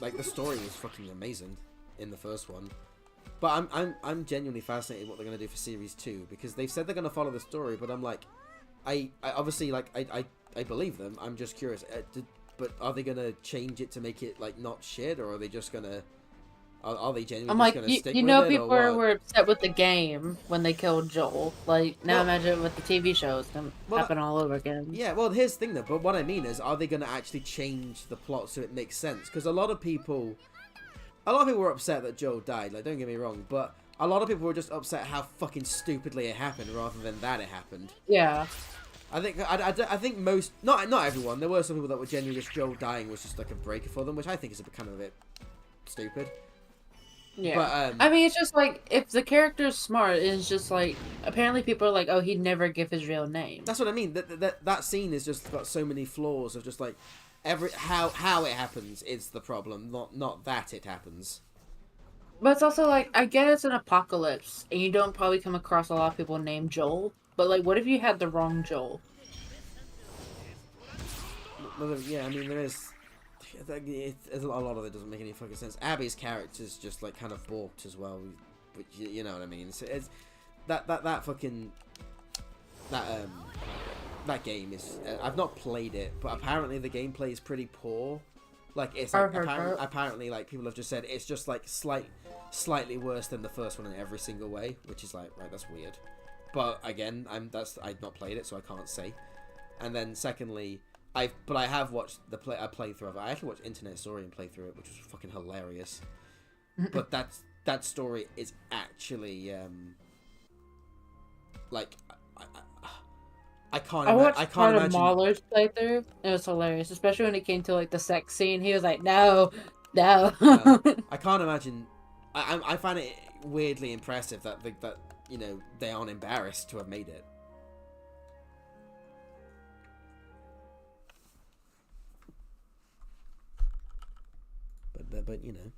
like the story was fucking amazing in the first one. But I'm genuinely fascinated what they're gonna do for series 2 because they've said they're gonna follow the story, but I'm like, I obviously like I believe them. I'm just curious. But are they gonna change it to make it like not shit, or are they just gonna? Are they genuinely I'm just like, gonna you, stick you with know, it, people or what? were upset with the game when they killed Joel. Like now, Well, imagine with the TV show, it's gonna happen all over again. Yeah, well, here's the thing though. But what I mean is, are they gonna actually change the plot so it makes sense? Because a lot of people were upset that Joel died. Like, don't get me wrong, but a lot of people were just upset how fucking stupidly it happened, rather than that it happened. Yeah. I think most, not everyone. There were some people that were genuinely just Joel dying was just like a breaker for them, which I think is kind of a bit stupid. Yeah. But I mean, it's just like if the character's smart, it's just like apparently people are like, oh, he'd never give his real name. That's what I mean. That scene is just got so many flaws of just like how it happens is the problem, not that it happens. But it's also like I get it's an apocalypse, and you don't probably come across a lot of people named Joel. But like, what if you had the wrong Joel? Yeah, I mean there is. A lot of it doesn't make any fucking sense. Abby's character's just like kind of balked as well, but you know what I mean. So it's that fucking that game is. I've not played it, but apparently the gameplay is pretty poor. Like it's like apparently like people have just said it's just like slightly worse than the first one in every single way, which is like right, that's weird. But again, I've not played it, so I can't say. And then secondly, I have watched a playthrough of it. I actually watched Internet Story and play through it, which was fucking hilarious. But that story is actually like I can't imagine Mahler's playthrough. It was hilarious, especially when it came to like the sex scene. He was like, "No, no." I can't imagine. I find it weirdly impressive that you know they aren't embarrassed to have made it. But you know.